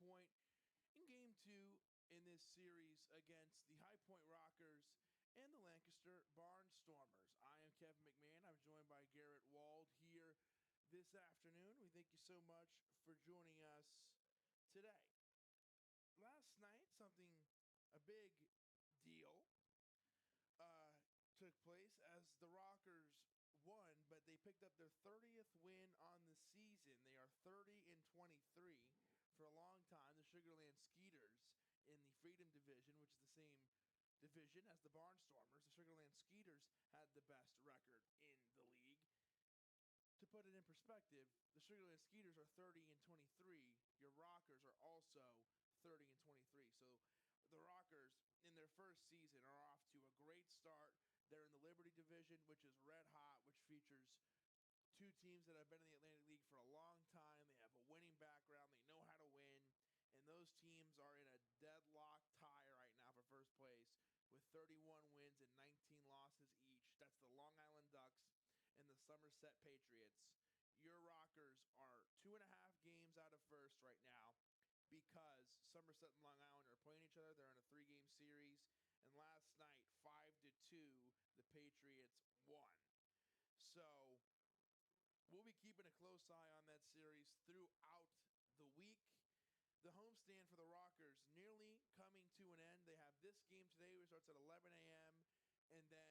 point in game two in this series against the High Point Rockers and the Lancaster Barnstormers. I am Kevin McMahon. I'm joined by Garrett Wald here this afternoon. We thank you so much for joining us today. Last night, a big deal, took place as the Rockers won, but they picked up their 30th win on the season. They are 30-23. For a long time, the Sugarland Skeeters in the Freedom Division, which is the same division as the Barnstormers, the Sugarland Skeeters had the best record in the league. To put it in perspective, the Sugarland Skeeters are 30-23. Your Rockers are also 30-23. So the Rockers, in their first season, are off to a great start. They're in the Liberty Division, which is red hot, which features two teams that have been in the Atlantic League for a long time. They have a winning background. They know how to win. And those teams are in a deadlock tie right now for first place with 31 wins and 19 losses each. That's the Long Island Ducks and the Somerset Patriots. Your Rockers are 2.5 games out of first right now because Somerset and Long Island are playing each other. They're in a 3-game series. And last night, 5-2, the Patriots won. So we'll be keeping a close eye on that series throughout the week. The homestand for the Rockers nearly coming to an end. They have this game today, which starts at 11 a.m., and then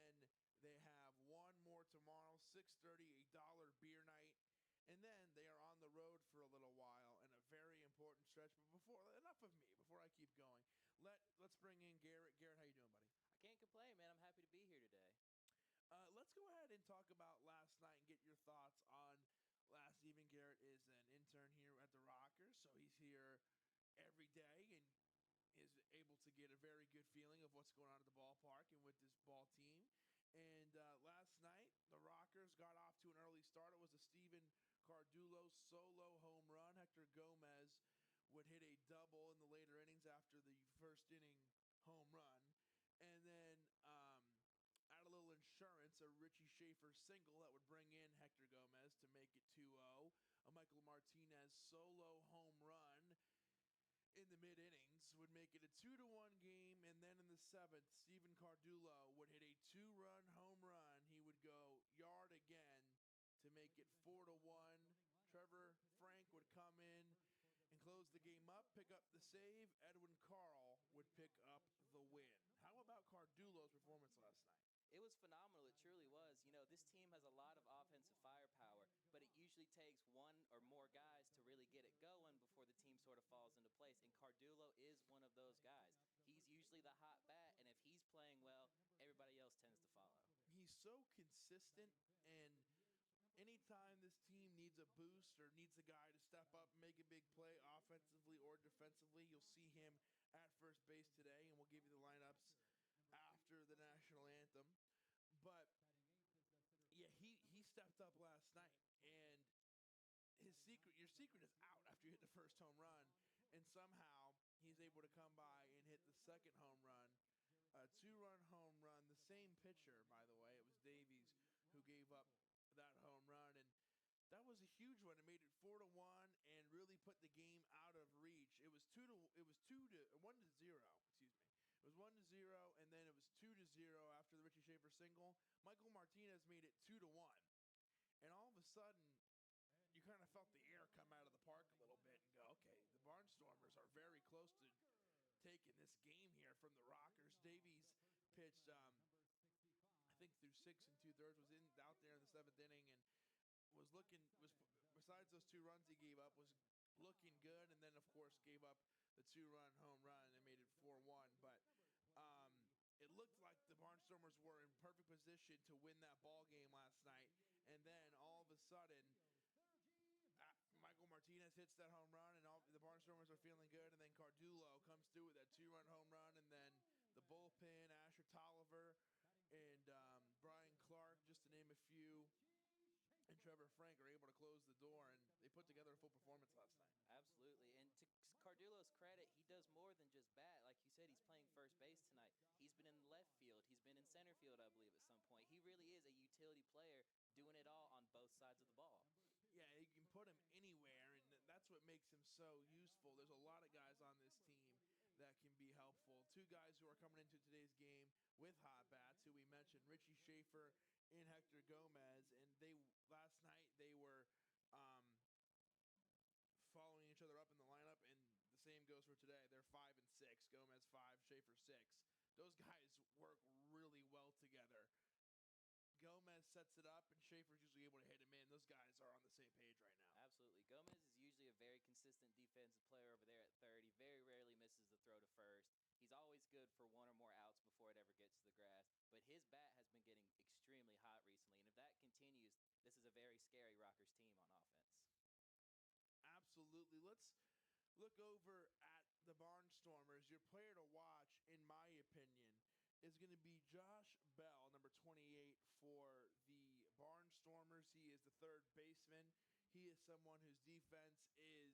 they have one more tomorrow, 6:30, a dollar beer night. And then they are on the road for a little while in a very important stretch. But enough of me, before I keep going. Let's bring in Garrett. Garrett, how you doing, buddy? I can't complain, man. I'm happy to be here today. Let's go ahead and talk about last night and get your thoughts on last evening. Garrett is an intern here at the Rockers, so he's here every day and is able to get a very good feeling of what's going on at the ballpark and with this ball team. And last night, the Rockers got off to an early start. It was a Stephen Cardillo solo home run. Hector Gomez would hit a double in the later innings after the first inning home run. And then add a little insurance, a Richie Schaefer single that would bring in Hector Gomez to make it 2-0. A Michael Martinez solo home run in the mid-innings would make it a 2-1 game. And then in the 7th, Stephen Cardillo would hit a 2-run home run. He would go yard again to make it 4-1. Trevor Frank would come in and close the game up, pick up the save. Edwin Carl would pick up the win. How about Cardillo's performance last night? It was phenomenal. It truly was. You know, this team has a lot of offensive firepower, but it usually takes one or more guys to really get it going before the team sort of falls into place. And Cardillo is one of those guys. He's usually the hot bat, and if he's playing well, everybody else tends to follow. He's so consistent, and anytime this team needs a boost or needs a guy to step up and make a big play offensively or defensively, you'll see him at first base today, and we'll give you the lineups after the national anthem. But yeah, he stepped up last night, and your secret is out after you hit the first home run, and somehow he's able to come by and hit the second home run, a 2-run home run. The same pitcher, by the way, it was Davies who gave up that home run, and that was a huge one. It made it 4-1 and really put the game out of reach. It was 1-0, excuse me. It was 1-0, and then it was 2-0 after the Richie Schaefer single. Michael Martinez made it 2-1, and all of a sudden, you kind of felt the air come out of the park a little bit and go, okay, the Barnstormers are very close to taking this game here from the Rockers. Davies pitched, I think through 6 2/3, was out there in the 7th inning, and was besides those 2 runs he gave up, was looking good, and then of course gave up the 2-run home run and made it 4-1. But it looked like the Barnstormers were in perfect position to win that ball game last night, and then all of a sudden, Michael Martinez hits that home run, and the Barnstormers are feeling good, and then Cardillo comes through with that 2-run home run, and then the bullpen, Asher Tolliver and Brian Clark, just to name a few, and Trevor Frank are able to close the door, and they put together a full performance last night. Absolutely. And to Cardillo's credit, he does more than just bat. Like you said, he's playing first base tonight. He's been in left field. He's been in center field, I believe, at some point. He really is a utility player doing it all on both sides of the ball. Yeah, you can put him anywhere, and that's that's what makes him so useful. There's a lot of guys on this team that can be helpful. Two guys who are coming into today's game with hot bats, who we mentioned, Richie Schaefer and Hector Gomez, and they last night they were following each other up in the lineup, and the same goes for today. They're 5 and 6. Gomez 5, Schaefer 6. Those guys work really well together. Gomez sets it up, and Schaefer's usually able to hit him in. Those guys are on the same page right now. Absolutely. Gomez is usually a very consistent defensive player over there at third. He very rarely misses the throw to first. He's always good for one or more outs before it ever gets to the grass. But his bat has been getting extremely hot recently. And if that continues, this is a very scary Rockers team on offense. Absolutely. Let's look over at the Barnstormers. Your player to watch, in my opinion, is going to be Josh Bell, number 28 for the Barnstormers. He is the third baseman. He is someone whose defense is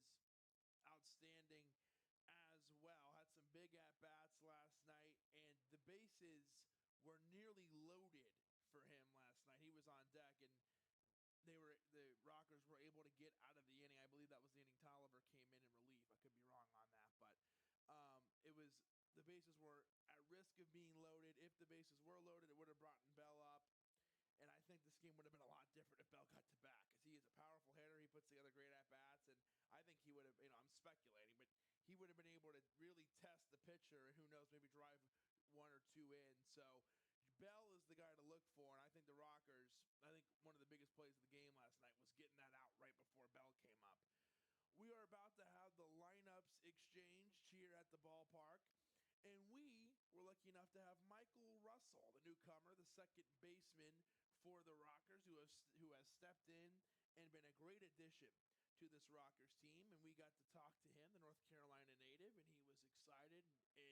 outstanding as well. Had some big at-bats last night, and the bases were nearly loaded for him last night. He was on deck, and the Rockers were able to get out of the inning. I believe that was the inning Tolliver came in relief. I could be wrong on that, but the bases were at risk of being loaded. If the bases were loaded, it would have brought Bell up. And I think this game would have been a lot different if Bell got to bat, because he is a powerful hitter. He puts together great at-bats, and I think he would have, I'm speculating, but he would have been able to really test the pitcher and, who knows, maybe drive one or two in. So Bell is the guy to look for, and I think the Rockers, I think one of the biggest plays of the game last night was getting that out right before Bell came up. We are about to have the lineups exchanged here at the ballpark. And we were lucky enough to have Michael Russell, the newcomer, the second baseman for the Rockers, who has stepped in and been a great addition to this Rockers team. And we got to talk to him, the North Carolina native, and he was excited and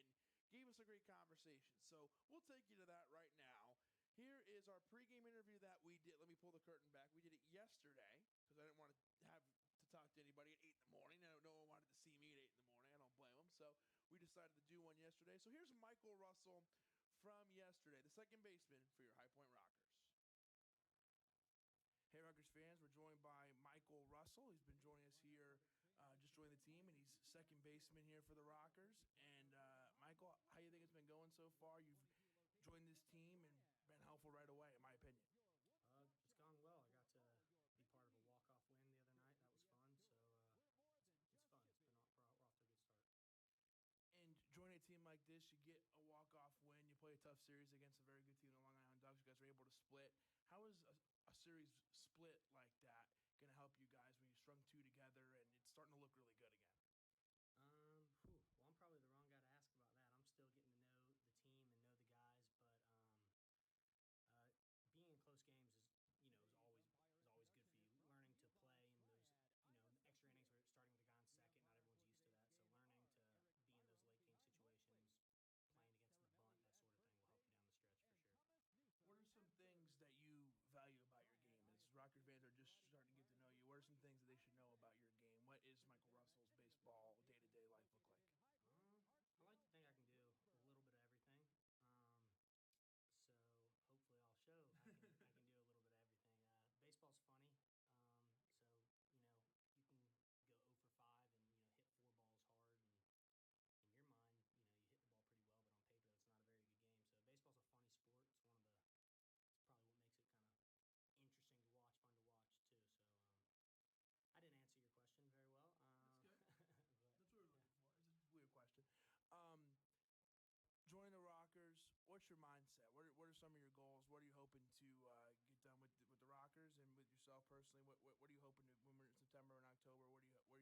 gave us a great conversation. So we'll take you to that right now. Here is our pregame interview that we did. Let me pull the curtain back. We did it yesterday because I didn't want to have to talk to anybody at 8 in the morning. No one wanted to see me at 8 in the morning. I don't blame them. So we decided to do one yesterday. So here's Michael Russell from yesterday, the second baseman for your High Point Rockers. Hey, Rockers fans, we're joined by Michael Russell. He's been joining us here, just joined the team, and he's second baseman here for the Rockers. And Michael, how do you think it's been going so far? You've joined this team and been helpful right away, in my opinion. It's gone well. I got to be part of a walk-off win the other night. That was fun. So it's fun. We're off to a good start. And joining a team like this, you get a walk-off win. You play a tough series against a very good team, the Long Island Ducks. You guys were able to split. How is a series split like that going to help you guys when you strung two together and it's starting to look really good again? Well, I'm probably the wrong guy to ask about that. I'm still getting to know the team and know the guys, but being in close games is always good for you. Learning to play in those extra innings where starting with a guy on second, not everyone's used to that. So learning to be in those late game situations, playing against the bunt, that sort of thing will help you down the stretch for sure. What are some things that you value about your game? As Rockers fans are just starting to get to know you, what are some things that they should know about your game? What is Michael Russell's baseball day-to-day life look like? I like to think I can do a little bit of everything. So hopefully I'll show I can do a little bit of everything. Baseball's funny. So you can go 0 for 5 and hit 4 balls hard, and in your mind you hit the ball pretty well, but on paper that's not a very good game. So baseball's a funny sport. It's probably what makes it kind of interesting to watch, fun to watch too. So I didn't answer your question very well. That's good. That's what we're looking for. It's a weird question. Join the Rockers. What's your mindset? What are some of your goals? What are you hoping to get done with the Rockers and with yourself personally? What are you hoping to, when we're in September and October? What are you hoping that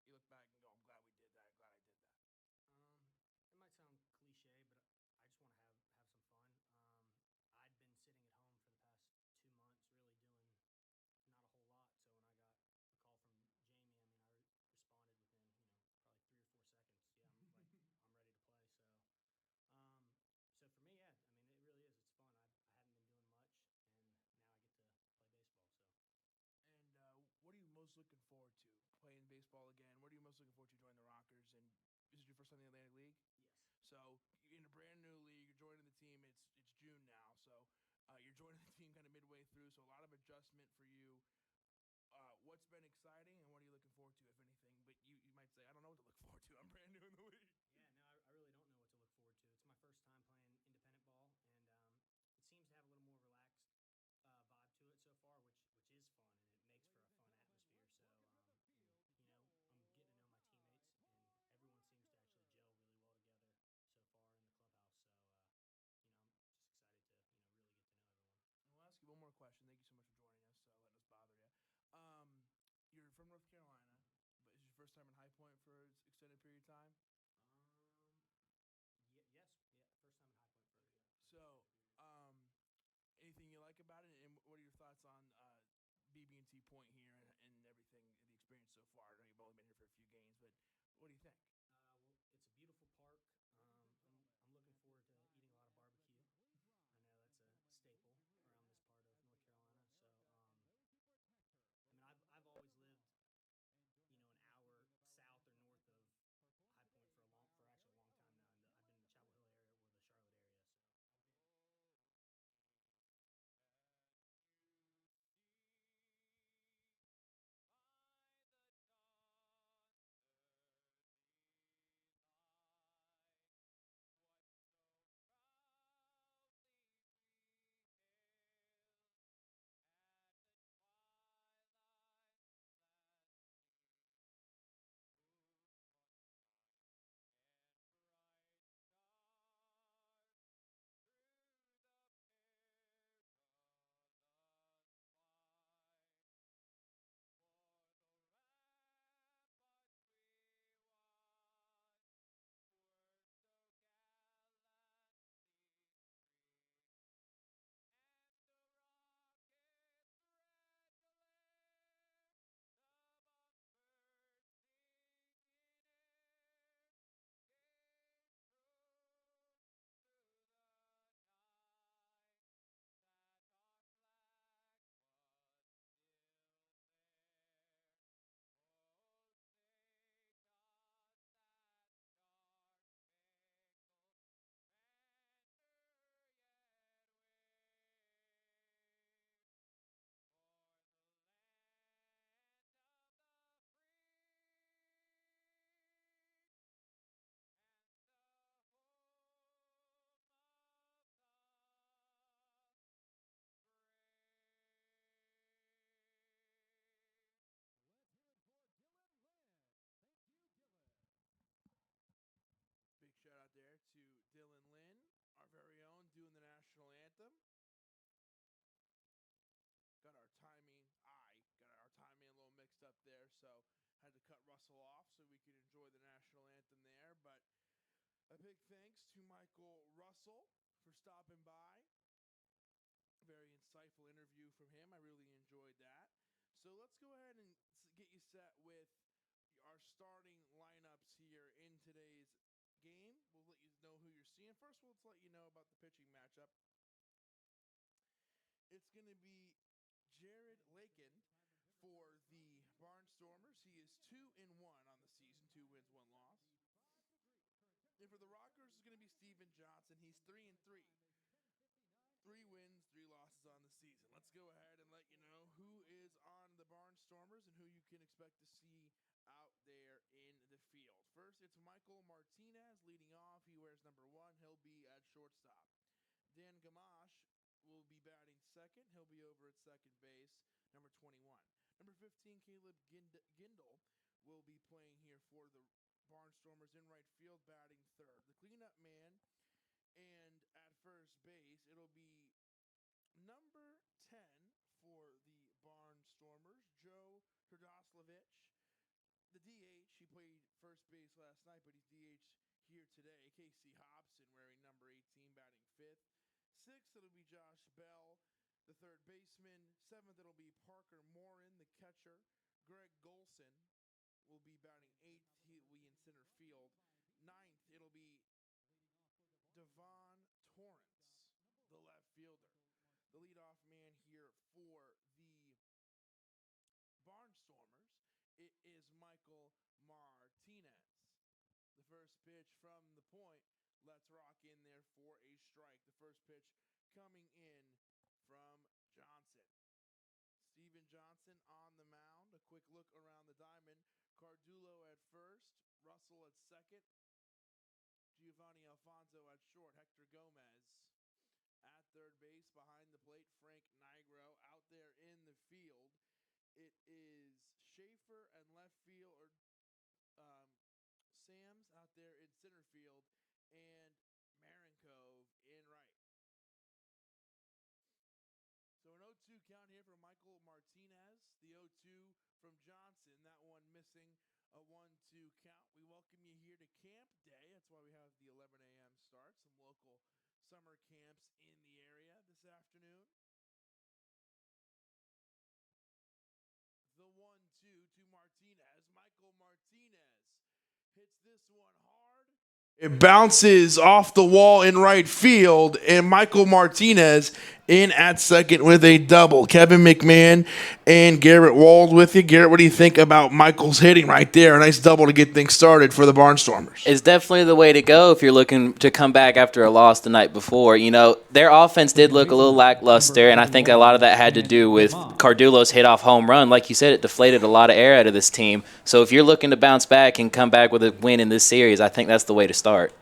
you look back and go, I'm glad we did that. I'm glad I did that. It might sound cliche, but I just want to have some fun. I'd been sitting at home for the past 2 months, really doing not a whole lot. So when I got a call from Jamie, I responded within probably 3 or 4 seconds. Yeah, I'm ready to play. So for me, yeah, it really is. It's fun. I haven't been doing much, and now I get to play baseball. And what are you most looking forward to? Playing baseball again? What are you most looking forward to joining the Rockers? And is it your first time in the Atlantic League? Yes. So in a brand new league, you're joining the team. It's June now, so you're joining the team kind of midway through. So a lot of adjustment for you. What's been exciting, and what are you looking forward to, if anything? But you might say, I don't know what to look forward to. I'm brand new in the league. Yeah, no, I really don't know what to look forward to. It's my first time playing independent ball, and it seems to have a little more relaxed vibe to it so far, which is fun, and it makes for a fun atmosphere. So, I'm getting to know my teammates, and everyone seems to actually gel really well together so far in the clubhouse. So, I'm just excited to, really get to know everyone. We'll ask you one more question. Thank you so much for joining us, letting us bother you. You're from North Carolina, but is this your first time in High Point for an extended period of time? Yes, first time in High Point for So, anything you like about it, and what are your thoughts on BB&T Point here and everything, the experience so far? I know you've only been here for a few games, but what do you think? Well, it's a beautiful park. I'm looking forward to eating a lot of barbecue. I know that's a staple around this part of North Carolina. So, I've always lived, an hour south or north of High Point for actually a long time now. And I've been in the Chapel Hill area or the Charlotte area. So, Big shout out there to Dylan Lynn, our very own, doing the national anthem. Got our timing, got our timing a little mixed up there, so had to cut Russell off so we could enjoy the national anthem there. But a big thanks to Michael Russell for stopping by. Very insightful interview from him. I really enjoyed that. So let's go ahead and get you set with our starting lineups here in today's game. We'll let you know who you're seeing. First, let's let you know about the pitching matchup. It's going to be Jared Lakin for the Barnstormers. He is 2-1 on the season, 2 wins, 1 loss. And for the Rockers, it's going to be Steven Johnson. He's 3-3. 3 wins, 3 losses on the season. Let's go ahead and let you know who is on the Barnstormers and who you can expect to see out there in the field. First, it's Michael Martinez leading off. He wears number 1. He'll be at shortstop. Dan Gamache will be batting second. He'll be over at second base, number 21. Number 15, Caleb Gindel will be playing here for the Barnstormers in right field, batting third. The cleanup man, and at first base, it'll be number 10 for the Barnstormers, Joe Trdoslavich. The DH, he played first base last night, but he's DH here today. Casey Hobson wearing number 18, batting fifth. Sixth, it'll be Josh Bell, the third baseman. Seventh, it'll be Parker Morin, the catcher. Greg Golson will be batting eighth. He'll be in center field. Ninth, it'll be Devon Torrance, the left fielder. The leadoff man here for the Barnstormers, it is Michael Martinez. The first pitch from the point, let's rock in there for a strike. The first pitch coming in from Johnson. Steven Johnson on the mound, a quick look around the diamond. Cardillo at first, Russell at second, Giovanni Alfonso at short, Hector Gomez at third base behind the plate, Frank Nigro out there in the field. It is Schaefer and left field, or Sam's out there in center field, and Marinkov in right. So an 0-2 count here for Michael Martinez. The 0-2 from Johnson. That one missing a 1-2 count. We welcome you here to camp day. That's why we have the 11 a.m. start. Some local summer camps in the area this afternoon. The 1-2 to Martinez. Michael Martinez hits this one hard. It bounces off the wall in right field, and Michael Martinez in at second with a double. Kevin McMahon and Garrett Wald with you. Garrett, what do you think about Michael's hitting right there? A nice double to get things started for the Barnstormers. It's definitely the way to go if you're looking to come back after a loss the night before. You know, their offense did look a little lackluster, and I think a lot of that had to do with Cardillo's hit-off home run. Like you said, it deflated a lot of air out of this team. So if you're looking to bounce back and come back with a win in this series, I think that's the way to start.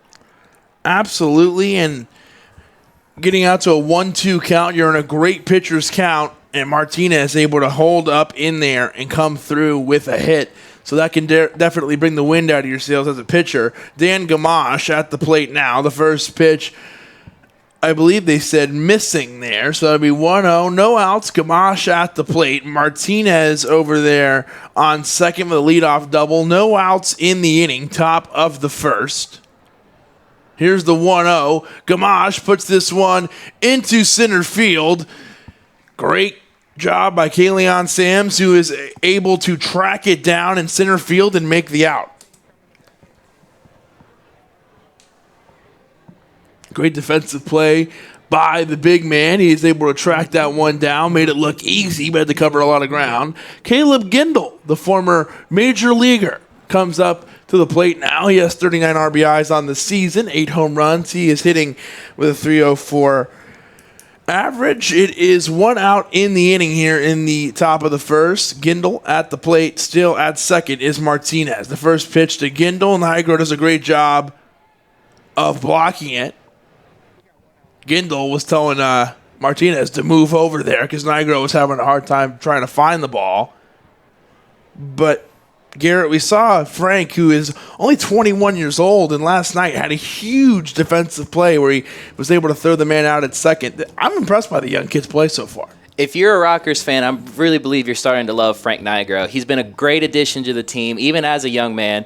Absolutely, and getting out to a 1-2 count, you're in a great pitcher's count, and Martinez able to hold up in there and come through with a hit. So that can definitely bring the wind out of your sails as a pitcher. Dan Gamache at the plate now. The first pitch, I believe they said missing there. So that'd be 1-0. No outs. Gamache at the plate. Martinez over there on second with a leadoff double. No outs in the inning. Top of the first. Here's the 1-0. Gamache puts this one into center field. Great job by Kalion Sams, who is able to track it down in center field and make the out. Great defensive play by the big man. He is able to track that one down, made it look easy, but had to cover a lot of ground. Caleb Gindel, the former major leaguer, comes up to the plate now. He has 39 RBIs on the season, 8 home runs. He is hitting with a 304 average. It is 1 out in the inning here in the top of the first. Gindel at the plate. Still at second is Martinez. The first pitch to Gindel, and Nigro does a great job of blocking it. Gindel was telling Martinez to move over there because Nigro was having a hard time trying to find the ball. But Garrett, we saw Frank, who is only 21 years old, and last night had a huge defensive play where he was able to throw the man out at second. I'm impressed by the young kid's play so far. If you're a Rockers fan, I really believe you're starting to love Frank Nigro. He's been a great addition to the team, even as a young man.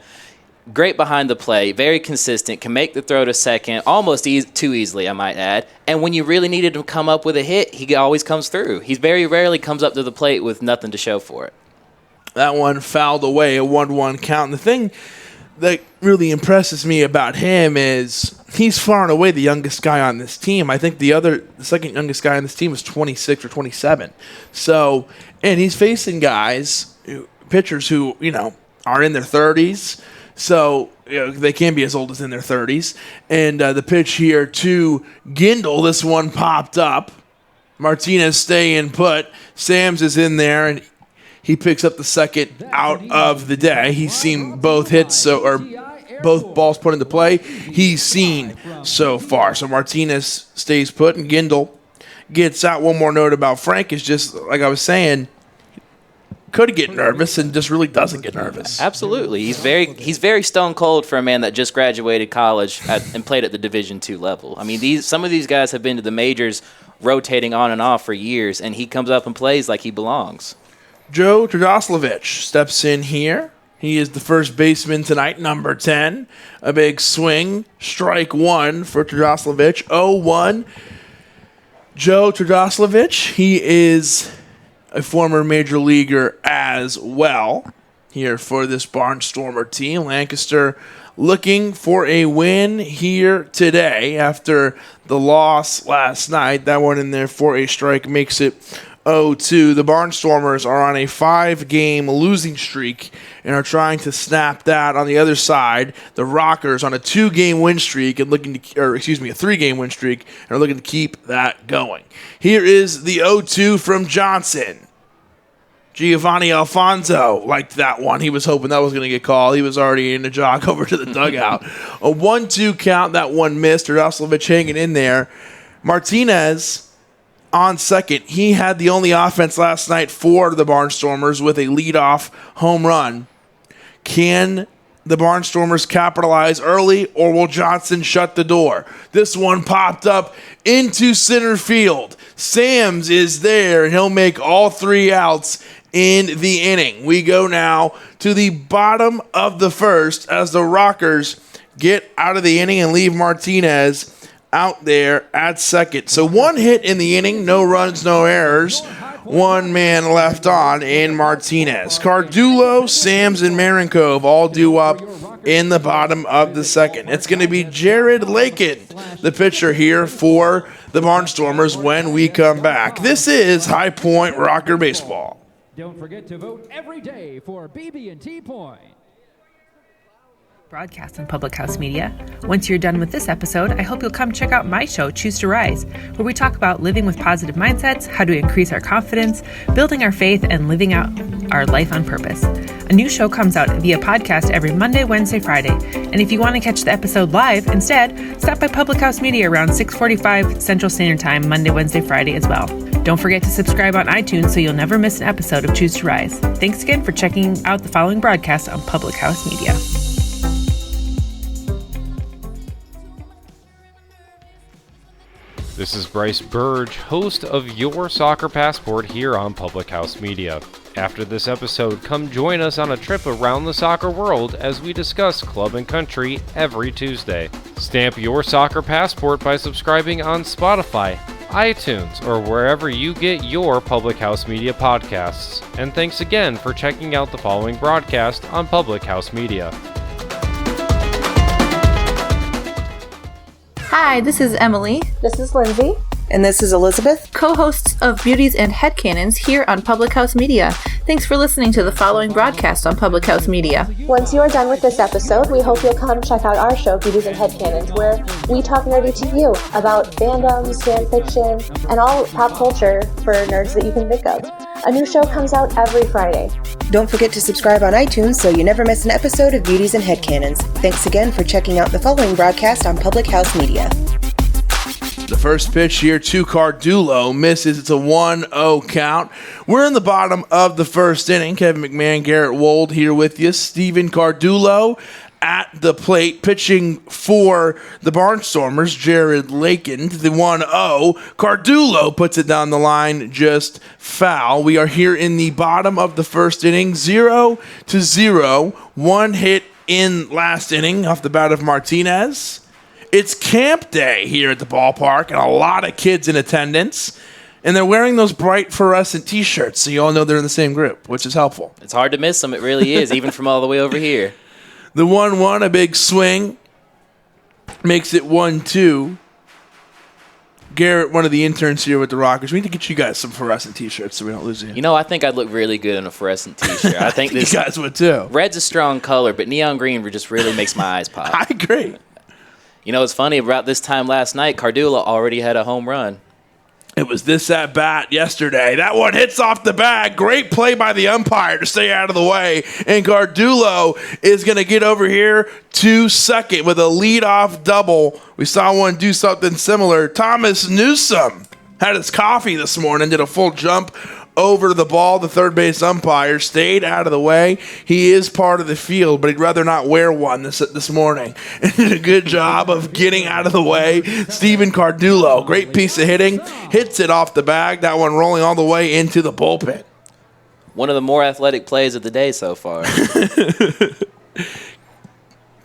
Great behind the plate, very consistent, can make the throw to second, almost too easily, I might add. And when you really needed him to come up with a hit, he always comes through. He very rarely comes up to the plate with nothing to show for it. That one fouled away, a 1-1 count. And the thing that really impresses me about him is he's far and away the youngest guy on this team. I think the second youngest guy on this team is 26 or 27. So, and he's facing pitchers who, are in their 30s. So, they can be as old as in their 30s. And the pitch here to Gindel, this one popped up. Martinez staying put. Sams is in there, and he picks up the second out of the day. He's seen both hits, or both balls put into play. He's seen so far. So Martinez stays put, and Gindel gets out. One more note about Frank is just, like I was saying, could get nervous and just really doesn't get nervous. Absolutely. He's very stone cold for a man that just graduated college and played at the Division II level. I mean, some of these guys have been to the majors rotating on and off for years, and he comes up and plays like he belongs. Joe Trdoslavich steps in here. He is the first baseman tonight, number 10. A big swing, strike one for Trdoslavich. 0-1. Joe Trdoslavich, he is a former major leaguer as well here for this Barnstormer team. Lancaster looking for a win here today after the loss last night. That one in there for a strike makes it 0-2. The Barnstormers are on a 5-game losing streak and are trying to snap that. On the other side, the Rockers on a 2-game win streak and a 3-game win streak and are looking to keep that going. Here is the 0-2 from Johnson. Giovanni Alfonso liked that one. He was hoping that was going to get called. He was already in a jog over to the dugout. A 1-2 count. That one missed. Radoslavich hanging in there. Martinez on second. He had the only offense last night for the Barnstormers with a leadoff home run. Can the Barnstormers capitalize early, or will Johnson shut the door? This one popped up into center field. Sams is there, and he'll make all 3 outs in the inning. We go now to the bottom of the first as the Rockers get out of the inning and leave Martinez out there at second. So 1 hit in the inning, no runs, no errors. 1 man left on in Martinez. Cardillo, Sams, and Marinkov all due up in the bottom of the second. It's going to be Jared Lakin, the pitcher here for the Barnstormers when we come back. This is High Point Rocker Baseball. Don't forget to vote every day for BB&T Point. Broadcast on Public House Media. Once you're done with this episode, I hope you'll come check out my show, Choose to Rise, where we talk about living with positive mindsets, how to increase our confidence, building our faith, and living out our life on purpose. A new show comes out via podcast every Monday, Wednesday, Friday. And if you want to catch the episode live instead, stop by Public House Media around 6:45 Central Standard Time, Monday, Wednesday, Friday as well. Don't forget to subscribe on iTunes so you'll never miss an episode of Choose to Rise. Thanks again for checking out the following broadcast on Public House Media. This is Bryce Burge, host of Your Soccer Passport here on Public House Media. After this episode, come join us on a trip around the soccer world as we discuss club and country every Tuesday. Stamp your soccer passport by subscribing on Spotify, iTunes, or wherever you get your Public House Media podcasts. And thanks again for checking out the following broadcast on Public House Media. Hi, this is Emily. This is Lindsay. And this is Elizabeth, co-hosts of Beauties and Headcanons here on Public House Media. Thanks for listening to the following broadcast on Public House Media. Once you are done with this episode, we hope you'll come check out our show, Beauties and Headcanons, where we talk nerdy to you about fandoms, fan fiction, and all pop culture for nerds that you can think of. A new show comes out every Friday. Don't forget to subscribe on iTunes so you never miss an episode of Beauties and Headcanons. Thanks again for checking out the following broadcast on Public House Media. The first pitch here to Cardillo misses. It's a 1-0 count. We're in the bottom of the first inning. Kevin McMahon, Garrett Wold here with you. Steven Cardillo at the plate, pitching for the Barnstormers, Jared Lakin. The 1-0. Cardillo puts it down the line, just foul. We are here in the bottom of the first inning, 0-0. 1 hit in last inning off the bat of Martinez. It's camp day here at the ballpark, and a lot of kids in attendance. And they're wearing those bright fluorescent T-shirts, so you all know they're in the same group, which is helpful. It's hard to miss them. It really is, even from all the way over here. The 1-1, a big swing, makes it 1-2. Garrett, one of the interns here with the Rockers, we need to get you guys some fluorescent T-shirts so we don't lose you. You know, I think I'd look really good in a fluorescent T-shirt. I think this you guys would too. Red's a strong color, but neon green just really makes my eyes pop. I agree. You know, it's funny, about this time last night, Cardillo already had a home run. It was this at bat yesterday. That one hits off the bag. Great play by the umpire to stay out of the way. And Cardillo is going to get over here to second with a leadoff double. We saw one do something similar. Thomas Newsom had his coffee this morning, did a full jump over the ball. The third base umpire stayed out of the way. He is part of the field, but he'd rather not wear one this morning. And did a good job of getting out of the way. Steven Cardillo, great piece of hitting, hits it off the bag. That one rolling all the way into the bullpen. One of the more athletic plays of the day so far.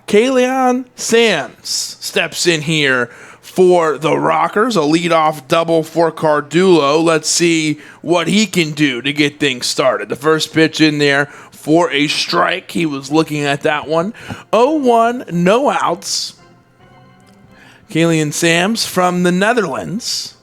Kalian Sams steps in here for the Rockers, a leadoff double for Cardillo. Let's see what he can do to get things started. The first pitch in there for a strike. He was looking at that one. 0-1, no outs. Kalian Sams from the Netherlands.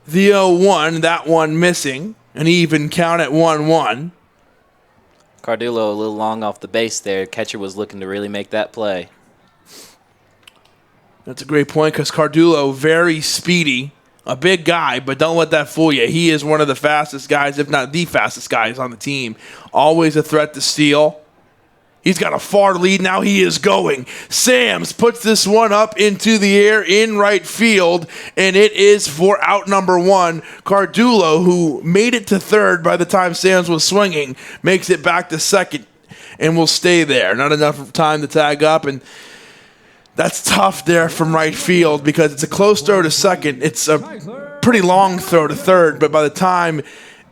The 0-1, that one missing. An even count at 1-1. Cardillo a little long off the base there. Catcher was looking to really make that play. That's a great point because Cardillo, very speedy, a big guy, but don't let that fool you. He is one of the fastest guys, if not the fastest guys on the team. Always a threat to steal. He's got a far lead. Now he is going. Sams puts this one up into the air in right field, and it is for out number 1. Cardillo, who made it to third by the time Sams was swinging, makes it back to second and will stay there. Not enough time to tag up, and that's tough there from right field because it's a close throw to second. It's a pretty long throw to third, but by the time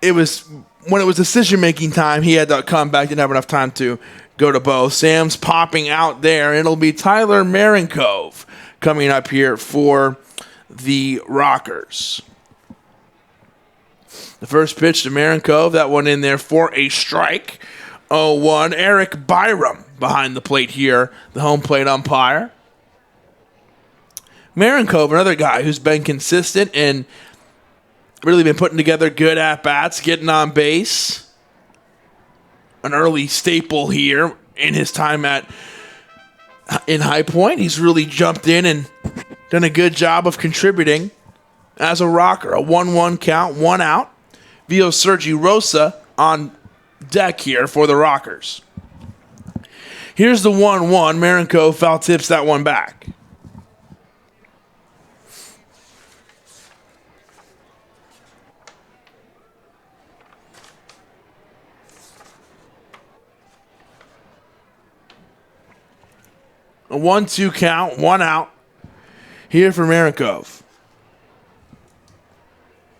when it was decision-making time, he had to come back, didn't have enough time to go to both. Sam's popping out there. It'll be Tyler Marinkov coming up here for the Rockers. The first pitch to Marinkov, that one in there for a strike. 0-1. Eric Byram behind the plate here, the home plate umpire. Marinkov, another guy who's been consistent and really been putting together good at-bats, getting on base. An early staple here in his time in High Point. He's really jumped in and done a good job of contributing as a Rocker. A 1-1 count, 1 out. Vio Sergi Rosa on deck here for the Rockers. Here's the 1-1. Marinkov foul tips that one back. A 1-2 count, 1 out here for Marinkov.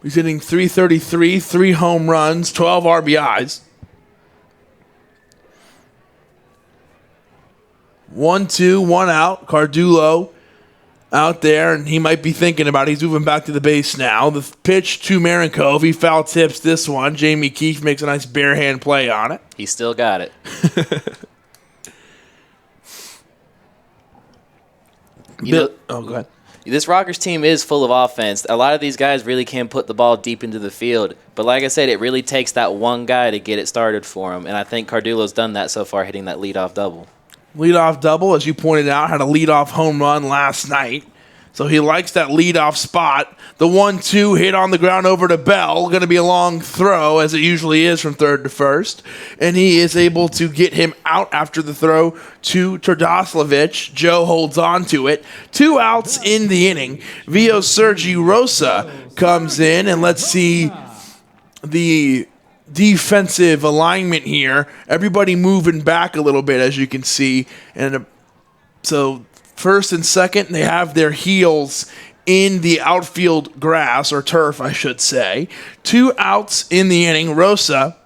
He's hitting .333, 3 home runs, 12 RBIs. 1-2, 1 out. Cardillo out there, and he might be thinking about it. He's moving back to the base now. The pitch to Marinkov. He foul tips this one. Jamie Keefe makes a nice bare hand play on it. He still got it. Go ahead. This Rockers team is full of offense. A lot of these guys really can put the ball deep into the field. But like I said, it really takes that one guy to get it started for him. And I think Cardillo's done that so far, hitting that leadoff double. Leadoff double, as you pointed out, had a leadoff home run last night. So he likes that leadoff spot. The 1-2 hit on the ground over to Bell. Going to be a long throw, as it usually is from third to first. And he is able to get him out after the throw to Tardoslavich. Joe holds on to it. 2 outs in the inning. Vio Sergi Rosa comes in, and let's see the defensive alignment here. Everybody moving back a little bit, as you can see. And so first and second, they have their heels in the outfield grass, or turf, I should say. 2 outs in the inning. Rosa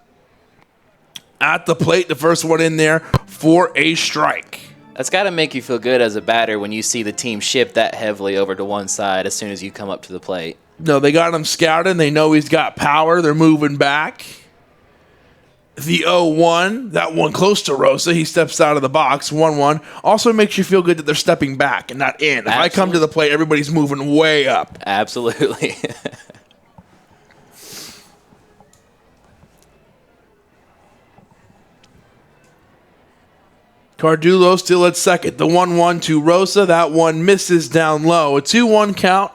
at the plate, the first one in there for a strike. That's got to make you feel good as a batter when you see the team shift that heavily over to one side as soon as you come up to the plate. No, they got him scouted. They know he's got power. They're moving back. The 0-1, that one close to Rosa. He steps out of the box. 1-1. Also makes you feel good that they're stepping back and not in. If I come to the plate, everybody's moving way up. Absolutely. Cardillo still at second. The 1-1 to Rosa. That one misses down low. A 2-1 count.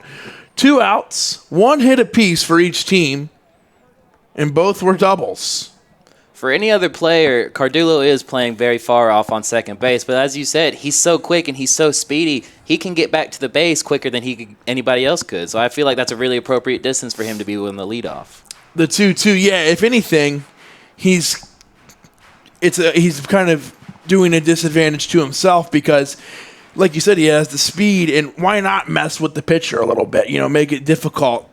2 outs. 1 hit apiece for each team. And both were doubles. For any other player, Cardillo is playing very far off on second base. But as you said, he's so quick and he's so speedy, he can get back to the base quicker than anybody else could. So I feel like that's a really appropriate distance for him to be in the leadoff. The 2-2, yeah. If anything, he's kind of doing a disadvantage to himself because, like you said, he has the speed. And why not mess with the pitcher a little bit? Make it difficult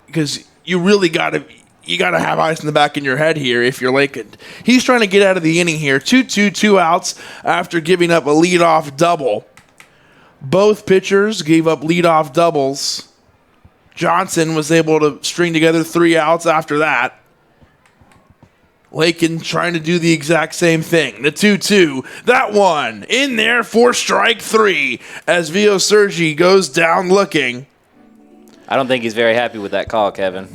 because you really got to. You got to have ice in the back of your head here if you're Lakeland. He's trying to get out of the inning here. 2-2, 2 outs after giving up a leadoff double. Both pitchers gave up leadoff doubles. Johnson was able to string together 3 outs after that. Lakeland trying to do the exact same thing. The 2-2, that one in there for strike 3 as Vio Sergi goes down looking. I don't think he's very happy with that call, Kevin.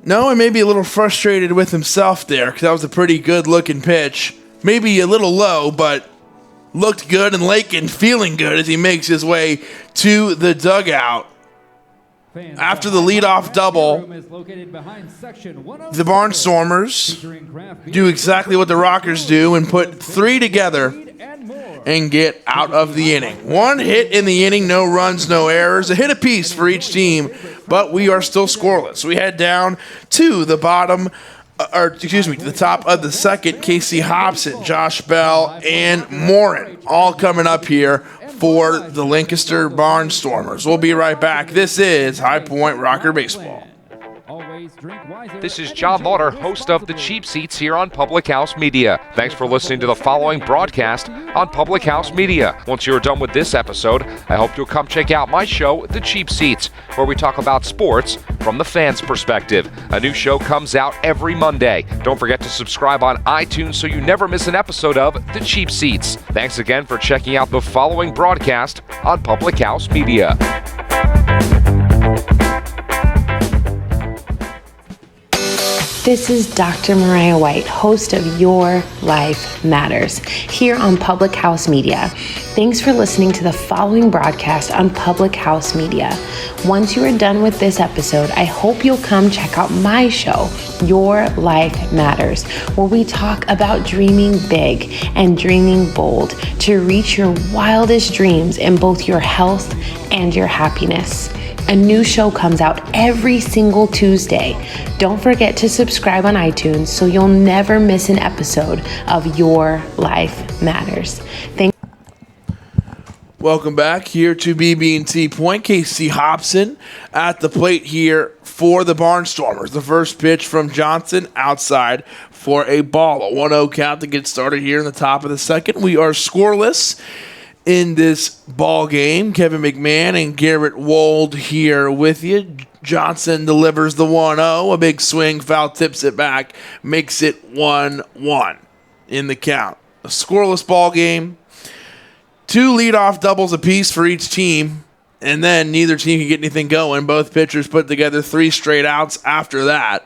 No, and maybe a little frustrated with himself there because that was a pretty good-looking pitch. Maybe a little low, but looked good, and Lakin feeling good as he makes his way to the dugout. After the leadoff double, the Barnstormers do exactly what the Rockers do and put 3 together and get out of the inning. 1 hit in the inning, no runs, no errors, a hit apiece for each team, but we are still scoreless. We head down to the the top of the second. Casey Hobson, Josh Bell, and Morin all coming up here for the Lancaster Barnstormers. We'll be right back. This is High Point Rocker Baseball. This is John Lauder, host of The Cheap Seats here on Public House Media. Thanks for listening to the following broadcast on Public House Media. Once you're done with this episode, I hope you'll come check out my show, The Cheap Seats, where we talk about sports from the fans' perspective. A new show comes out every Monday. Don't forget to subscribe on iTunes so you never miss an episode of The Cheap Seats. Thanks again for checking out the following broadcast on Public House Media. This is Dr. Mariah White, host of Your Life Matters, here on Public House Media. Thanks for listening to the following broadcast on Public House Media. Once you are done with this episode, I hope you'll come check out my show, Your Life Matters, where we talk about dreaming big and dreaming bold to reach your wildest dreams in both your health and your happiness. A new show comes out every single Tuesday. Don't forget to subscribe on iTunes so you'll never miss an episode of Your Life Matters. Welcome back here to BB&T Point. Casey Hobson at the plate here for the Barnstormers. The first pitch from Johnson outside for a ball. A 1-0 count to get started here in the top of the second. We are scoreless in this ball game. Kevin McMahon and Garrett Wold here with you. Johnson delivers the 1-0. A big swing, foul tips it back, makes it 1-1 in the count. A scoreless ball game. 2 leadoff doubles apiece for each team, and then neither team can get anything going. Both pitchers put together 3 straight outs after that.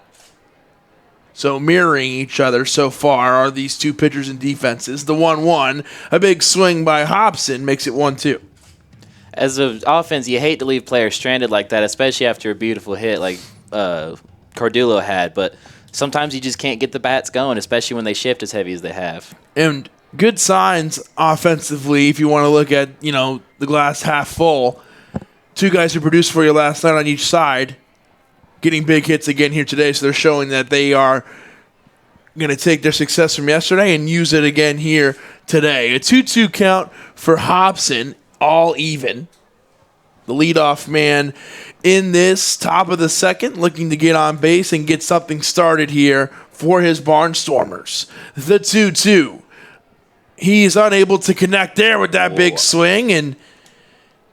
So mirroring each other so far are these two pitchers and defenses. The 1-1, a big swing by Hobson makes it 1-2. As an offense, you hate to leave players stranded like that, especially after a beautiful hit like Cardillo had. But sometimes you just can't get the bats going, especially when they shift as heavy as they have. And good signs offensively if you want to look at, the glass half full. 2 guys who produced for you last night on each side, getting big hits again here today, so they're showing that they are going to take their success from yesterday and use it again here today. A 2-2 count for Hobson, all even. The leadoff man in this top of the second, looking to get on base and get something started here for his Barnstormers. The 2-2. He's unable to connect there with that big swing and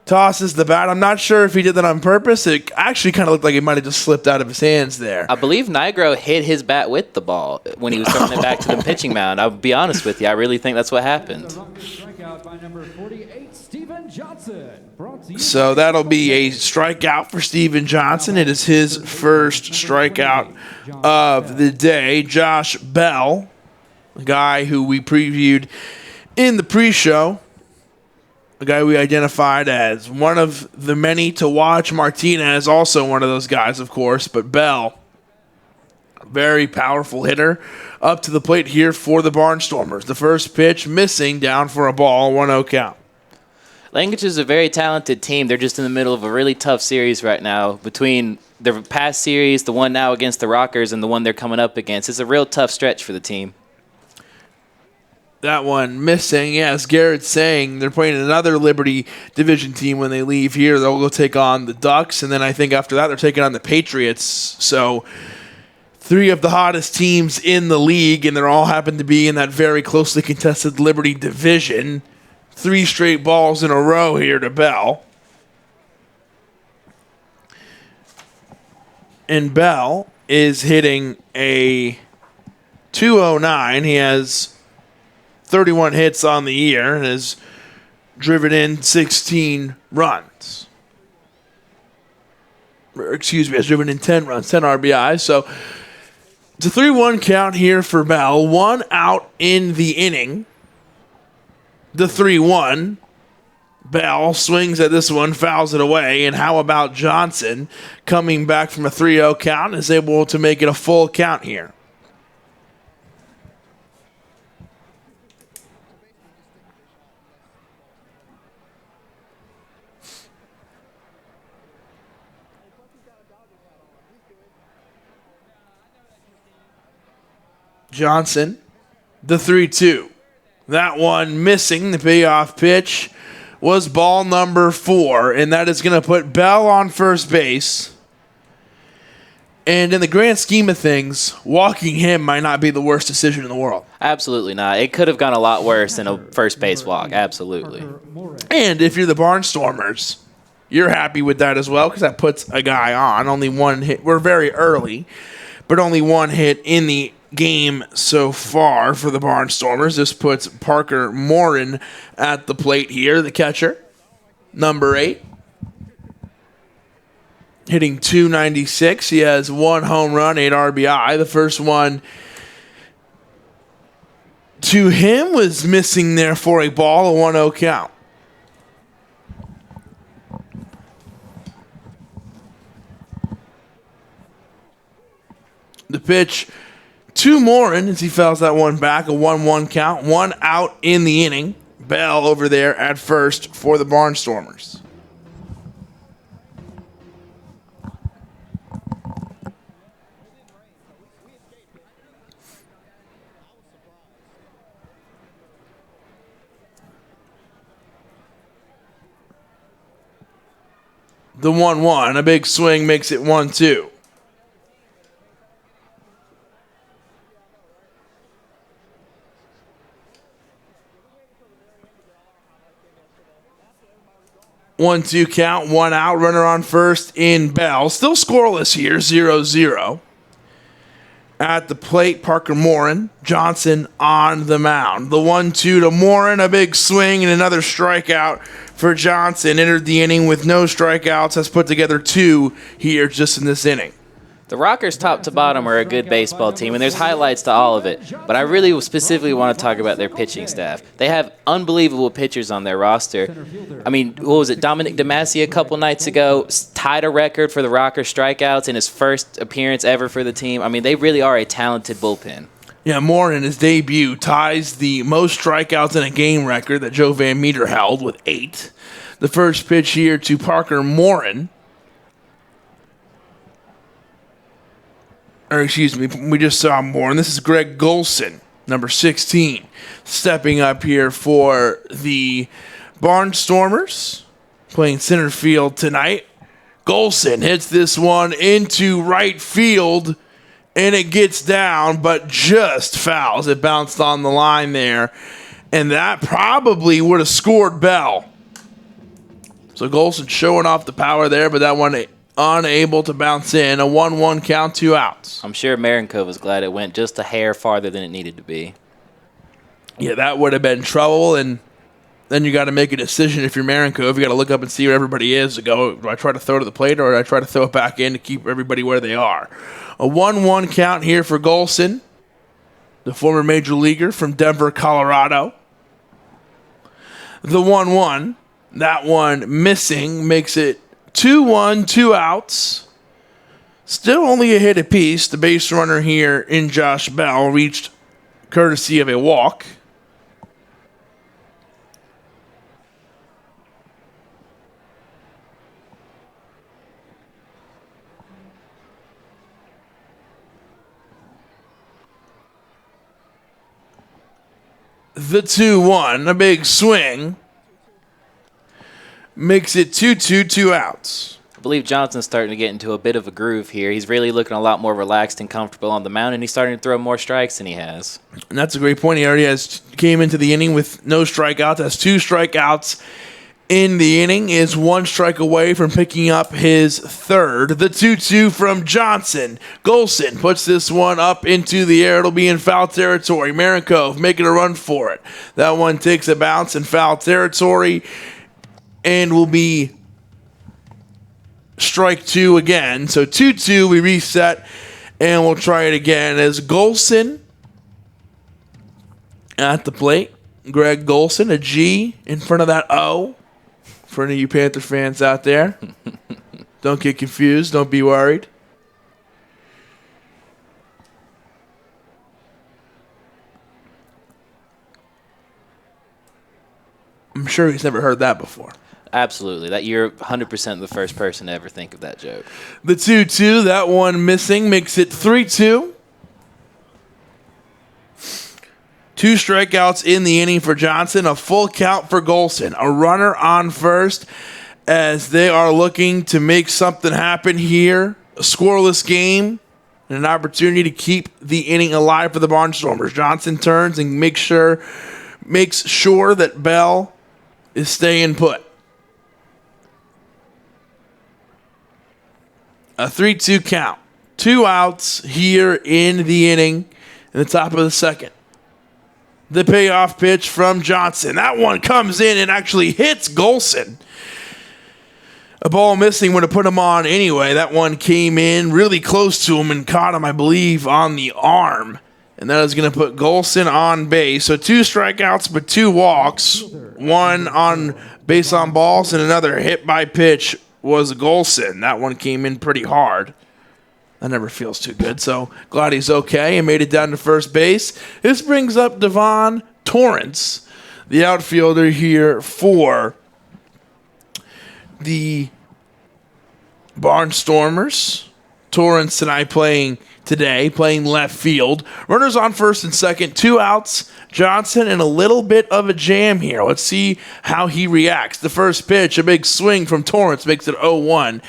tosses the bat. I'm not sure if he did that on purpose. It actually kind of looked like it might have just slipped out of his hands there. I believe Nigro hit his bat with the ball when he was throwing it back to the pitching mound. I'll be honest with you. I really think that's what happened. So that'll be a strikeout for Steven Johnson. It is his first strikeout of the day. Josh Bell, a guy who we previewed in the pre-show, a guy we identified as one of the many to watch. Martinez, also one of those guys, of course, but Bell, a very powerful hitter, up to the plate here for the Barnstormers. The first pitch missing, down for a ball, 1-0 count. Lancaster is a very talented team. They're just in the middle of a really tough series right now between their past series, the one now against the Rockers, and the one they're coming up against. It's a real tough stretch for the team. That one missing. Yeah, as Garrett's saying, they're playing another Liberty Division team when they leave here. They'll go take on the Ducks, and then I think after that they're taking on the Patriots. So 3 of the hottest teams in the league, and they all happen to be in that very closely contested Liberty Division. 3 straight balls in a row here to Bell. And Bell is hitting a .209. He has 31 hits on the year and has driven in 16 runs. Has driven in 10 runs, 10 RBIs. So it's a 3-1 count here for Bell. 1 out in the inning. The 3-1. Bell swings at this one, fouls it away. And how about Johnson coming back from a 3-0 count, is able to make it a full count here. Johnson, the 3-2. That one missing. The payoff pitch was ball number 4, and that is going to put Bell on first base. And in the grand scheme of things, walking him might not be the worst decision in the world. Absolutely not. It could have gone a lot worse than a first base walk. Absolutely. And if you're the Barnstormers, you're happy with that as well, because that puts a guy on. Only one hit. We're very early, but only one hit in the game so far for the Barnstormers. This puts Parker Morin at the plate here, the catcher, number 8. Hitting .296. He has 1 home run, 8 RBI. The first one to him was missing there for a ball, a 1-0 count. The pitch to Morin as he fouls that one back, a 1-1 count, 1 out in the inning. Bell over there at first for the Barnstormers. The 1-1, a big swing makes it 1-2. One-two count, 1 out, runner on first in Bell. Still scoreless here, 0-0. At the plate, Parker Morin. Johnson on the mound. The 1-2 to Morin, a big swing and another strikeout for Johnson. Entered the inning with no strikeouts. Has put together 2 here just in this inning. The Rockers, top to bottom, are a good baseball team, and there's highlights to all of it. But I really specifically want to talk about their pitching staff. They have unbelievable pitchers on their roster. I mean, what was it? Dominic DeMasi a couple nights ago tied a record for the Rockers strikeouts in his first appearance ever for the team. I mean, they really are a talented bullpen. Yeah, Morin in his debut ties the most strikeouts in a game record that Joe Van Meter held with 8. The first pitch here to Parker Morin. Or excuse me, we just saw Morin. This is Greg Golson, number 16, stepping up here for the Barnstormers, playing center field tonight. Golson hits this one into right field, and it gets down, but just fouls. It bounced on the line there, and that probably would have scored Bell. So Golson showing off the power there, but that one unable to bounce in. A 1-1 count, 2 outs. I'm sure Marinko was glad it went just a hair farther than it needed to be. Yeah, that would have been trouble, and then you got to make a decision if you're Marinko. You got to look up and see where everybody is to go, do I try to throw to the plate or do I try to throw it back in to keep everybody where they are? A 1-1 count here for Golson, the former major leaguer from Denver, Colorado. The 1-1, that one missing, makes it 2-1, 2 outs. Still only a hit apiece. The base runner here in Josh Bell reached courtesy of a walk. The 2-1, a big swing, makes it 2-2, 2 outs. I believe Johnson's starting to get into a bit of a groove here. He's really looking a lot more relaxed and comfortable on the mound, and he's starting to throw more strikes than he has. And that's a great point. He already came into the inning with no strikeouts, has 2 strikeouts in the inning, is 1 strike away from picking up his 3rd. The 2-2 from Johnson. Golson puts this one up into the air. It'll be in foul territory. Marinko making a run for it. That one takes a bounce in foul territory and will be strike 2 again. So 2-2, we reset, and we'll try it again as Golson at the plate. Greg Golson, a G in front of that O. For any of you Panther fans out there. Don't get confused. Don't be worried. I'm sure he's never heard that before. Absolutely. That you're 100% the first person to ever think of that joke. The 2-2, that one missing, makes it 3-2. 2 strikeouts in the inning for Johnson, a full count for Golson. A runner on first as they are looking to make something happen here. A scoreless game and an opportunity to keep the inning alive for the Barnstormers. Johnson turns and makes sure that Bell is staying put. A 3-2 count. 2 outs here in the inning in the top of the second. The payoff pitch from Johnson. That one comes in and actually hits Golson. A ball missing would have put him on anyway. That one came in really close to him and caught him, I believe, on the arm. And that is going to put Golson on base. So 2 strikeouts but 2 walks. One on base on balls and another hit by pitch was Golson. That one came in pretty hard. That never feels too good. So glad he's okay and made it down to first base. This brings up Devon Torrance, the outfielder here for the Barnstormers. Torrance and I playing left field. Runners on first and second, 2 outs. Johnson in a little bit of a jam here. Let's see how he reacts. The first pitch, a big swing from Torrance, makes it 0-1.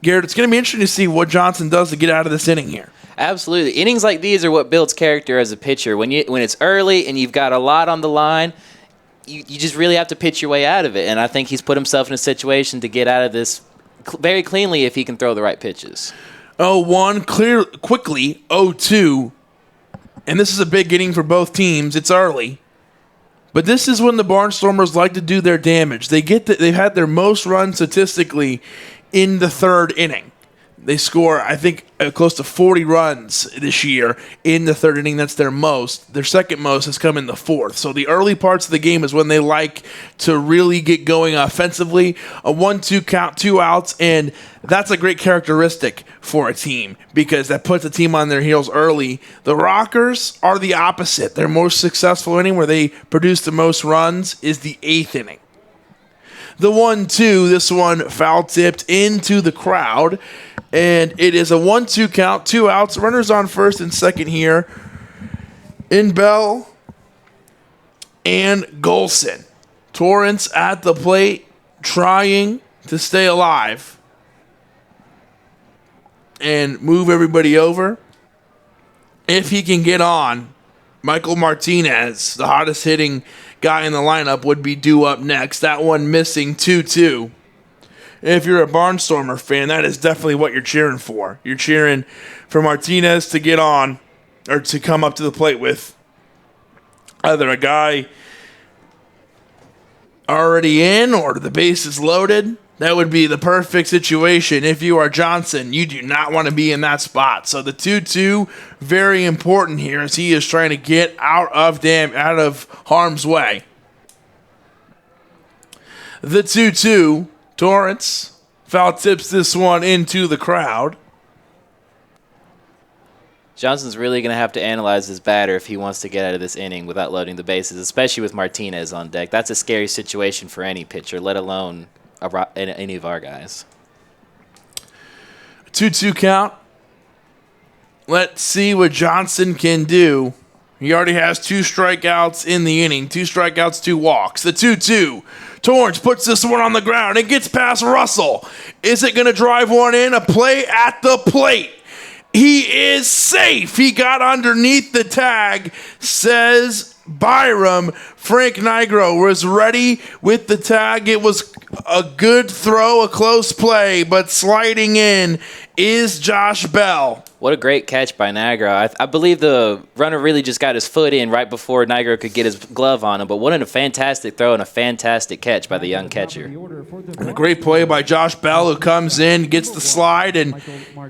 Garrett, it's going to be interesting to see what Johnson does to get out of this inning here. Absolutely. Innings like these are what builds character as a pitcher. When it's early and you've got a lot on the line, you just really have to pitch your way out of it. And I think he's put himself in a situation to get out of this very cleanly if he can throw the right pitches. 0-1, quickly, 0-2. And this is a big inning for both teams. It's early. But this is when the Barnstormers like to do their damage. They've had their most runs statistically in the third inning. They score, I think, close to 40 runs this year in the third inning. That's their most. Their second most has come in the fourth. So the early parts of the game is when they like to really get going offensively. A 1-2 count, 2 outs, and that's a great characteristic for a team because that puts a team on their heels early. The Rockers are the opposite. Their most successful inning where they produce the most runs is the 8th inning. The 1-2, this one foul-tipped into the crowd, and it is a 1-2 count, 2 outs, runners on first and second here in Bell and Golson. Torrance at the plate trying to stay alive and move everybody over. If he can get on, Michael Martinez, the hottest hitting guy in the lineup, would be due up next. That one missing, 2-2. If you're a Barnstormer fan, that is definitely what you're cheering for. You're cheering for Martinez to get on or to come up to the plate with either a guy already in or the base is loaded. That would be the perfect situation. If you are Johnson, you do not want to be in that spot. So the 2-2, very important here as he is trying to get out of harm's way. The 2-2, Torrance foul tips this one into the crowd. Johnson's really going to have to analyze his batter if he wants to get out of this inning without loading the bases, especially with Martinez on deck. That's a scary situation for any pitcher, let alone any of our guys. 2-2 count. Let's see what Johnson can do. He already has 2 strikeouts in the inning. 2 strikeouts, 2 walks. The 2-2. Torrance puts this one on the ground. It gets past Russell. Is it going to drive one in? A play at the plate. He is safe. He got underneath the tag, says Byram. Frank Nigro was ready with the tag. It was a good throw, a close play, but sliding in is Josh Bell. What a great catch by Nigro. I believe the runner really just got his foot in right before Nigro could get his glove on him, but what a fantastic throw and a fantastic catch by the young catcher. And a great play by Josh Bell, who comes in, gets the slide, and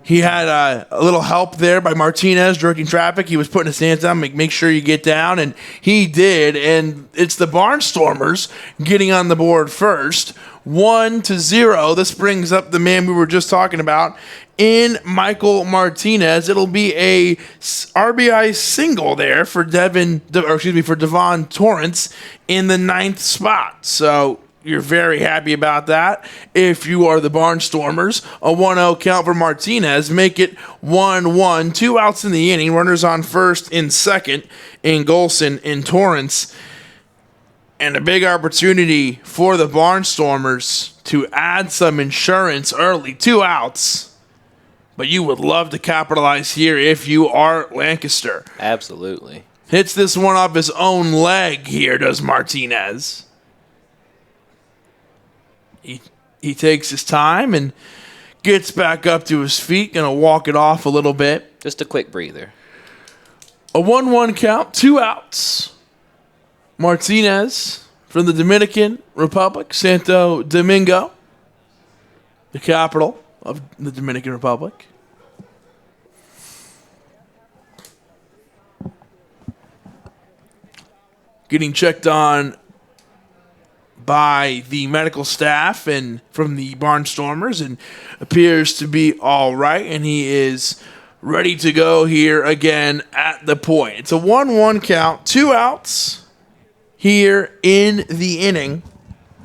he had a little help there by Martinez directing traffic. He was putting his hands down, make sure you get down, and he did, and it's the Barnstormers getting on the board first, 1-0. This brings up the man we were just talking about, in Michael Martinez. It'll be a RBI single there for Devon Torrance in the 9th spot. So you're very happy about that. If you are the Barnstormers, a 1-0 count for Martinez, make it 1-1. 2 outs in the inning. Runners on first and second in Golson and Torrance. And a big opportunity for the Barnstormers to add some insurance early. 2 outs. But you would love to capitalize here if you are Lancaster. Absolutely. Hits this one off his own leg here, does Martinez. He takes his time and gets back up to his feet. Going to walk it off a little bit. Just a quick breather. A 1-1 count, 2 outs. Martinez from the Dominican Republic, Santo Domingo, the capital of the Dominican Republic. Getting checked on by the medical staff and from the Barnstormers, and appears to be all right, and he is ready to go here again at the point. It's a 1-1 count, 2 outs here in the inning.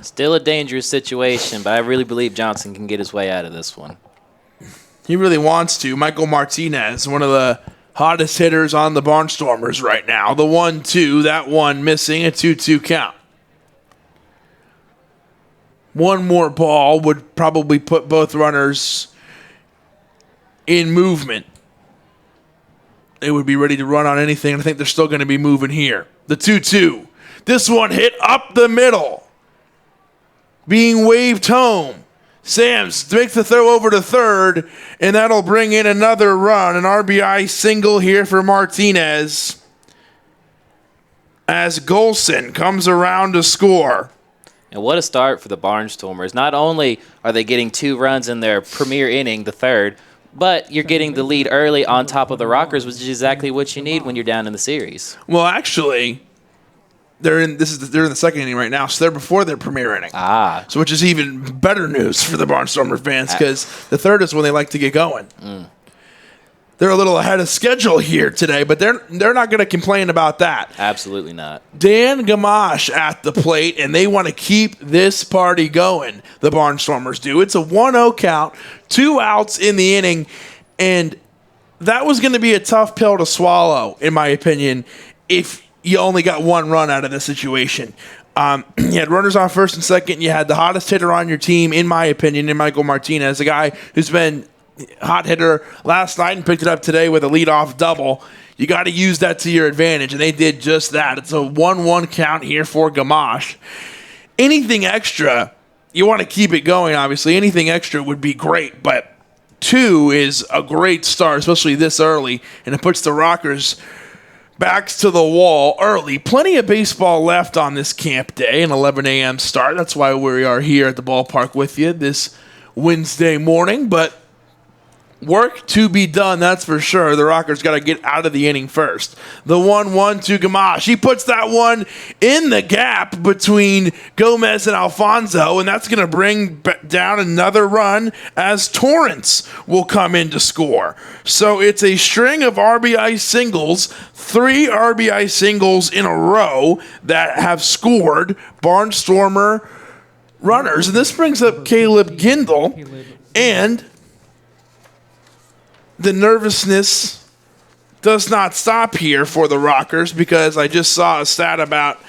Still a dangerous situation, but I really believe Johnson can get his way out of this one. He really wants to. Michael Martinez, one of the hottest hitters on the Barnstormers right now. The 1-2, that one missing, a 2-2 count. One more ball would probably put both runners in movement. They would be ready to run on anything, and I think they're still going to be moving here. The 2-2. This one hit up the middle. Being waved home. Sams makes the throw over to third, and that'll bring in another run. An RBI single here for Martinez as Golson comes around to score. And what a start for the Barnstormers. Not only are they getting 2 runs in their premier inning, the third, but you're getting the lead early on top of the Rockers, which is exactly what you need when you're down in the series. Well, actually, they're in the second inning right now, so they're before their premier inning. So which is even better news for the Barnstormer fans, because the third is when they like to get going. They're a little ahead of schedule here today, but they're not going to complain about that. Absolutely not. Dan Gamache at the plate, and they want to keep this party going, the Barnstormers do. It's a 1-0 count, 2 outs in the inning, and that was going to be a tough pill to swallow, in my opinion, if you only got 1 run out of the situation. You had runners on first and second. You had the hottest hitter on your team, in my opinion, in Michael Martinez, a guy who's been hot hitter last night and picked it up today with a leadoff double. You got to use that to your advantage, and they did just that. It's a 1-1 count here for Gamache. Anything extra, you want to keep it going, obviously. Anything extra would be great, but 2 is a great start, especially this early, and it puts the Rockers backs to the wall early. Plenty of baseball left on this camp day, an 11 a.m. start. That's why we are here at the ballpark with you this Wednesday morning, but work to be done, that's for sure. The Rockers got to get out of the inning first. The 1-1 to Gamache. He puts that one in the gap between Gomez and Alfonso, and that's going to bring down another run as Torrance will come in to score. So it's a string of RBI singles, 3 RBI singles in a row that have scored Barnstormer runners. And this brings up Caleb Gindel, and the nervousness does not stop here for the Rockers, because I just saw a stat about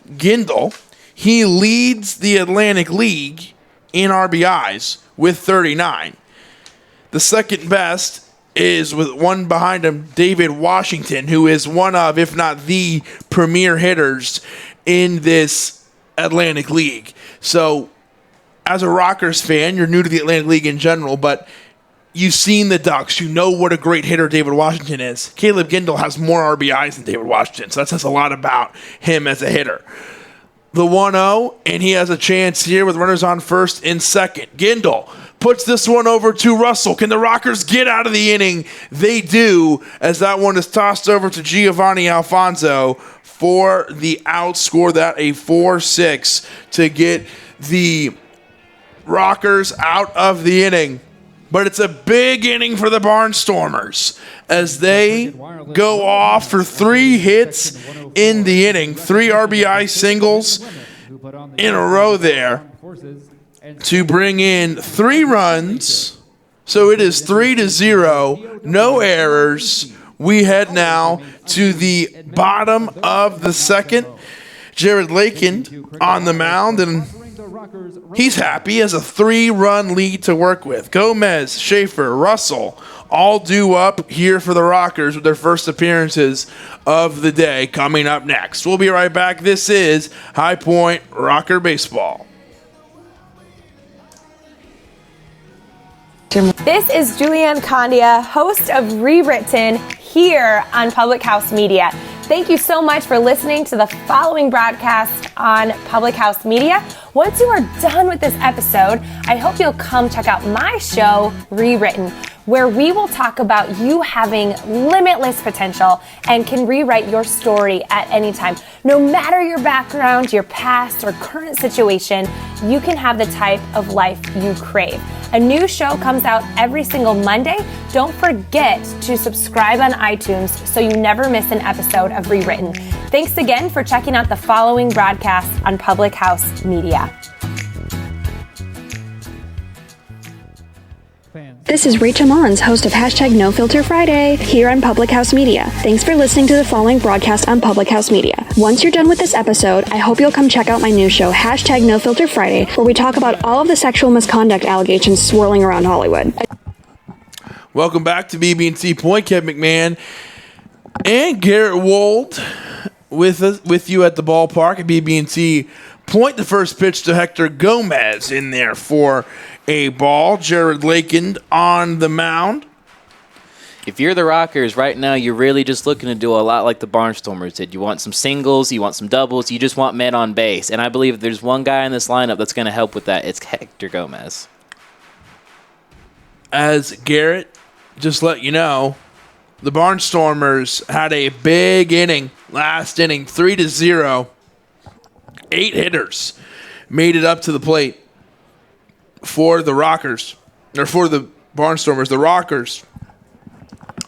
Gindel. He leads the Atlantic League in RBIs with 39. The second best is with one behind him, David Washington, who is one of, if not the premier hitters in this Atlantic League. So as a Rockers fan, you're new to the Atlantic League in general, but you've seen the Ducks. You know what a great hitter David Washington is. Caleb Gindel has more RBIs than David Washington, so that says a lot about him as a hitter. The 1-0, and he has a chance here with runners on first and second. Gindel puts this one over to Russell. Can the Rockers get out of the inning? They do, as that one is tossed over to Giovanni Alfonso for the outscore. That a 4-6 to get the Rockers out of the inning. But it's a big inning for the Barnstormers as they go off for 3 hits in the inning. 3 RBI singles in a row there to bring in 3 runs. So it is 3-0, no errors. We head now to the bottom of the second. Jared Lakin on the mound, and he's happy. Has a 3-run lead to work with. Gomez, Schaefer, Russell, all due up here for the Rockers with their first appearances of the day coming up next. We'll be right back. This is High Point Rocker Baseball. This is Julianne Condia, host of Rewritten here on Public House Media. Thank you so much for listening to the following broadcast on Public House Media. Once you are done with this episode, I hope you'll come check out my show, Rewritten, where we will talk about you having limitless potential and can rewrite your story at any time. No matter your background, your past, or current situation, you can have the type of life you crave. A new show comes out every single Monday. Don't forget to subscribe on iTunes so you never miss an episode of Rewritten. Thanks again for checking out the following broadcast on Public House Media. This is Rachel Mullins, host of #NoFilterFriday here on Public House Media. Thanks for listening to the following broadcast on Public House Media. Once you're done with this episode, I hope you'll come check out my new show, #NoFilterFriday, where we talk about all of the sexual misconduct allegations swirling around Hollywood. Welcome back to BB&T Point. Kevin McMahon and Garrett Wold with you at the ballpark at BB&T Point. The first pitch to Hector Gomez in there for a ball. Jared Lakin on the mound. If you're the Rockers right now, you're really just looking to do a lot like the Barnstormers did. You want some singles, you want some doubles, you just want men on base. And I believe if there's one guy in this lineup that's going to help with that, it's Hector Gomez. As Garrett just let you know, the Barnstormers had a big inning, last inning, 3-0. 8 hitters made it up to the plate for the Rockers, or for the Barnstormers. The Rockers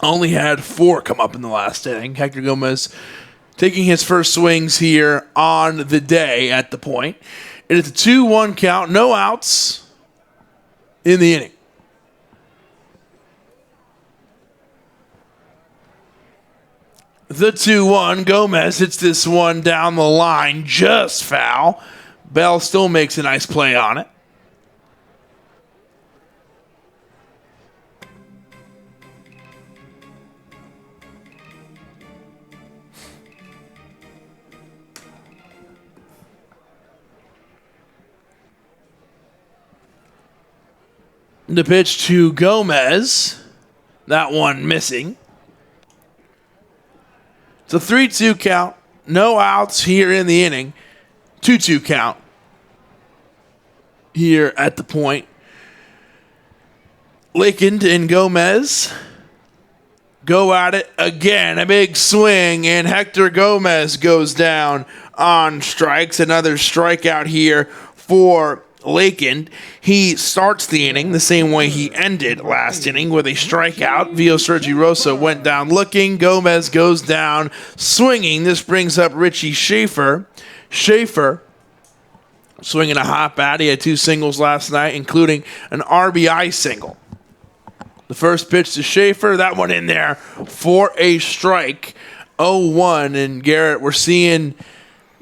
only had 4 come up in the last inning. Hector Gomez taking his first swings here on the day at the point. It is a 2-1 count, no outs in the inning. The 2-1, Gomez hits this one down the line, just foul. Bell still makes a nice play on it. The pitch to Gomez, that one missing. It's a 3-2 count. No outs here in the inning. 2-2 count here at the point. Lakin and Gomez go at it again. A big swing, and Hector Gomez goes down on strikes. Another strikeout here for Lakin. He starts the inning the same way he ended last inning, with a strikeout. Vio Sergi Rosa went down looking. Gomez goes down swinging. This brings up Richie Schaefer. Schaefer swinging a hot bat. He had 2 singles last night, including an RBI single. The first pitch to Schaefer, that one in there for a strike. 0-1, and Garrett, we're seeing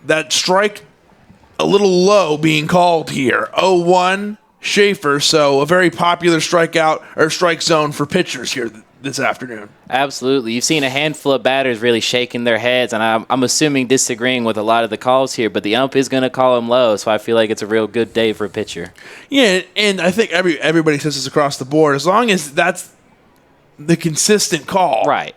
that strike a little low being called here. 0-1 Schaefer, so a very popular strikeout or strike zone for pitchers here this afternoon. Absolutely. You've seen a handful of batters really shaking their heads, and I'm assuming disagreeing with a lot of the calls here, but the ump is going to call them low, so I feel like it's a real good day for a pitcher. Yeah, and I think everybody says this across the board. As long as that's the consistent call, right,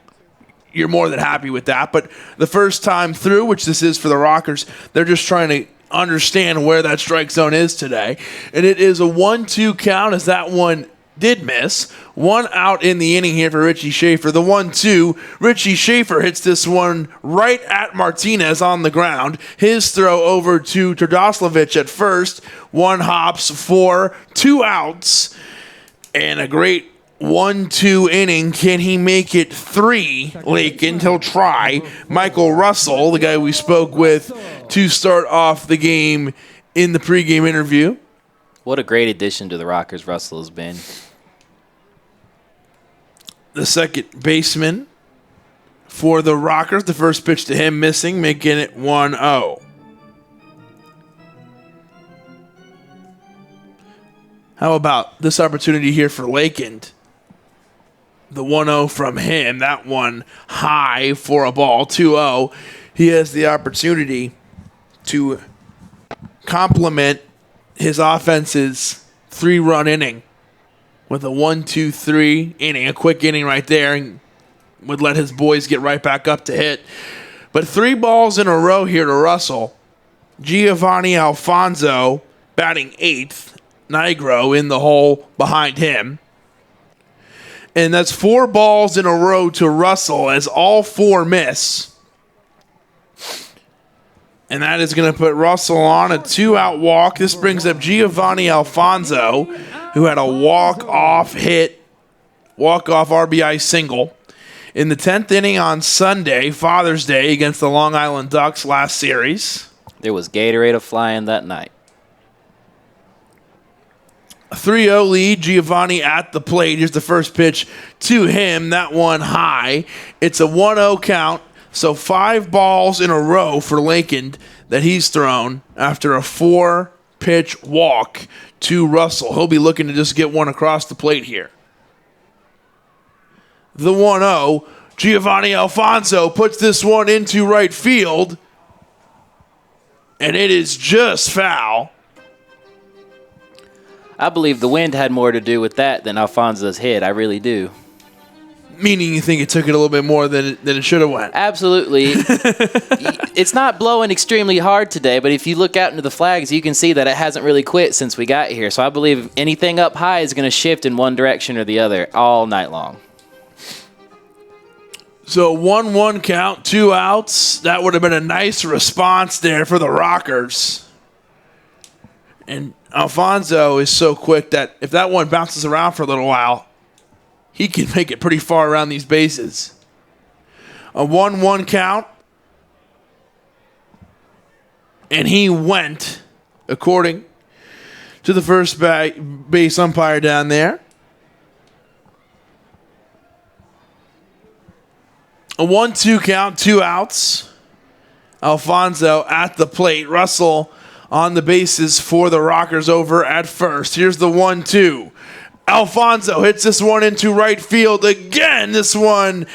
you're more than happy with that. But the first time through, which this is for the Rockers, they're just trying to understand where that strike zone is today. And it is a 1-2 count as that one did miss. 1 out in the inning here for Richie Schaefer. The 1-2, Richie Schaefer hits this one right at Martinez on the ground. His throw over to Trdoslavich at first. 1 hops for 2 outs. And a great 1-2 inning. Can he make it 3? Lakin, he'll try. Michael Russell, the guy we spoke with to start off the game in the pregame interview. What a great addition to the Rockers Russell has been. The second baseman for the Rockers. The first pitch to him missing, making it 1-0. How about this opportunity here for Lakin? The 1-0 from him. That one high for a ball. 2-0. He has the opportunity to complement his offense's 3-run inning with a 1-2-3 inning, a quick inning right there, and would let his boys get right back up to hit. But 3 balls in a row here to Russell. Giovanni Alfonso batting 8th. Nigro in the hole behind him. And that's 4 balls in a row to Russell as all 4 miss. And that is going to put Russell on a 2-out walk. This brings up Giovanni Alfonso, who had a walk-off RBI single in the 10th inning on Sunday, Father's Day, against the Long Island Ducks last series. There was Gatorade a-flying that night. A 3-0 lead, Giovanni at the plate. Here's the first pitch to him. That one high. It's a 1-0 count. So 5 balls in a row for Lakin that he's thrown after a 4-pitch walk to Russell. He'll be looking to just get one across the plate here. The 1-0, Giovanni Alfonso puts this one into right field, and it is just foul. I believe the wind had more to do with that than Alfonso's hit. I really do. Meaning you think it took it a little bit more than it should have went? Absolutely. It's not blowing extremely hard today, but if you look out into the flags, you can see that it hasn't really quit since we got here. So I believe anything up high is going to shift in one direction or the other all night long. So 1-1 count, 2 outs. That would have been a nice response there for the Rockers. And Alfonso is so quick that if that one bounces around for a little while, he can make it pretty far around these bases. A 1-1 count. And he went, according to the first base umpire down there. A 1-2 count, 2 outs. Alfonso at the plate. Russell on the bases for the Rockers over at first. Here's the 1-2. Alfonso hits this one into right field again. This one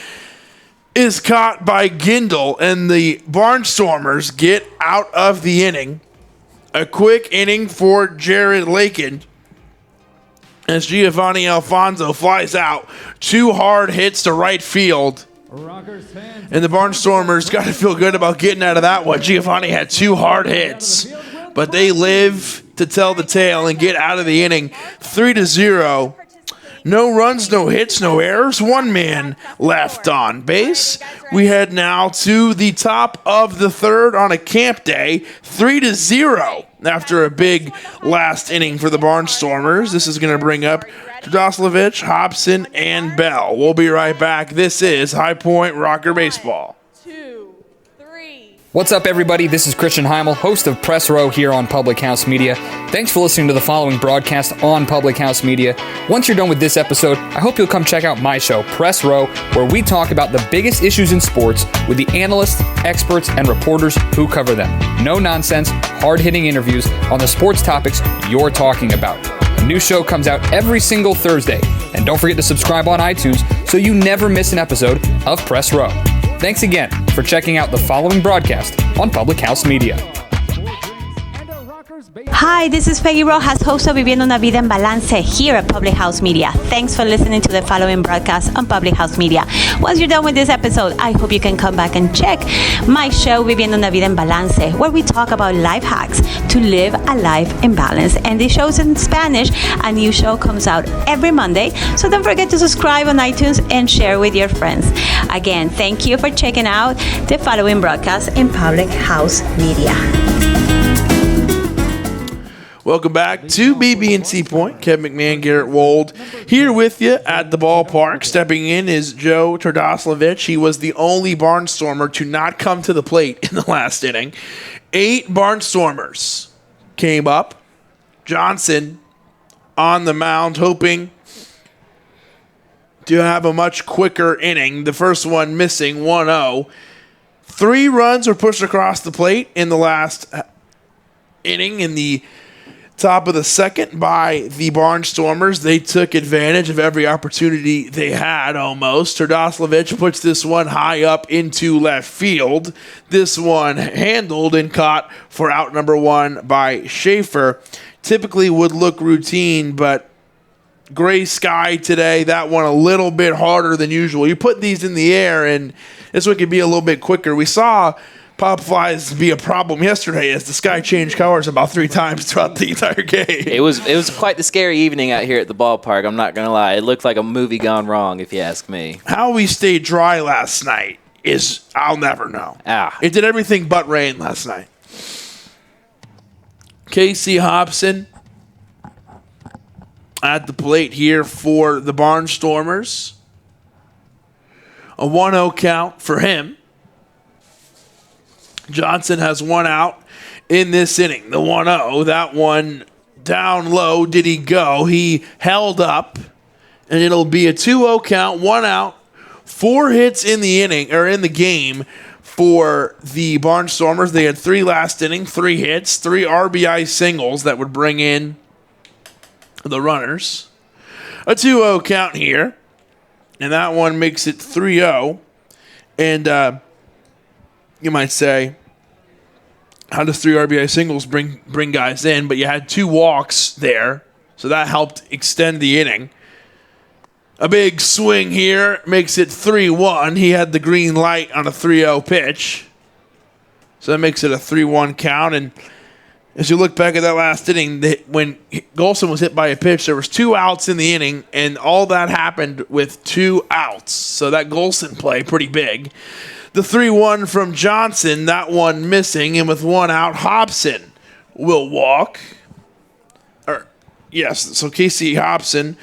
is caught by Gindel, and the Barnstormers get out of the inning. A quick inning for Jared Lakin as Giovanni Alfonso flies out. 2 hard hits to right field. And the Barnstormers got to feel good about getting out of that one. Giovanni had 2 hard hits, but they live to tell the tale and get out of the inning 3-0. No runs, no hits, no errors. 1 man left on base. We head now to the top of the 3rd on a camp day. 3-0 after a big last inning for the Barnstormers. This is going to bring up Trdoslavich, Hobson, and Bell. We'll be right back. This is High Point Rocker Baseball. What's up, everybody? This is Christian Heimel, host of Press Row here on Public House Media. Thanks for listening to the following broadcast on Public House Media. Once you're done with this episode, I hope you'll come check out my show, Press Row, where we talk about the biggest issues in sports with the analysts, experts, and reporters who cover them. No nonsense, hard-hitting interviews on the sports topics you're talking about. A new show comes out every single Thursday. And don't forget to subscribe on iTunes so you never miss an episode of Press Row. Thanks again for checking out the following broadcast on Public House Media. Hi, this is Peggy Rojas, host of Viviendo una Vida en Balance here at Public House Media. Thanks for listening to the following broadcast on Public House Media. Once you're done with this episode, I hope you can come back and check my show, Viviendo una Vida en Balance, where we talk about life hacks to live a life in balance. And this show's in Spanish. A new show comes out every Monday, so don't forget to subscribe on iTunes and share with your friends. Again, thank you for checking out the following broadcast in Public House Media. Welcome back to BB&T Point. Kevin McMahon, Garrett Wold here with you at the ballpark. Stepping in is Joe Tardoslavich. He was the only Barnstormer to not come to the plate in the last inning. 8 Barnstormers came up. Johnson on the mound, hoping to have a much quicker inning. The first one missing, 1-0. 3 runs were pushed across the plate in the last inning in the top of the second by the Barnstormers. They took advantage of every opportunity they had almost. Tardoslavich puts this one high up into left field. This one handled and caught for out number 1 by Schaefer. Typically would look routine, but gray sky today, that one a little bit harder than usual. You put these in the air, and this one could be a little bit quicker. We saw pop flies be a problem yesterday as the sky changed colors about 3 times throughout the entire game. It was quite the scary evening out here at the ballpark. I'm not going to lie. It looked like a movie gone wrong, if you ask me. How we stayed dry last night is, I'll never know. It did everything but rain last night. Casey Hobson at the plate here for the Barnstormers. A 1-0 count for him. Johnson has 1 out in this inning. The 1-0, that one down low. Did he go? He held up, and it'll be a 2-0 count, 1 out, 4 hits in the inning or in the game for the Barnstormers. They had 3 last inning, 3 hits, 3 RBI singles that would bring in the runners. A 2-0 count here, and that one makes it 3-0. And you might say, how does 3 RBI singles bring guys in? But you had 2 walks there, so that helped extend the inning. A big swing here makes it 3-1. He had the green light on a 3-0 pitch. So that makes it a 3-1 count. And as you look back at that last inning, when Golson was hit by a pitch, there was 2 outs in the inning, and all that happened with 2 outs. So that Golson play, pretty big. The 3-1 from Johnson, that one missing, and with 1 out, Hobson will walk. So Casey Hobson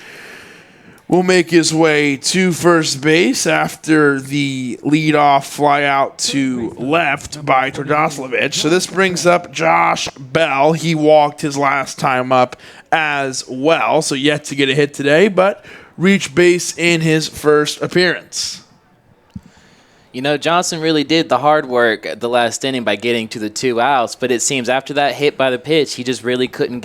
will make his way to first base after the leadoff fly out to left by Tardoslavich. So this brings up Josh Bell. He walked his last time up as well, so yet to get a hit today, but reached base in his first appearance. You know, Johnson really did the hard work at the last inning by getting to the 2 outs, but it seems after that hit by the pitch, he just really couldn't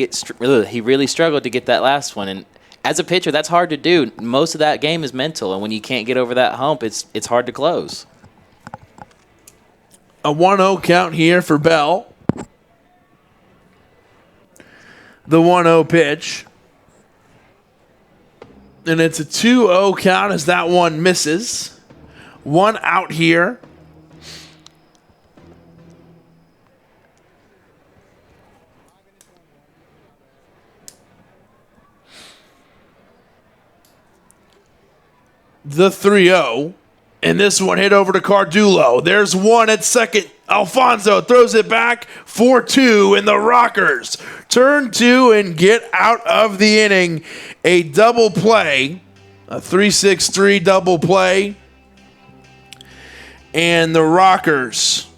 he really struggled to get that last one. And as a pitcher, that's hard to do. Most of that game is mental, and when you can't get over that hump, it's hard to close. A 1-0 count here for Bell. The 1-0 pitch. And it's a 2-0 count as that one misses. 1 out here. The 3-0. And this one hit over to Cardillo. There's 1 at second. Alfonso throws it back. 4-2, and the Rockers turn 2 and get out of the inning. A double play. A 3-6-3 double play. And the Rockers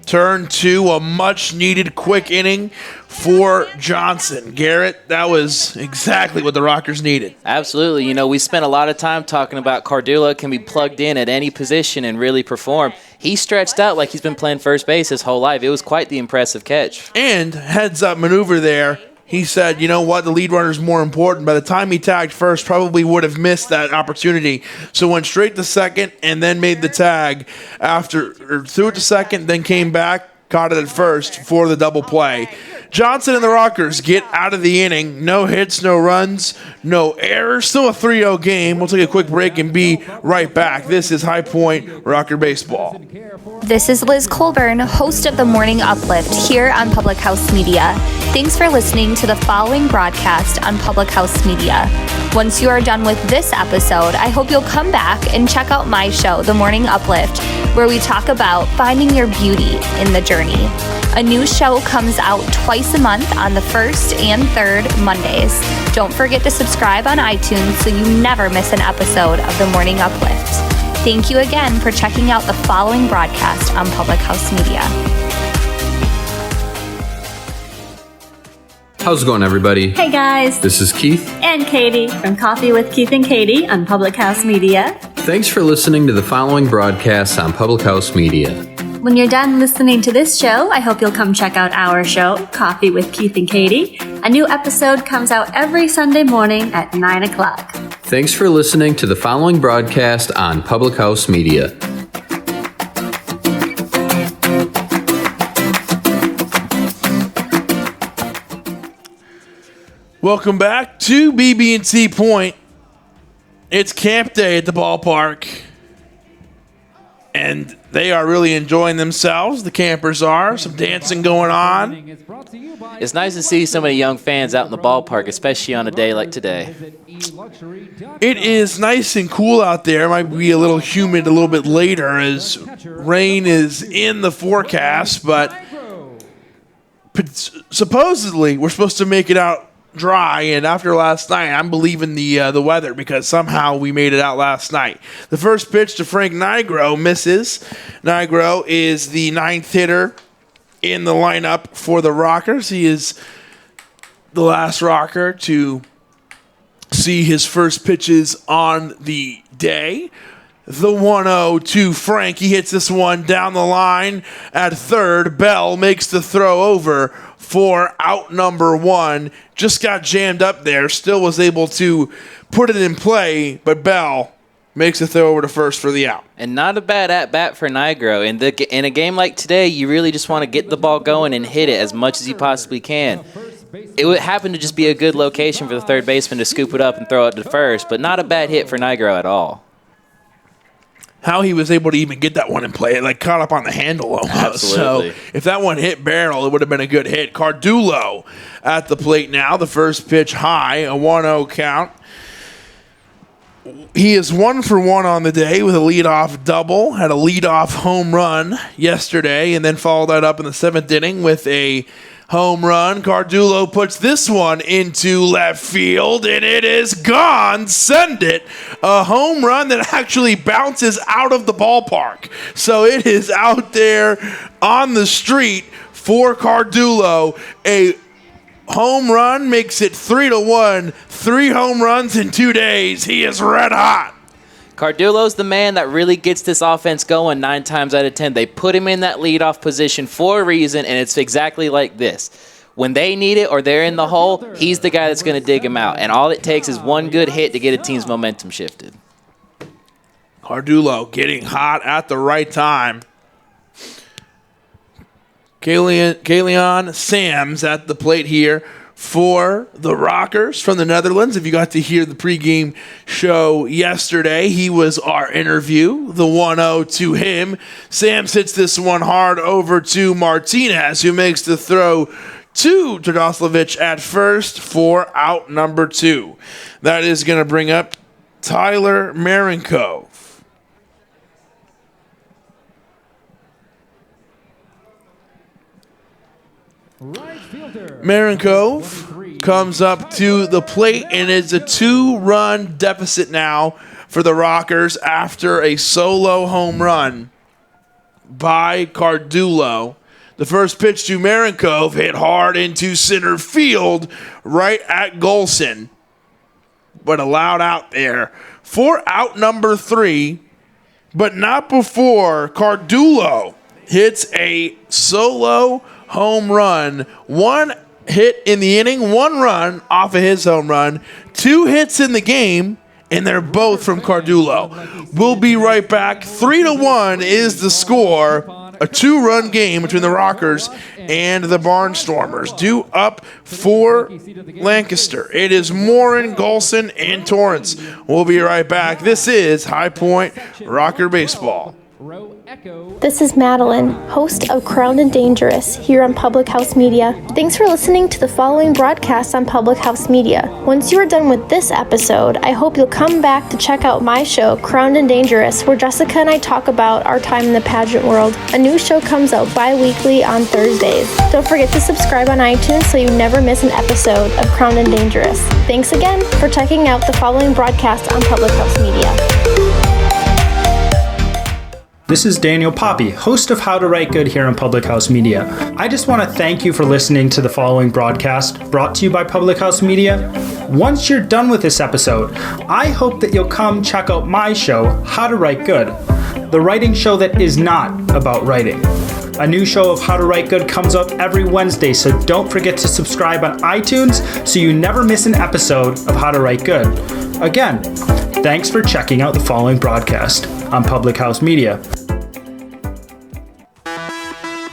turn to a much-needed quick inning for Johnson. Garrett, that was exactly what the Rockers needed. Absolutely. You know, we spent a lot of time talking about Cardillo can be plugged in at any position and really perform. He stretched out like he's been playing first base his whole life. It was quite the impressive catch. And heads-up maneuver there he said, you know what, the lead runner is more important. By the time he tagged first, probably would have missed that opportunity. So went straight to second and then made the tag threw it to second, then came back, caught it at first for the double play. Johnson and the Rockers get out of the inning. No hits, no runs, no errors. Still a 3-0 game. We'll take a quick break and be right back. This is High Point Rocker Baseball. This is Liz Colburn, host of The Morning Uplift here on Public House Media. Thanks for listening to the following broadcast on Public House Media. Once you are done with this episode, I hope you'll come back and check out my show, The Morning Uplift, where we talk about finding your beauty in the journey. A new show comes out twice a month on the first and third Mondays. Don't forget to subscribe on iTunes so you never miss an episode of The Morning Uplift. Thank you again for checking out the following broadcast on Public House Media. How's it going, everybody? Hey guys, this is Keith and Katie from Coffee with Keith and Katie on Public House Media. Thanks for listening to the following broadcasts on Public House Media. When you're done listening to this show, I hope you'll come check out our show, Coffee with Keith and Katie. A new episode comes out every Sunday morning at 9 o'clock. Thanks for listening to the following broadcast on Public House Media. Welcome back to BB&T Point. It's camp day at the ballpark, and they are really enjoying themselves. The campers are. Some dancing going on. It's nice to see so many young fans out in the ballpark, especially on a day like today. It is nice and cool out there. It might be a little humid a little bit later as rain is in the forecast, but supposedly we're supposed to make it out dry, and after last night, I'm believing the weather because somehow we made it out last night. The first pitch to Frank Nigro misses. Nigro is the ninth hitter in the lineup for the Rockers. He is the last Rocker to see his first pitches on the day. The 1-0 to Frank. He hits this one down the line at third. Bell makes the throw over for out number one. Just got jammed up there. Still was able to put it in play, but Bell makes the throw over to first for the out. And not a bad at-bat for Nigro. In a game like today, you really just want to get the ball going and hit it as much as you possibly can. It would happen to just be a good location for the third baseman to scoop it up and throw it to first, but not a bad hit for Nigro at all. How he was able to even get that one in play, it caught up on the handle almost. Absolutely. So if that one hit barrel, it would have been a good hit. Cardillo at the plate now. The first pitch high, a 1-0 count. He is 1 for 1 on the day with a leadoff double. Had a leadoff home run yesterday and then followed that up in the 7th inning with a home run. Cardillo puts this one into left field, and it is gone. Send it. A home run that actually bounces out of the ballpark. So it is out there on the street for Cardillo. A home run makes it 3-1. 3 home runs in 2 days. He is red hot. Cardillo's the man that really gets this offense going 9 times out of 10. They put him in that leadoff position for a reason, and it's exactly like this. When they need it or they're in the hole, he's the guy that's going to dig him out. And all it takes is one good hit to get a team's momentum shifted. Cardillo getting hot at the right time. Kalian Sams at the plate here for the Rockers from the Netherlands. If you got to hear the pregame show yesterday, he was our interview. The 1-0 to him. Sams hits this one hard over to Martinez, who makes the throw to Trdoslovic at first for out number 2. That is going to bring up Tyler Marenkov. Marenkov comes up to the plate, and it's a 2-run deficit now for the Rockers after a solo home run by Cardillo. The first pitch to Marenkov hit hard into center field right at Golson, but allowed out there for out number 3, but not before Cardillo hits a solo home run 1 hit in the inning, 1 run off of his home run, 2 hits in the game, and they're both from Cardillo. We'll be right back. 3-1 is the score. A 2-run game between the Rockers and the Barnstormers. Due up for Lancaster. It is Morin, Golson, and Torrance. We'll be right back. This is High Point Rocker Baseball. This is Madeline, host of Crowned and Dangerous here on Public House Media. Thanks for listening to the following broadcast on Public House Media. Once you are done with this episode, I hope you'll come back to check out my show, Crowned and Dangerous, where Jessica and I talk about our time in the pageant world. A new show comes out bi-weekly on Thursdays. Don't forget to subscribe on iTunes so you never miss an episode of Crowned and Dangerous. Thanks again for checking out the following broadcast on Public House Media. This is Daniel Poppy, host of How to Write Good here on Public House Media. I just want to thank you for listening to the following broadcast brought to you by Public House Media. Once you're done with this episode, I hope that you'll come check out my show, How to Write Good, the writing show that is not about writing. A new show of How to Write Good comes out every Wednesday, so don't forget to subscribe on iTunes so you never miss an episode of How to Write Good. Again, thanks for checking out the following broadcast on Public House Media.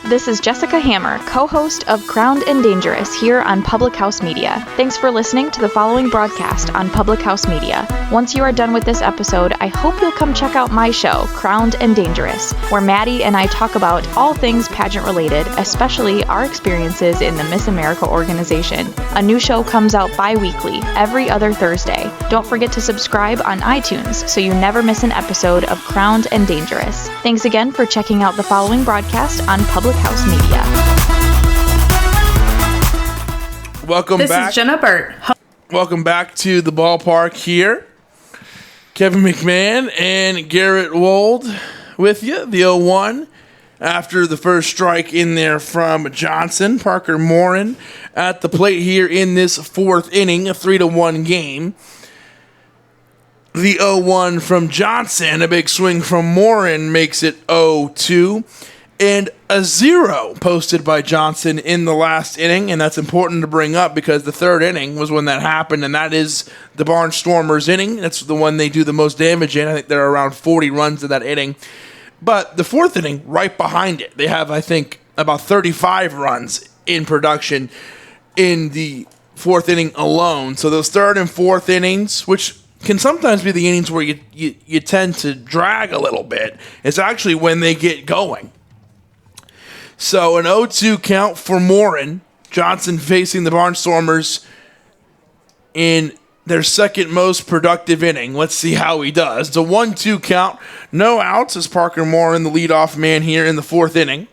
This is Jessica Hammer, co-host of Crowned and Dangerous here on Public House Media. Thanks for listening to the following broadcast on Public House Media. Once you are done with this episode, I hope you'll come check out my show, Crowned and Dangerous, where Maddie and I talk about all things pageant related, especially our experiences in the Miss America organization. A new show comes out bi-weekly, every other Thursday. Don't forget to subscribe on iTunes so you never miss an episode of Crowned and Dangerous. Thanks again for checking out the following broadcast on Public House Media. Welcome back. This is Jenna Burt. Welcome back to the ballpark here. Kevin McMahon and Garrett Wold with you, the 0-1. After the first strike in there from Johnson, Parker Morin at the plate here in this 4th inning, a 3-1 game. The 0-1 from Johnson, a big swing from Morin makes it 0-2. And a 0 posted by Johnson in the last inning, and that's important to bring up because the 3rd inning was when that happened, and that is the Barnstormers inning. That's the one they do the most damage in. I think there are around 40 runs in that inning. But the 4th inning, right behind it, they have, I think, about 35 runs in production in the 4th inning alone. So those 3rd and 4th innings, which can sometimes be the innings where you tend to drag a little bit, is actually when they get going. So an 0-2 count for Morin. Johnson facing the Barnstormers in their 2nd most productive inning. Let's see how he does. It's a 1-2 count. No outs as Parker Morin, the leadoff man here in the 4th inning.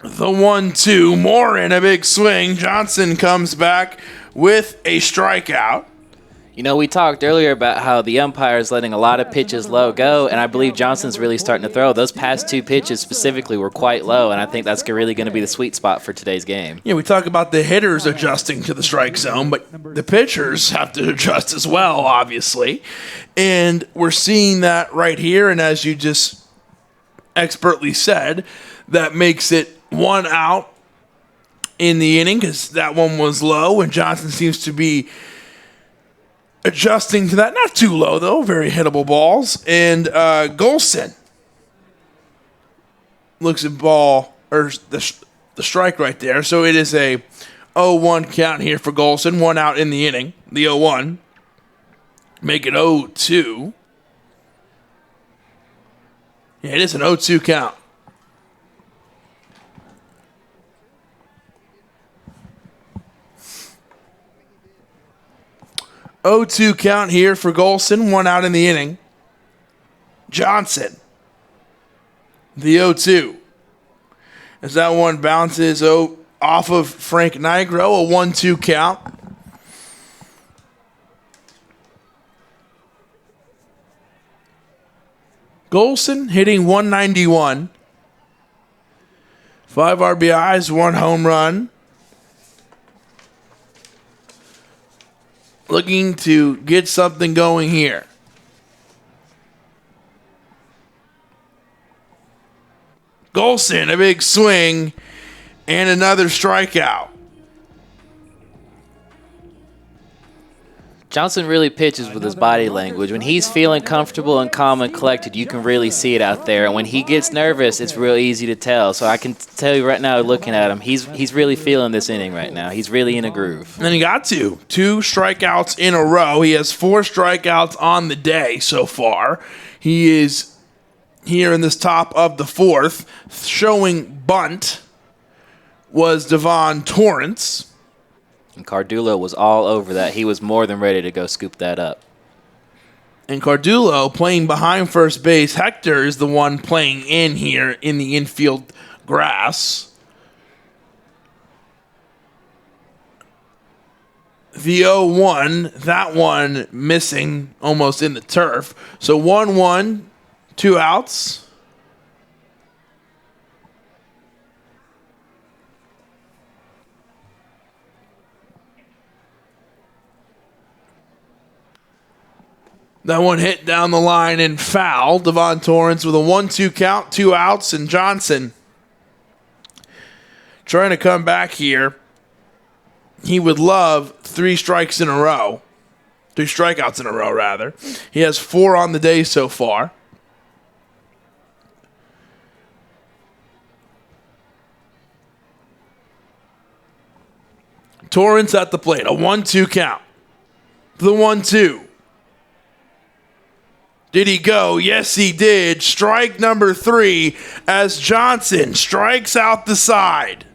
The 1-2. Morin, a big swing. Johnson comes back with a strikeout. You know, we talked earlier about how the umpire is letting a lot of pitches low go, and I believe Johnson's really starting to throw. Those past 2 pitches specifically were quite low, and I think that's really going to be the sweet spot for today's game. Yeah, we talk about the hitters adjusting to the strike zone, but the pitchers have to adjust as well, obviously. And we're seeing that right here, and as you just expertly said, that makes it 1 out in the inning because that one was low, and Johnson seems to be adjusting to that. Not too low, though. Very hittable balls. And Golson looks at ball, or the strike right there. So it is a 0-1 count here for Golson. 1 out in the inning. The 0-1. Make it 0-2. Yeah, it is an 0-2 count. Oh-2 count here for Golson. 1 out in the inning. Johnson. The 0-2. As that one bounces off of Frank Nigro. A 1-2 count. Golson hitting 191. 5 RBIs, 1 home run. Looking to get something going here. Golson, a big swing, and another strikeout. Johnson really pitches with his body language. When he's feeling comfortable and calm and collected, you can really see it out there. And when he gets nervous, it's real easy to tell. So I can tell you right now, looking at him, he's really feeling this inning right now. He's really in a groove. And he got two strikeouts in a row. He has 4 strikeouts on the day so far. He is here in this top of the 4th. Showing bunt was Devon Torrance. And Cardillo was all over that. He was more than ready to go scoop that up. And Cardillo playing behind first base. Hector is the one playing in here in the infield grass. The 0-1, that one missing almost in the turf. So 1-1, 2 outs. That one hit down the line and foul. Devon Torrance with a 1-2 count, 2 outs, and Johnson trying to come back here. He would love 3 strikeouts in a row, rather. He has 4 on the day so far. Torrance at the plate, a 1-2 count. The 1-2. Did he go? Yes, he did. Strike number 3 as Johnson strikes out the side.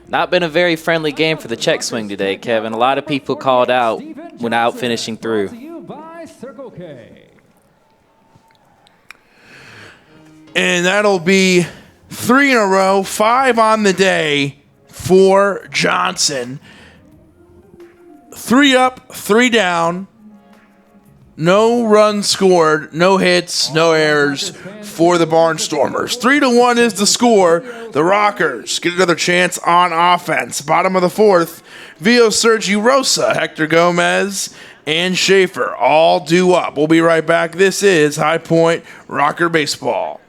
Not been a very friendly game for the check swing today, Kevin. A lot of people called out when out finishing through. And that'll be 3 in a row, 5 on the day for Johnson. 3 up, 3 down. No runs scored, no hits, no errors for the Barnstormers. 3-1 is the score. The Rockers get another chance on offense. Bottom of the 4th, Vio Sergi Rosa, Hector Gomez, and Schaefer all due up. We'll be right back. This is High Point Rocker Baseball.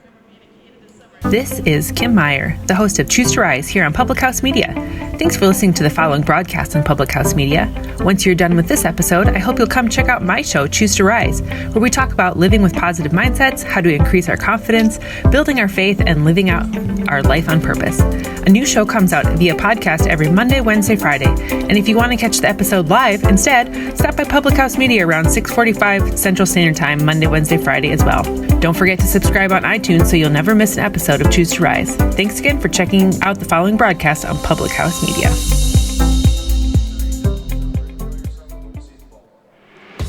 This is Kim Meyer, the host of Choose to Rise here on Public House Media. Thanks for listening to the following broadcast on Public House Media. Once you're done with this episode, I hope you'll come check out my show, Choose to Rise, where we talk about living with positive mindsets, how to increase our confidence, building our faith, and living out our life on purpose. A new show comes out via podcast every Monday, Wednesday, Friday. And if you want to catch the episode live instead, stop by Public House Media around 6:45 Central Standard Time, Monday, Wednesday, Friday as well. Don't forget to subscribe on iTunes so you'll never miss an episode of Choose to Rise. Thanks again for checking out the following broadcast on Public House Media.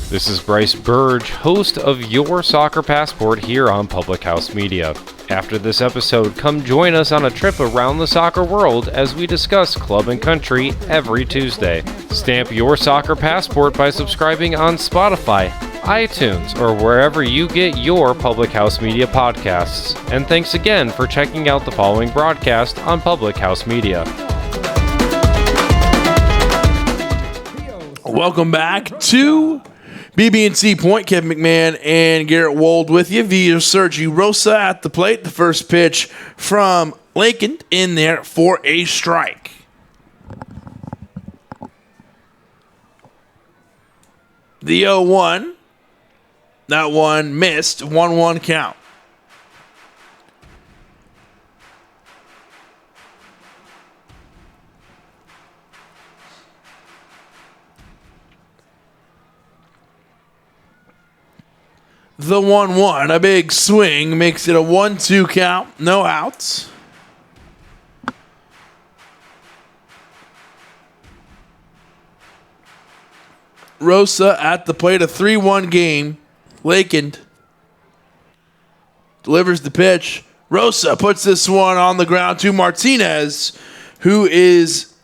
This is Bryce Burge, host of Your Soccer Passport here on Public House Media. After this episode, come join us on a trip around the soccer world as we discuss club and country every Tuesday. Stamp your soccer passport by subscribing on Spotify, iTunes, or wherever you get your Public House Media podcasts. And thanks again for checking out the following broadcast on Public House Media. Welcome back to BB&C Point. Kevin McMahon and Garrett Wold with you via Sergi Rosa at the plate. The first pitch from Lakin in there for a strike. The 0-1. That one missed. 1-1 count. The 1-1, a big swing, makes it a 1-2 count, no outs. Rosa at the plate, a 3-1 game. Lakin delivers the pitch. Rosa puts this one on the ground to Martinez, who is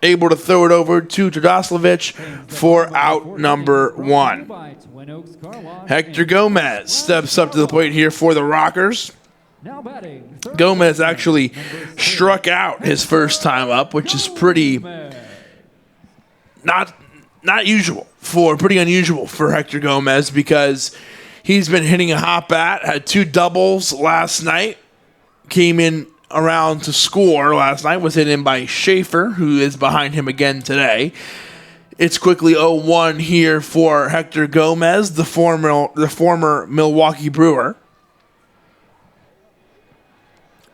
able to throw it over to Tadoslavich for out number 1. Hector Gomez steps up to the plate here for the Rockers. Gomez actually struck out his first time up, which is pretty not usual pretty unusual for Hector Gomez, because he's been hitting a hot bat, had 2 doubles last night, came in around to score last night was hit in by Schaefer, who is behind him again today. It's quickly 0-1 here for Hector Gomez, the former Milwaukee Brewer.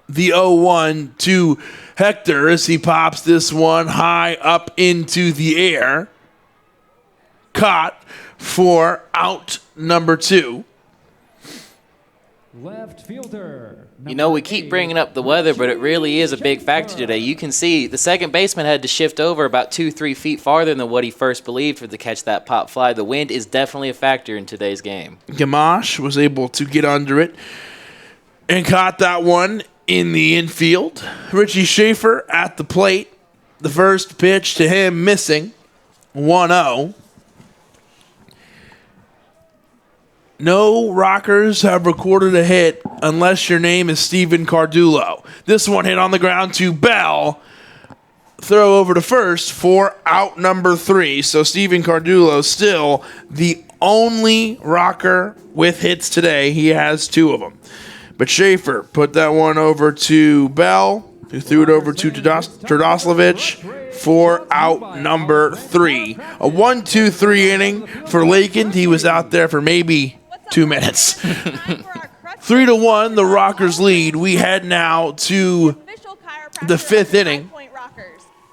The 0-1 to Hector as he pops this one high up into the air. Caught for out number 2. Left fielder. We keep bringing up the weather, but it really is a big factor today. You can see the second baseman had to shift over about 2-3 feet farther than what he first believed to catch that pop fly. The wind is definitely a factor in today's game. Gamache was able to get under it and caught that one in the infield. Richie Schaefer at the plate. The first pitch to him missing. 1-0. No Rockers have recorded a hit unless your name is Stephen Cardillo. This one hit on the ground to Bell. Throw over to first for out number 3. So Stephen Cardillo still the only Rocker with hits today. He has 2 of them. But Schaefer put that one over to Bell, who threw it over to Trdoslavich for out number 3. A 1-2-3 inning for Lakin. He was out there for maybe 2 minutes. 3-1, the Rockers lead. We head now to the 5th inning.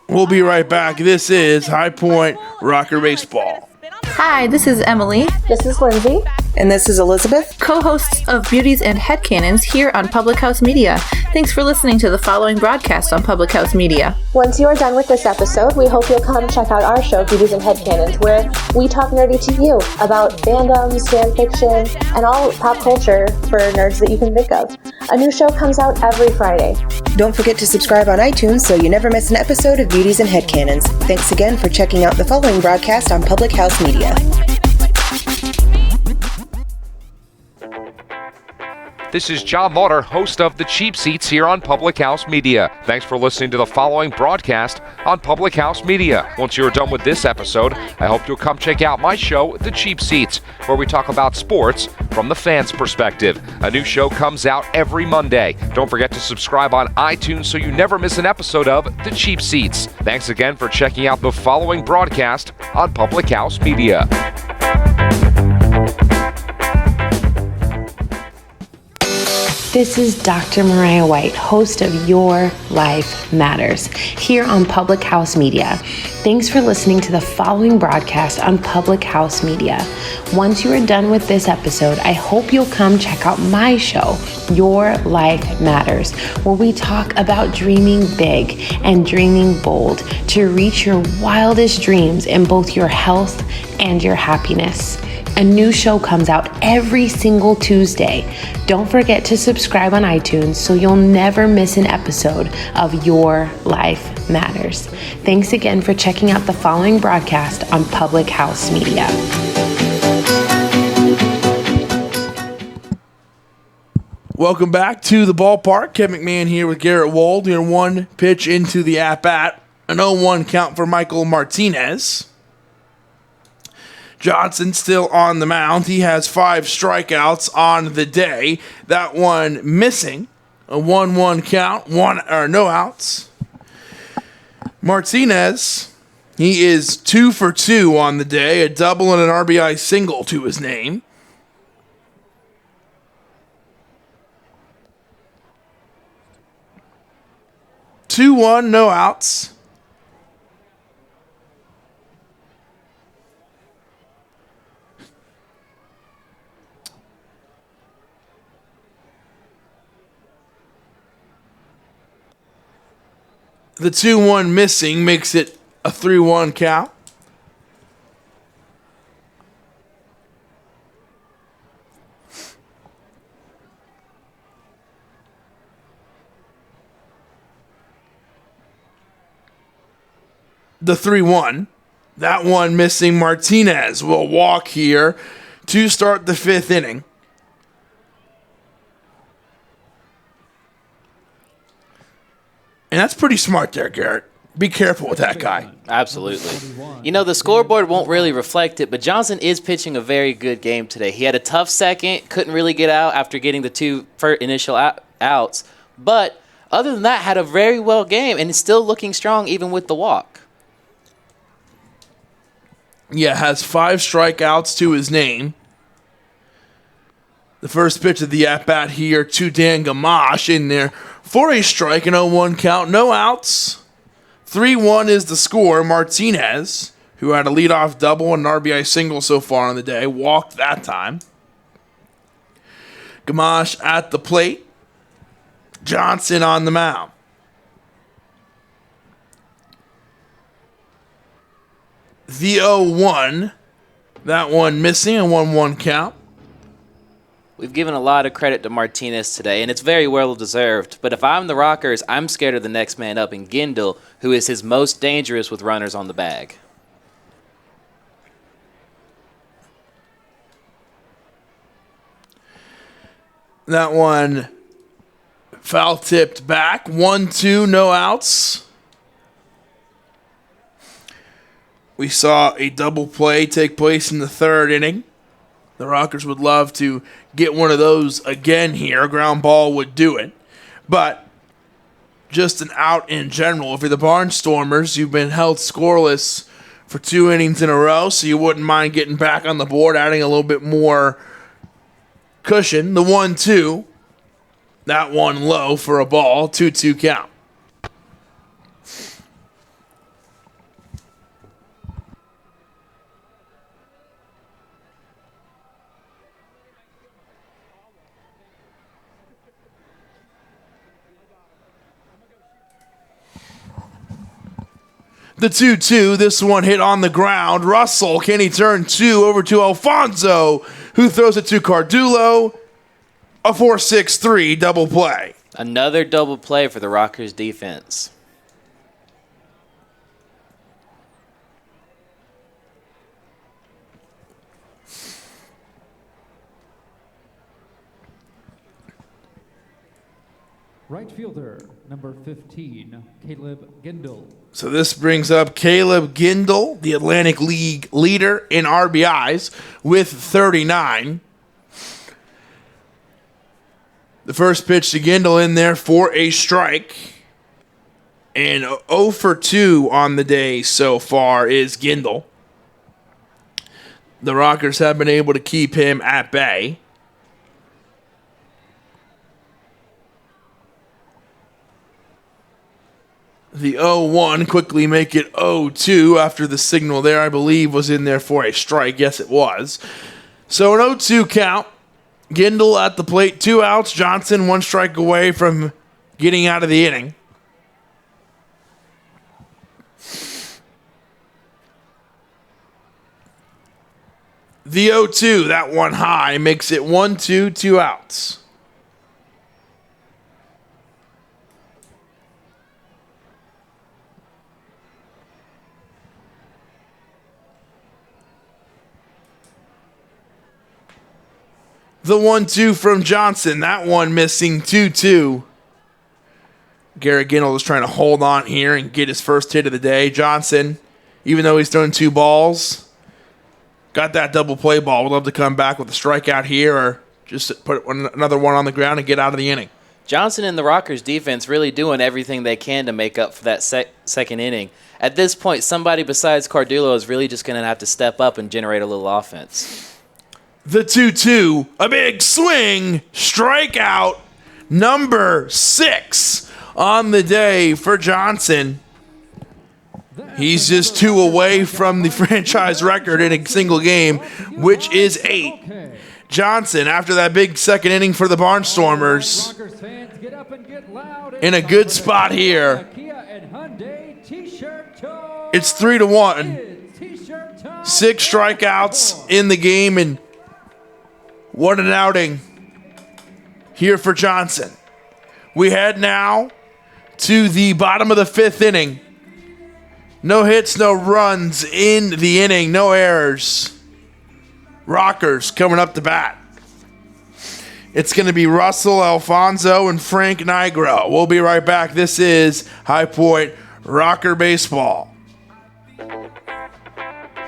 We'll be right back. This is High Point Rocker Baseball. Hi, this is Emily. This is Lindsay. And this is Elizabeth, co-hosts of Beauties and Headcanons here on Public House Media. Thanks for listening to the following broadcast on Public House Media. Once you are done with this episode, we hope you'll come check out our show, Beauties and Headcanons, where we talk nerdy to you about fandoms, fan fiction, and all pop culture for nerds that you can think of. A new show comes out every Friday. Don't forget to subscribe on iTunes so you never miss an episode of Beauties and Headcanons. Thanks again for checking out the following broadcast on Public House Media. This is John Lauder, host of The Cheap Seats here on Public House Media. Thanks for listening to the following broadcast on Public House Media. Once you're done with this episode, I hope you'll come check out my show, The Cheap Seats, where we talk about sports from the fans' perspective. A new show comes out every Monday. Don't forget to subscribe on iTunes so you never miss an episode of The Cheap Seats. Thanks again for checking out the following broadcast on Public House Media. This is Dr. Mariah White, host of Your Life Matters, here on Public House Media. Thanks for listening to the following broadcast on Public House Media. Once you are done with this episode, I hope you'll come check out my show, Your Life Matters, where we talk about dreaming big and dreaming bold to reach your wildest dreams in both your health and your happiness. A new show comes out every single Tuesday. Don't forget to subscribe on iTunes so you'll never miss an episode of Your Life Matters. Thanks again for checking out the following broadcast on Public House Media. Welcome back to the ballpark. Kevin McMahon here with Garrett Wold. We're 1 pitch into the at-bat. An 0-1 count for Michael Martinez. Johnson still on the mound. He has 5 strikeouts on the day. That one missing. A 1-1 count. No outs. Martinez, he is 2 for 2 on the day. A double and an RBI single to his name. Two-one, no outs. The 2-1 missing makes it a 3-1 count. The 3-1. That one missing. Martinez will walk here to start the 5th inning. And that's pretty smart there, Garrett. Be careful with that guy. Absolutely. You know, the scoreboard won't really reflect it, but Johnson is pitching a very good game today. He had a tough second, couldn't really get out after getting the 2 initial outs, but Other than that, had a very well game and is still looking strong even with the walk. Yeah, has 5 strikeouts to his name. The first pitch of the at-bat here to Dan Gamache in there for a strike, an 0-1 count, no outs. 3-1 is the score. Martinez, who had a leadoff double and an RBI single so far on the day, walked that time. Gamache at the plate. Johnson on the mound. The 0-1, that one missing, a 1-1 count. We've given a lot of credit to Martinez today, and it's very well deserved. But if I'm the Rockers, I'm scared of the next man up in Gindel, who is his most dangerous with runners on the bag. That one foul tipped back. 1-2, no outs. We saw a double play take place in the 3rd inning. The Rockers would love to get one of those again here. A ground ball would do it. But just an out in general. If you're the Barnstormers, you've been held scoreless for 2 innings in a row, so you wouldn't mind getting back on the board, adding a little bit more cushion. The 1-2, that one low for a ball, 2-2 count. The 2-2, this one hit on the ground. Russell, can he turn 2 over to Alfonso, who throws it to Cardillo? A 4-6-3 double play. Another double play for the Rockers defense. Right fielder, number 15, Caleb Gindel. So this brings up Caleb Gindel, the Atlantic League leader in RBIs with 39. The first pitch to Gindel in there for a strike. And 0 for 2 on the day so far is Gindel. The Rockers have been able to keep him at bay. The 0-1 quickly make it 0-2 after the signal there, I believe, was in there for a strike. Yes, it was. So an 0-2 count. Gindel at the plate, 2 outs. Johnson 1 strike away from getting out of the inning. The 0-2, that one high, makes it 1-2, 2 outs. The 1-2 from Johnson. That one missing, 2-2. Garrett Gindel is trying to hold on here and get his first hit of the day. Johnson, even though he's thrown 2 balls, got that double play ball. Would love to come back with a strikeout here or just put another one on the ground and get out of the inning. Johnson and the Rockers defense really doing everything they can to make up for that second inning. At this point, somebody besides Cardillo is really just going to have to step up and generate a little offense. The 2-2, a big swing, strikeout, number 6 on the day for Johnson. He's just 2 away from the franchise record in a single game, which is 8. Johnson, after that big second inning for the Barnstormers, in a good spot here. It's 3-1. 6 strikeouts in the game, and what an outing here for Johnson. We head now to the bottom of the 5th inning. No hits, no runs in the inning, no errors. Rockers coming up to bat. It's going to be Russell, Alfonso, and Frank Nigro. We'll be right back. This is High Point Rocker Baseball.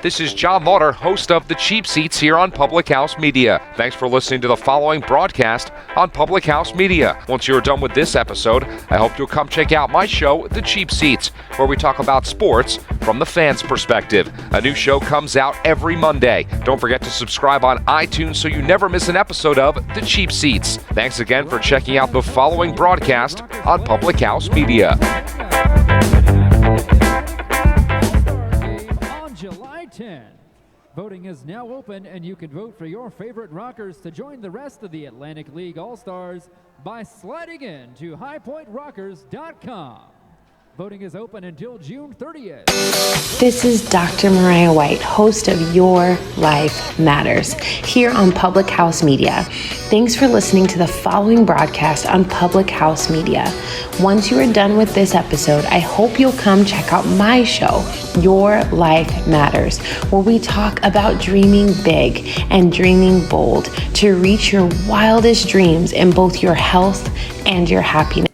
This is John Lauder, host of The Cheap Seats here on Public House Media. Thanks for listening to the following broadcast on Public House Media. Once you're done with this episode, I hope you'll come check out my show, The Cheap Seats, where we talk about sports from the fans' perspective. A new show comes out every Monday. Don't forget to subscribe on iTunes so you never miss an episode of The Cheap Seats. Thanks again for checking out the following broadcast on Public House Media. On July 10. Voting is now open, and you can vote for your favorite Rockers to join the rest of the Atlantic League All-Stars by sliding in to highpointrockers.com. Voting is open until June 30th. This is Dr. Mariah White, host of Your Life Matters, here on Public House Media. Thanks for listening to the following broadcast on Public House Media. Once you are done with this episode, I hope you'll come check out my show, Your Life Matters, where we talk about dreaming big and dreaming bold to reach your wildest dreams in both your health and your happiness.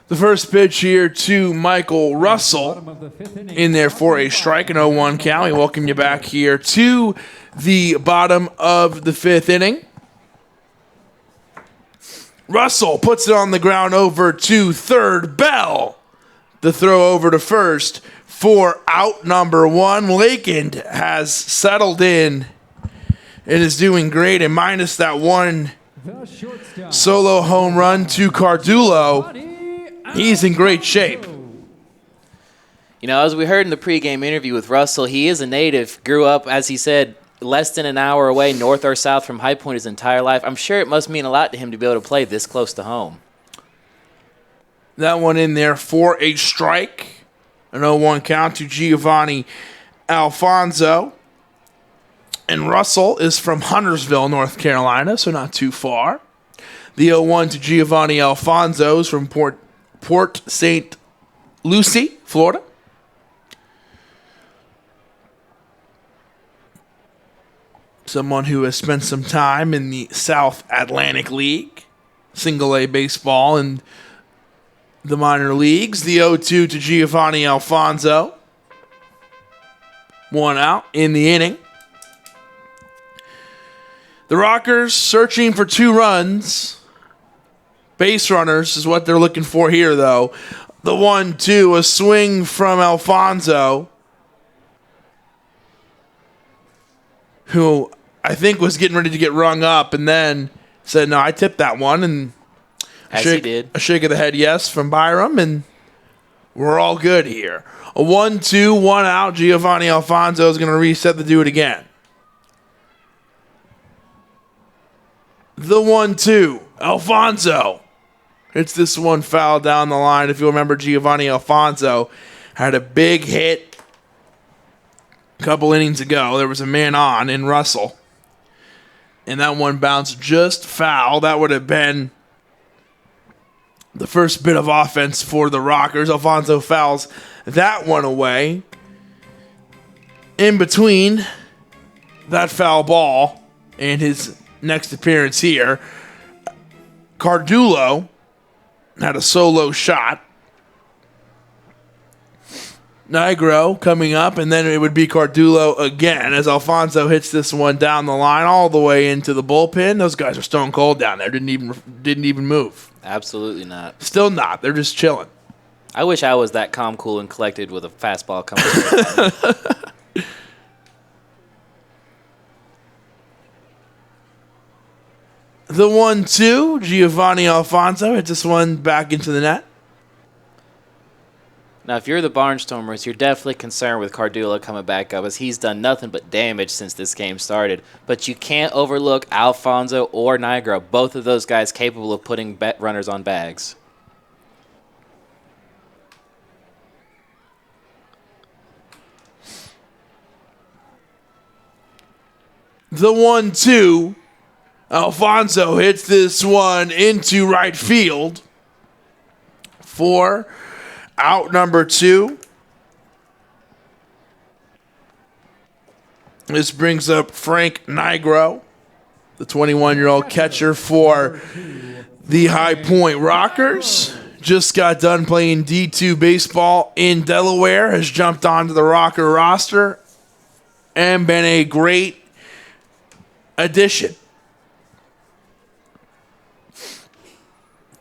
The first pitch here to Michael Russell in there for a strike, an 0-1 count. We welcome you back here to the bottom of the fifth inning. Russell puts it on the ground over to third. Bell, the throw over to first for out number one. Lakeland has settled in and is doing great, and minus that one solo home run to Cardillo, he's in great shape. You know, as we heard in the pregame interview with Russell, he is a native, grew up, as he said, less than an hour away, north or south from High Point his entire life. I'm sure it must mean a lot to him to be able to play this close to home. That one in there for a strike. An 0-1 count to Giovanni Alfonso. And Russell is from Huntersville, North Carolina, so not too far. The 0-1 to Giovanni Alfonso is from Port St. Lucie, Florida. Someone who has spent some time in the South Atlantic League, single A baseball, and the minor leagues. The 0-2 to Giovanni Alfonso. One out in the inning. The Rockers searching for 2 runs. Base runners is what they're looking for here, though. The 1-2, a swing from Alfonso, who I think was getting ready to get rung up, and then said, no, I tipped that one. And He did. A shake of the head yes from Byram, and we're all good here. A 1-2, 1 out. Giovanni Alfonso is going to reset the do it again. The 1-2, Alfonso. It's this one foul down the line. If you remember, Giovanni Alfonso had a big hit a couple innings ago. There was a man on in Russell, and that one bounced just foul. That would have been the first bit of offense for the Rockers. Alfonso fouls that one away. In between that foul ball and his next appearance here, Cardillo had a solo shot. Nigro coming up, and then it would be Cardillo again as Alfonso hits this one down the line all the way into the bullpen. Those guys are stone cold down there. Didn't even move. Absolutely not. Still not. They're just chilling. I wish I was that calm, cool, and collected with a fastball coming. The 1-2, Giovanni Alfonso hits this one back into the net. Now, if you're the Barnstormers, you're definitely concerned with Cardillo coming back up, as he's done nothing but damage since this game started. But you can't overlook Alfonso or Nigro, both of those guys capable of putting runners on bags. The 1-2, Alfonso hits this one into right field for out number 2. This brings up Frank Nigro, the 21-year-old catcher for the High Point Rockers. Just got done playing D2 baseball in Delaware, has jumped onto the Rocker roster and been a great addition.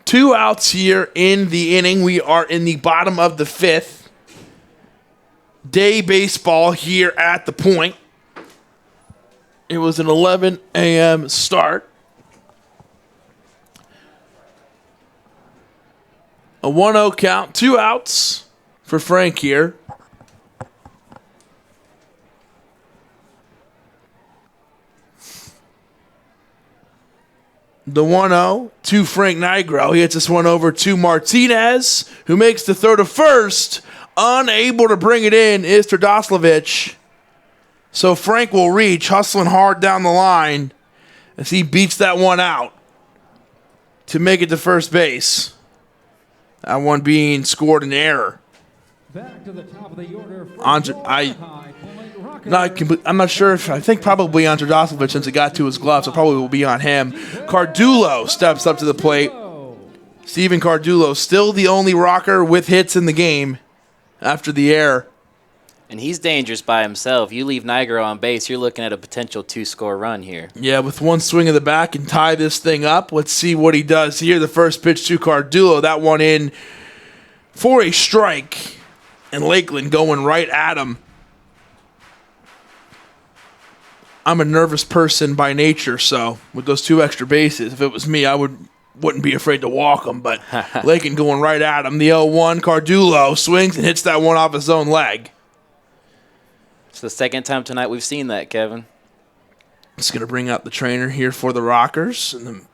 2 outs here in the inning. We are in the bottom of the 5th. Day baseball here at the Point. It was an 11 a.m. start. A 1-0 count, 2 outs for Frank here. The 1-0 to Frank Nigro. He hits this one over to Martinez, who makes the throw to first. Unable to bring it in is Trdoslavich. So Frank will reach, hustling hard down the line as he beats that one out to make it to first base. That one being scored in error. Back to the top of the order. I'm not sure if I think probably on Trdoslavich since it got to his glove, so probably will be on him. Cardillo steps up to the plate. Steven Cardillo, still the only rocker with hits in the game after the error. And he's dangerous by himself. You leave Nigro on base, you're looking at a potential 2-score run here. Yeah, with one swing of the bat and tie this thing up. Let's see what he does here. The first pitch to Cardillo. That one in for a strike. And Lakeland going right at him. I'm a nervous person by nature, so with those 2 extra bases, if it was me, I wouldn't be afraid to walk him. But Lakeland going right at him. The 0-1, Cardillo swings and hits that one off his own leg. It's the second time tonight we've seen that, Kevin. It's going to bring out the trainer here for the Rockers. And the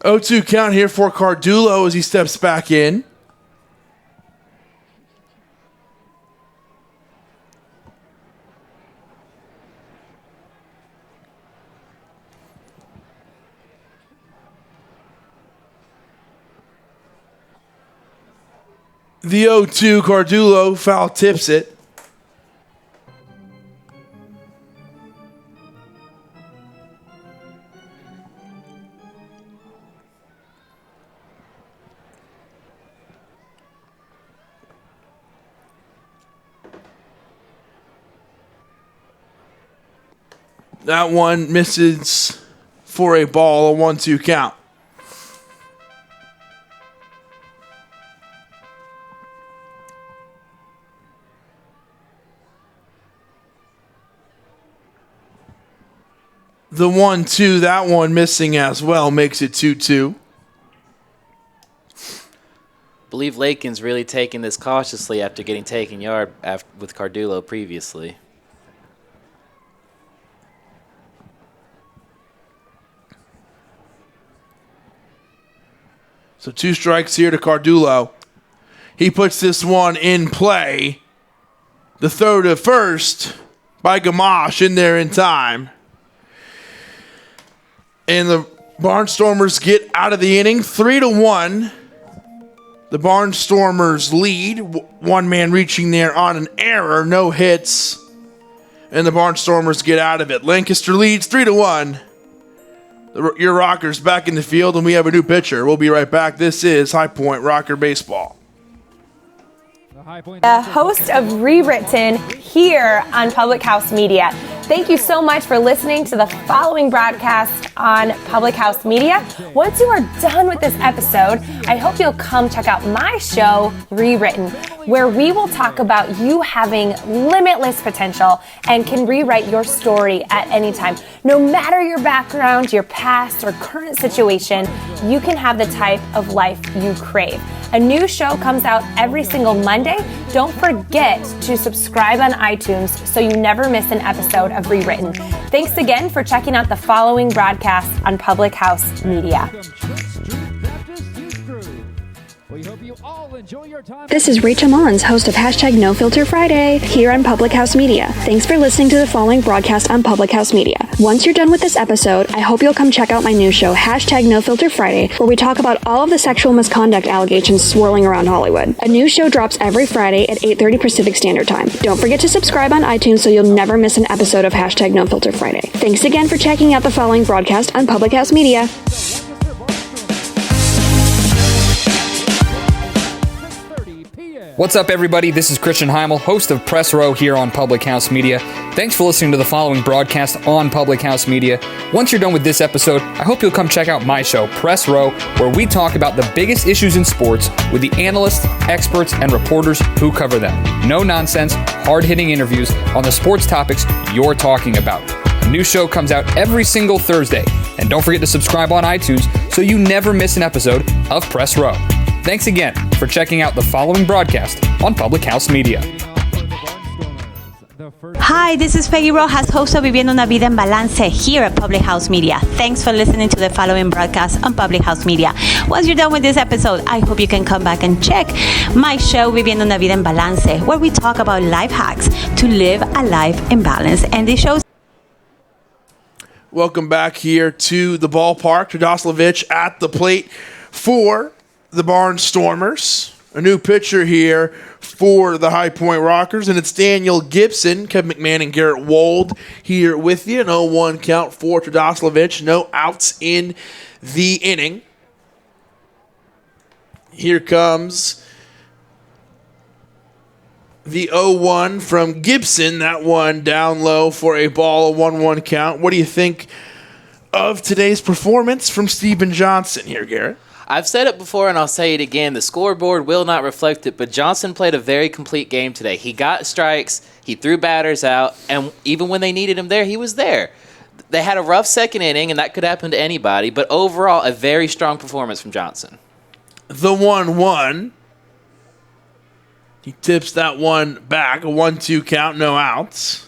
0-2 count here for Cardillo as he steps back in. The 0-2, Cardillo foul tips it. That one misses for a ball, a 1-2 count. The 1-2, that one missing as well, makes it 2-2. Believe Lakeland's really taking this cautiously after getting taken yard with Cardillo previously. So 2 strikes here to Cardillo. He puts this one in play. The throw to first by Gamache in there in time. And the Barnstormers get out of the inning 3-1. The Barnstormers lead. One man reaching there on an error. No hits. And the Barnstormers get out of it. Lancaster leads 3-1. Your Rockers back in the field, and we have a new pitcher. We'll be right back. This is High Point Rocker Baseball. The host of Rewritten here on Public House Media. Thank you so much for listening to the following broadcast on Public House Media. Once you are done with this episode, I hope you'll come check out my show, Rewritten, where we will talk about you having limitless potential and can rewrite your story at any time. No matter your background, your past, or current situation, you can have the type of life you crave. A new show comes out every single Monday. Don't forget to subscribe on iTunes so you never miss an episode of Rewritten. Thanks again for checking out the following broadcast on Public House Media. We hope you you all enjoy your time. This is Rachel Mullins, host of Hashtag No Filter Friday, here on Public House Media. Thanks for listening to the following broadcast on Public House Media. Once you're done with this episode, I hope you'll come check out my new show, Hashtag No Filter Friday, where we talk about all of the sexual misconduct allegations swirling around Hollywood. A new show drops every Friday at 8:30 Pacific Standard Time. Don't forget to subscribe on iTunes so you'll never miss an episode of Hashtag No Filter Friday. Thanks again for checking out the following broadcast on Public House Media. What's up, everybody? This is Christian Heimel, host of Press Row here on Public House Media. Thanks for listening to the following broadcast on Public House Media. Once you're done with this episode, I hope you'll come check out my show, Press Row, where we talk about the biggest issues in sports with the analysts, experts, and reporters who cover them. No nonsense, hard-hitting interviews on the sports topics you're talking about. A new show comes out every single Thursday. And don't forget to subscribe on iTunes so you never miss an episode of Press Row. Thanks again for checking out the following broadcast on Public House Media. Hi, this is Peggy Rojas, host of Viviendo una Vida en Balance here at Public House Media. Thanks for listening to the following broadcast on Public House Media. Once you're done with this episode, I hope you can come back and check my show, Viviendo una Vida en Balance, where we talk about life hacks to live a life in balance. And this show. Welcome back here to the ballpark. Trdoslavich at the plate for the Barnstormers. A new pitcher here for the High Point Rockers, and it's Daniel Gibson, Kevin McMahon, and Garrett Wold here with you. An 0-1 count for Trdoslavich. No outs in the inning. Here comes the 0-1 from Gibson. That one down low for a ball, a 1-1 count. What do you think of today's performance from Steven Johnson here, Garrett? I've said it before and I'll say it again. The scoreboard will not reflect it, but Johnson played a very complete game today. He got strikes, he threw batters out, and even when they needed him there, he was there. They had a rough second inning, and that could happen to anybody, but overall, a very strong performance from Johnson. The 1-1. He tips that one back. A 1-2 count, no outs.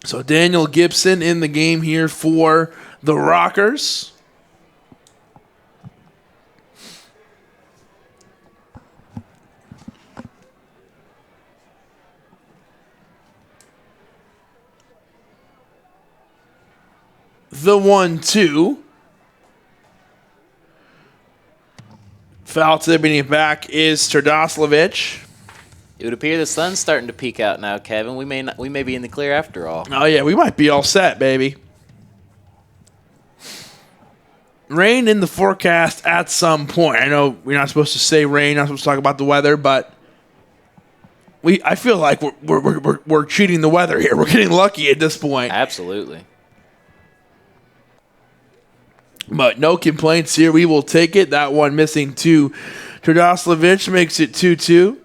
So Daniel Gibson in the game here for the Rockers. The 1-2. Foul tipping it back is Trdoslavich. It would appear the sun's starting to peek out now, Kevin. We may be in the clear after all. Oh, yeah, we might be all set, baby. Rain in the forecast at some point. I know we're not supposed to say rain, not supposed to talk about the weather, but I feel like we're cheating the weather here. We're getting lucky at this point. Absolutely. But no complaints here. We will take it. That one missing to Trdoslavich makes it 2-2.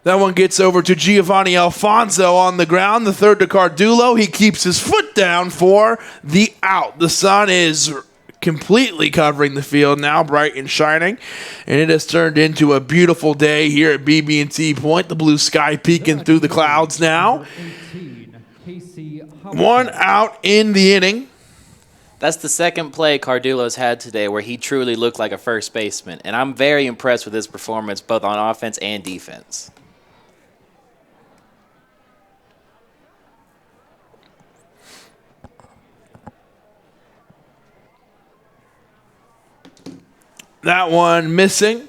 That one gets over to Giovanni Alfonso on the ground. The third to Cardillo. He keeps his foot down for the out. The sun is completely covering the field now, bright and shining. And it has turned into a beautiful day here at BB&T Point. The blue sky peeking through the clouds now. 1 out in the inning. That's the second play Cardillo's had today where he truly looked like a first baseman. And I'm very impressed with his performance both on offense and defense. That one missing.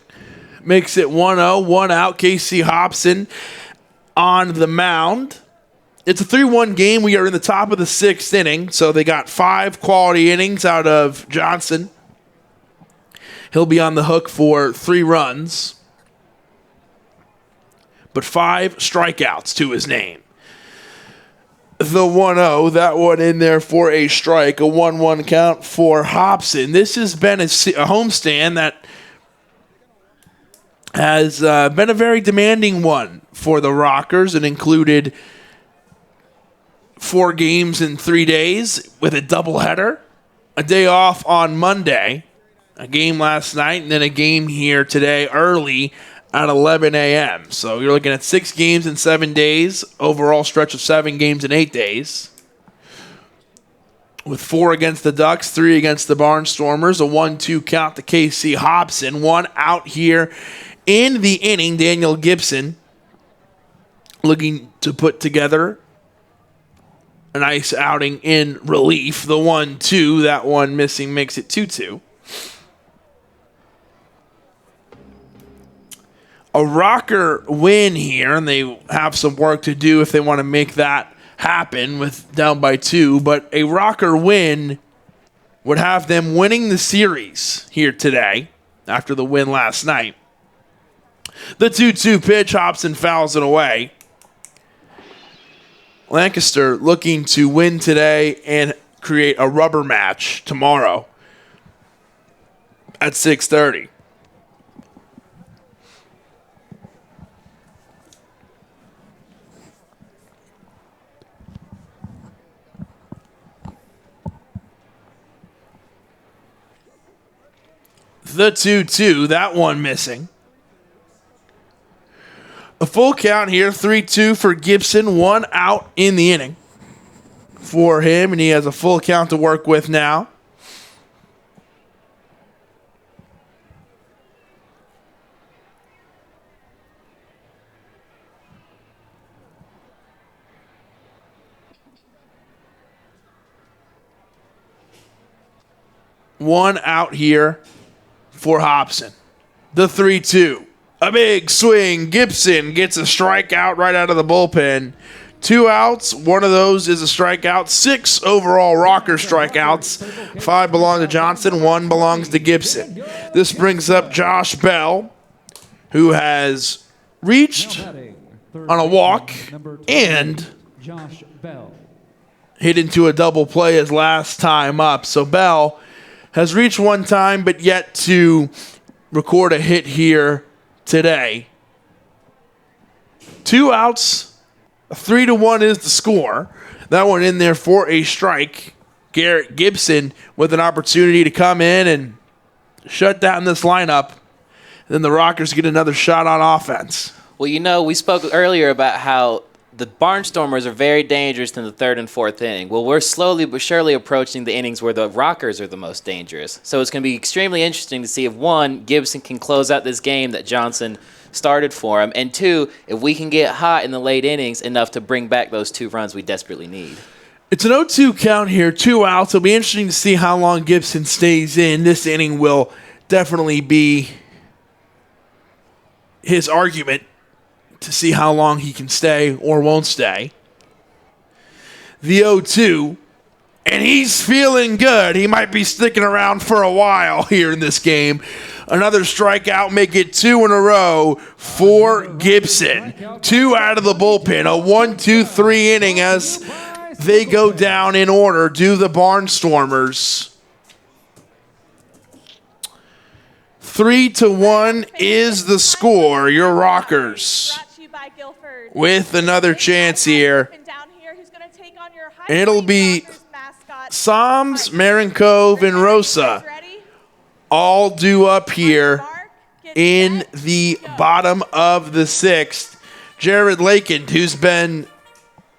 Makes it 1-0. 1 out. Casey Hobson on the mound. It's a 3-1 game. We are in the top of the 6th inning. So they got 5 quality innings out of Johnson. He'll be on the hook for 3 runs. But 5 strikeouts to his name. The 1-0, that one in there for a strike, a 1-1 count for Hobson. This has been a homestand that has been a very demanding one for the Rockers. It included 4 games in 3 days with a doubleheader. A day off on Monday, a game last night, and then a game here today early at 11 a.m. So you're looking at 6 games in 7 days, overall stretch of 7 games in 8 days. With 4 against the Ducks, 3 against the Barnstormers, a 1-2 count to Casey Hobson. 1 out here in the inning. Daniel Gibson looking to put together a nice outing in relief. The 1-2, that one missing, makes it 2-2. A rocker win here, and they have some work to do if they want to make that happen with down by 2, but a rocker win would have them winning the series here today after the win last night. The 2-2 pitch, Hobson fouls it away. Lancaster looking to win today and create a rubber match tomorrow at 6:30. The 2-2, that one missing. A full count here, 3-2 for Gibson, 1 out in the inning for him, and he has a full count to work with now. One out here for Hobson. The 3-2. A big swing. Gibson gets a strikeout right out of the bullpen. 2 outs. One of those is a strikeout. 6 overall rocker strikeouts. 5 belong to Johnson. 1 belongs to Gibson. This brings up Josh Bell, who has reached on a walk and hit into a double play his last time up. So Bell has reached 1 time, but yet to record a hit here today. 2 outs, 3-1 is the score. That one in there for a strike. Garrett Gibson with an opportunity to come in and shut down this lineup. Then the Rockers get another shot on offense. Well, we spoke earlier about how the Barnstormers are very dangerous in the 3rd and 4th inning. Well, we're slowly but surely approaching the innings where the Rockers are the most dangerous. So it's going to be extremely interesting to see if, 1, Gibson can close out this game that Johnson started for him, and 2, if we can get hot in the late innings enough to bring back those 2 runs we desperately need. It's an 0-2 count here, 2 outs. It'll be interesting to see how long Gibson stays in. This inning will definitely be his argument to see how long he can stay or won't stay. The 0-2, and he's feeling good. He might be sticking around for a while here in this game. Another strikeout, make it 2 in a row for Gibson. 2 out of the bullpen, a 1-2-3 inning as they go down in order. Do the Barnstormers. 3-1 is the score. Your Rockers with another chance here. And it'll be Psalms, Marincove, and Rosa all due up here in the bottom of the 6th. Jared Lakin, who's been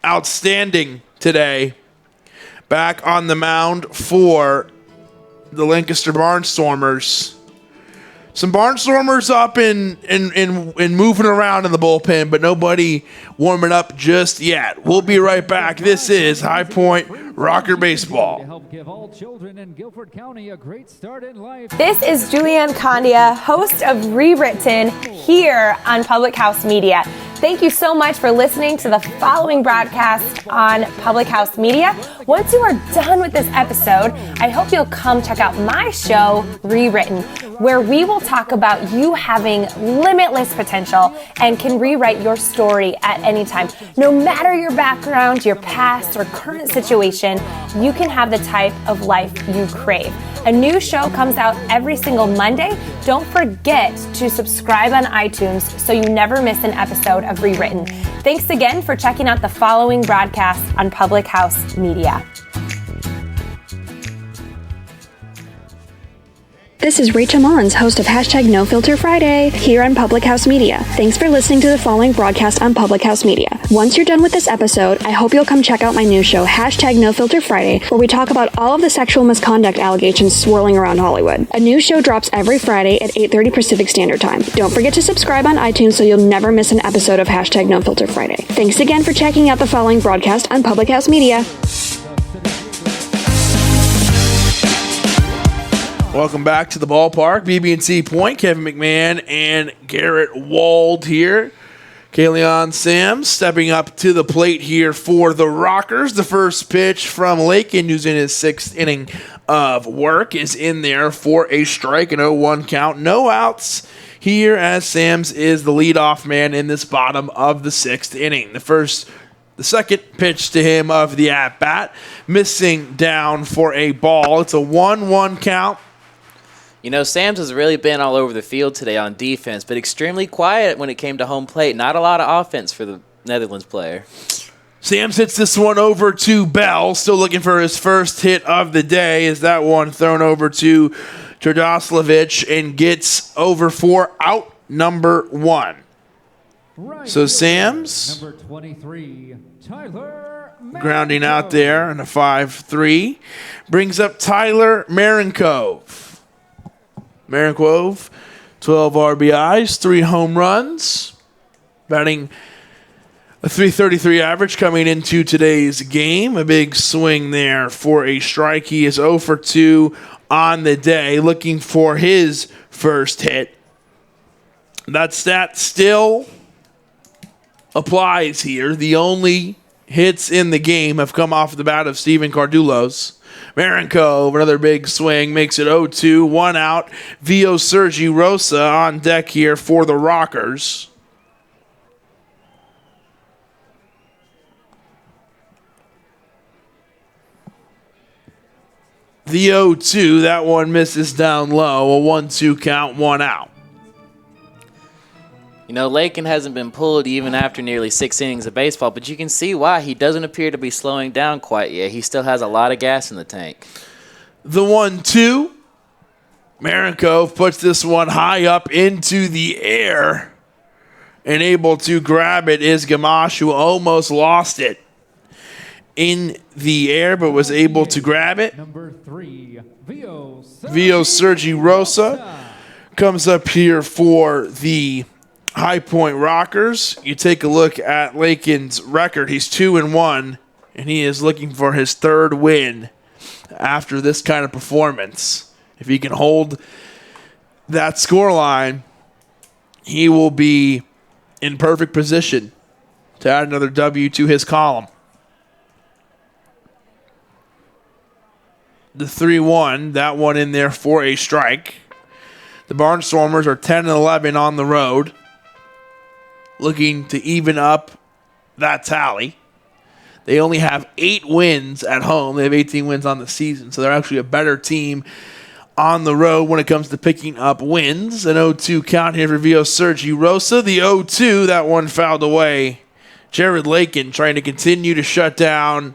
outstanding today, back on the mound for the Lancaster Barnstormers. Some Barnstormers up and moving around in the bullpen, but nobody warming up just yet. We'll be right back. This is High Point Rocker Baseball. To help give all children in Guilford County a great start in life. This is Julianne Condia, host of Rewritten here on Public House Media. Thank you so much for listening to the following broadcast on Public House Media. Once you are done with this episode, I hope you'll come check out my show, Rewritten, where we will talk about you having limitless potential and can rewrite your story at any time. No matter your background, your past, or current situation, sensation, you can have the type of life you crave. A new show comes out every single Monday. Don't forget to subscribe on iTunes so you never miss an episode of Rewritten. Thanks again for checking out the following broadcast on Public House Media. This is Rachel Mullins, host of Hashtag No Filter Friday, here on Public House Media. Thanks for listening to the following broadcast on Public House Media. Once you're done with this episode, I hope you'll come check out my new show, Hashtag No Filter Friday, where we talk about all of the sexual misconduct allegations swirling around Hollywood. A new show drops every Friday at 8:30 Pacific Standard Time. Don't forget to subscribe on iTunes so you'll never miss an episode of Hashtag No Filter Friday. Thanks again for checking out the following broadcast on Public House Media. Welcome back to the ballpark. BB&C Point, Kevin McMahon and Garrett Wald here. Kaleon Sams stepping up to the plate here for the Rockers. The first pitch from Lakin, who's in his 6th inning of work, is in there for a strike, an 0-1 count. No outs here as Sams is the leadoff man in this bottom of the 6th inning. The second pitch to him of the at-bat, missing down for a ball. It's a 1-1 count. You know, Sams has really been all over the field today on defense, but extremely quiet when it came to home plate. Not a lot of offense for the Netherlands player. Sams hits this one over to Bell, still looking for his first hit of the day. Is that one thrown over to Trdoslavich and gets over for out number 1. So Sams number 23, Tyler grounding out there in a 5-3 brings up Tyler Marinkov. Marinkov, 12 RBIs, 3 home runs, batting a .333 average coming into today's game. A big swing there for a strike. He is 0 for 2 on the day, looking for his first hit. That stat still applies here. The only hits in the game have come off the bat of Steven Cardillo's. Marinkov, another big swing, makes it 0-2, 1 out. Vio Sergi Rosa on deck here for the Rockers. The 0-2, that one misses down low, a 1-2 count, 1 out. You know, Lakin hasn't been pulled even after nearly 6 innings of baseball, but you can see why. He doesn't appear to be slowing down quite yet. He still has a lot of gas in the tank. The 1-2. Marinkov puts this one high up into the air. And able to grab it is Gamache, who almost lost it in the air, but was able to grab it. Number 3, Vio Sergi Rosa comes up here for the High Point Rockers. You take a look at Lakin's record. He's 2-1, and he is looking for his 3rd win after this kind of performance. If he can hold that scoreline, he will be in perfect position to add another W to his column. The 3-1, that one in there for a strike. The Barnstormers are 10-11 on the road, looking to even up that tally. They only have 8 wins at home. They have 18 wins on the season, so they're actually a better team on the road when it comes to picking up wins. An 0-2 count here for Vio Sergi Rosa. The 0-2, that one fouled away. Jared Lakin trying to continue to shut down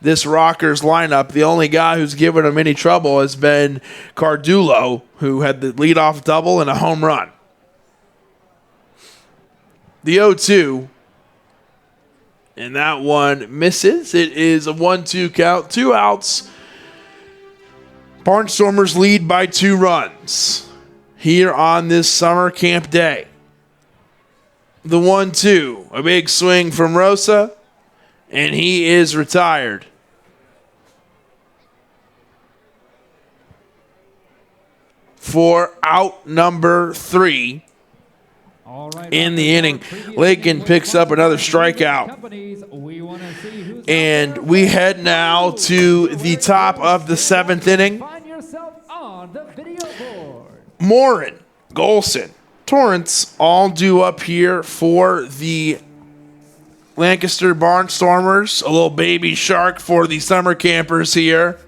this Rockers lineup. The only guy who's given them any trouble has been Cardillo, who had the leadoff double and a home run. The 0-2, and that one misses. It is a 1-2 count, 2 outs. Barnstormers lead by 2 runs here on this summer camp day. The 1-2, a big swing from Rosa, and he is retired. For out number 3 in the inning. Lakin picks up another strikeout. And we head now to the top of the 7th inning. Morin, Golson, Torrance all due up here for the Lancaster Barnstormers, a little baby shark for the summer campers here.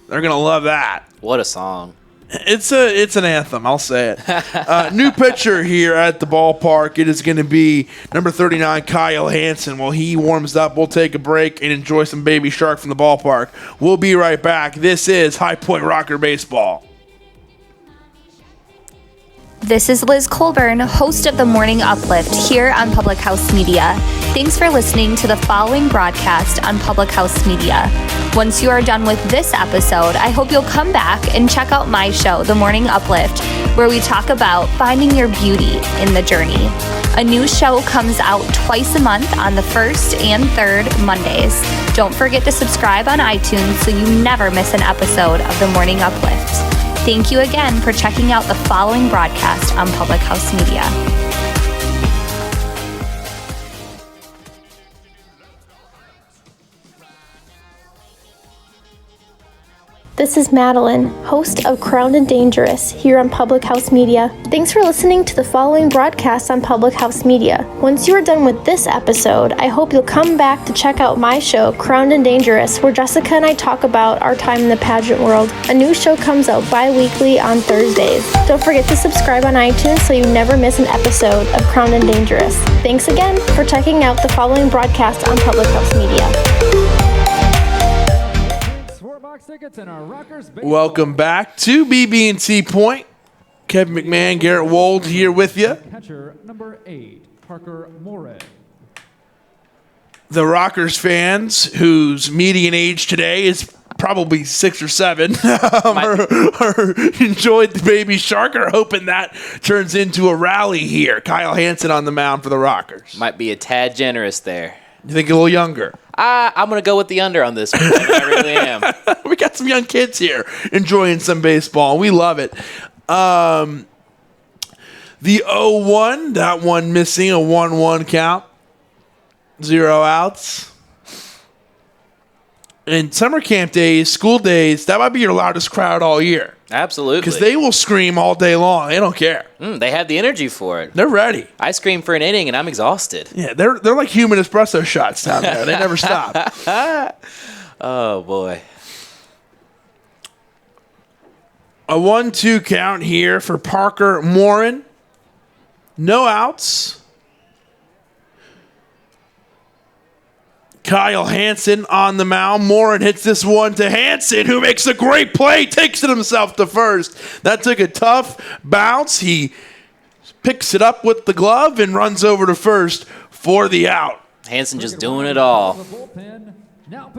They're going to love that. What a song. It's an anthem, I'll say it. New pitcher here at the ballpark. It is going to be number 39, Kyle Hansen. While he warms up, we'll take a break and enjoy some baby shark from the ballpark. We'll be right back. This is High Point Rocker Baseball. This is Liz Colburn, host of the Morning Uplift here on Public House Media. Thanks for listening to the following broadcast on Public House Media. Once you are done with this episode, I hope you'll come back and check out my show, The Morning Uplift, where we talk about finding your beauty in the journey. A new show comes out twice a month on the first and third Mondays. Don't forget to subscribe on iTunes so you never miss an episode of The Morning Uplift. Thank you again for checking out the following broadcast on Public House Media. This is Madeline, host of Crowned and Dangerous here on Public House Media. Thanks for listening to the following broadcast on Public House Media. Once you are done with this episode, I hope you'll come back to check out my show, Crowned and Dangerous, where Jessica and I talk about our time in the pageant world. A new show comes out bi-weekly on Thursdays. Don't forget to subscribe on iTunes so you never miss an episode of Crowned and Dangerous. Thanks again for checking out the following broadcast on Public House Media. Welcome back to BB&T Point. Kevin McMahon, Garrett Wold here with you. Catcher number 8, Parker Morin. The Rockers fans, whose median age today is probably 6 or 7, are enjoyed the baby shark, are hoping that turns into a rally here. Kyle Hansen on the mound for the Rockers. Might be a tad generous there. You think a little younger? I'm going to go with the under on this one. I really am. We got some young kids here enjoying some baseball. We love it. The 0-1, that one missing, a 1-1 count. 0 outs. And summer camp days, school days, that might be your loudest crowd all year. Absolutely. Because they will scream all day long. They don't care. They have the energy for it. They're ready. I scream for an inning and I'm exhausted. Yeah, they're like human espresso shots down there. They never stop. Oh, boy. A 1-2 count here for Parker Morin. No outs. Kyle Hansen on the mound. Morin hits this one to Hansen, who makes a great play, takes it himself to first. That took a tough bounce. He picks it up with the glove and runs over to first for the out. Hansen just doing it all.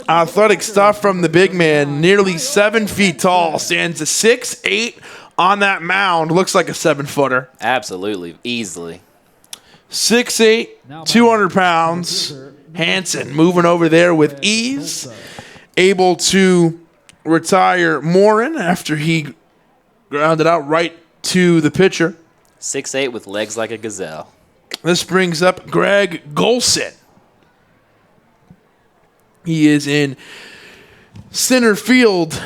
Athletic stuff from the big man, nearly 7 feet tall, stands a 6'8" on that mound. Looks like a 7-footer. Absolutely, easily. 6'8", 200 pounds. Hansen moving over there with ease, able to retire Morin after he grounded out right to the pitcher. 6'8" with legs like a gazelle. This brings up Greg Golson. He is in center field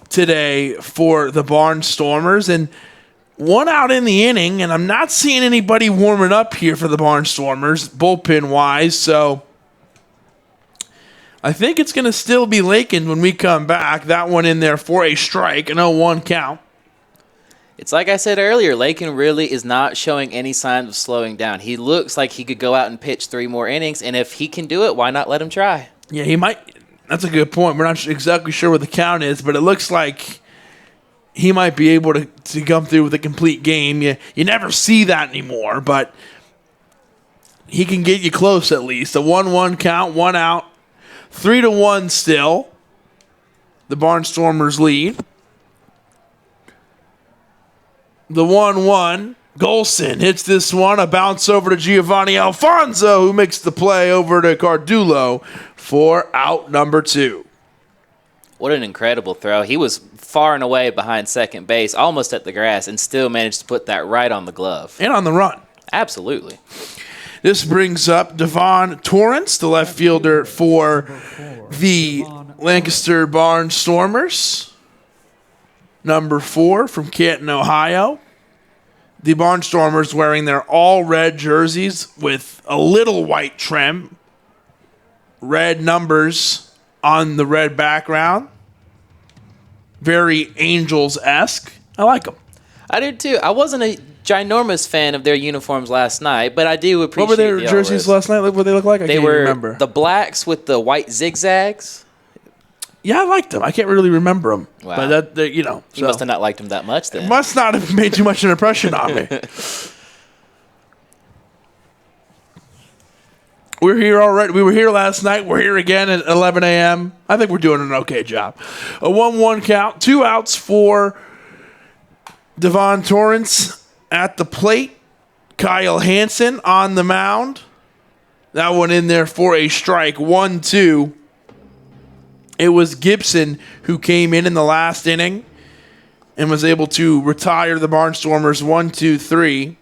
today for the Barnstormers, and 1 out in the inning, and I'm not seeing anybody warming up here for the Barnstormers, bullpen-wise, so I think it's going to still be Lakin when we come back. That one in there for a strike, an 0-1 count. It's like I said earlier, Lakin really is not showing any signs of slowing down. He looks like he could go out and pitch 3 more innings, and if he can do it, why not let him try? Yeah, he might. That's a good point. We're not exactly sure what the count is, but it looks like he might be able to come through with a complete game. You never see that anymore, but he can get you close at least. A 1-1 count, 1 out, 3-1 still. The Barnstormers lead. The 1-1. Golson hits this one. A bounce over to Giovanni Alfonso, who makes the play over to Cardillo for out number 2. What an incredible throw. He was far and away behind second base, almost at the grass, and still managed to put that right on the glove. And on the run. Absolutely. This brings up Devon Torrance, the left fielder for the Lancaster Barnstormers. Number 4 from Canton, Ohio. The Barnstormers wearing their all-red jerseys with a little white trim red numbers on the red background. Very Angels-esque. I like them. I do too. I wasn't a ginormous fan of their uniforms last night, but I do appreciate. What were their jerseys last night? What they look like? I can't remember. The blacks with the white zigzags. Yeah, I liked them. I can't really remember them. Wow. But that, You must have not liked them that much then. It must not have made too much an impression on me. We're here already. We were here last night. We're here again at 11 a.m. I think we're doing an okay job. A 1-1 count. 2 outs for Devon Torrance at the plate. Kyle Hansen on the mound. That one in there for a strike. 1-2. It was Gibson who came in the last inning and was able to retire the Barnstormers 1-2-3.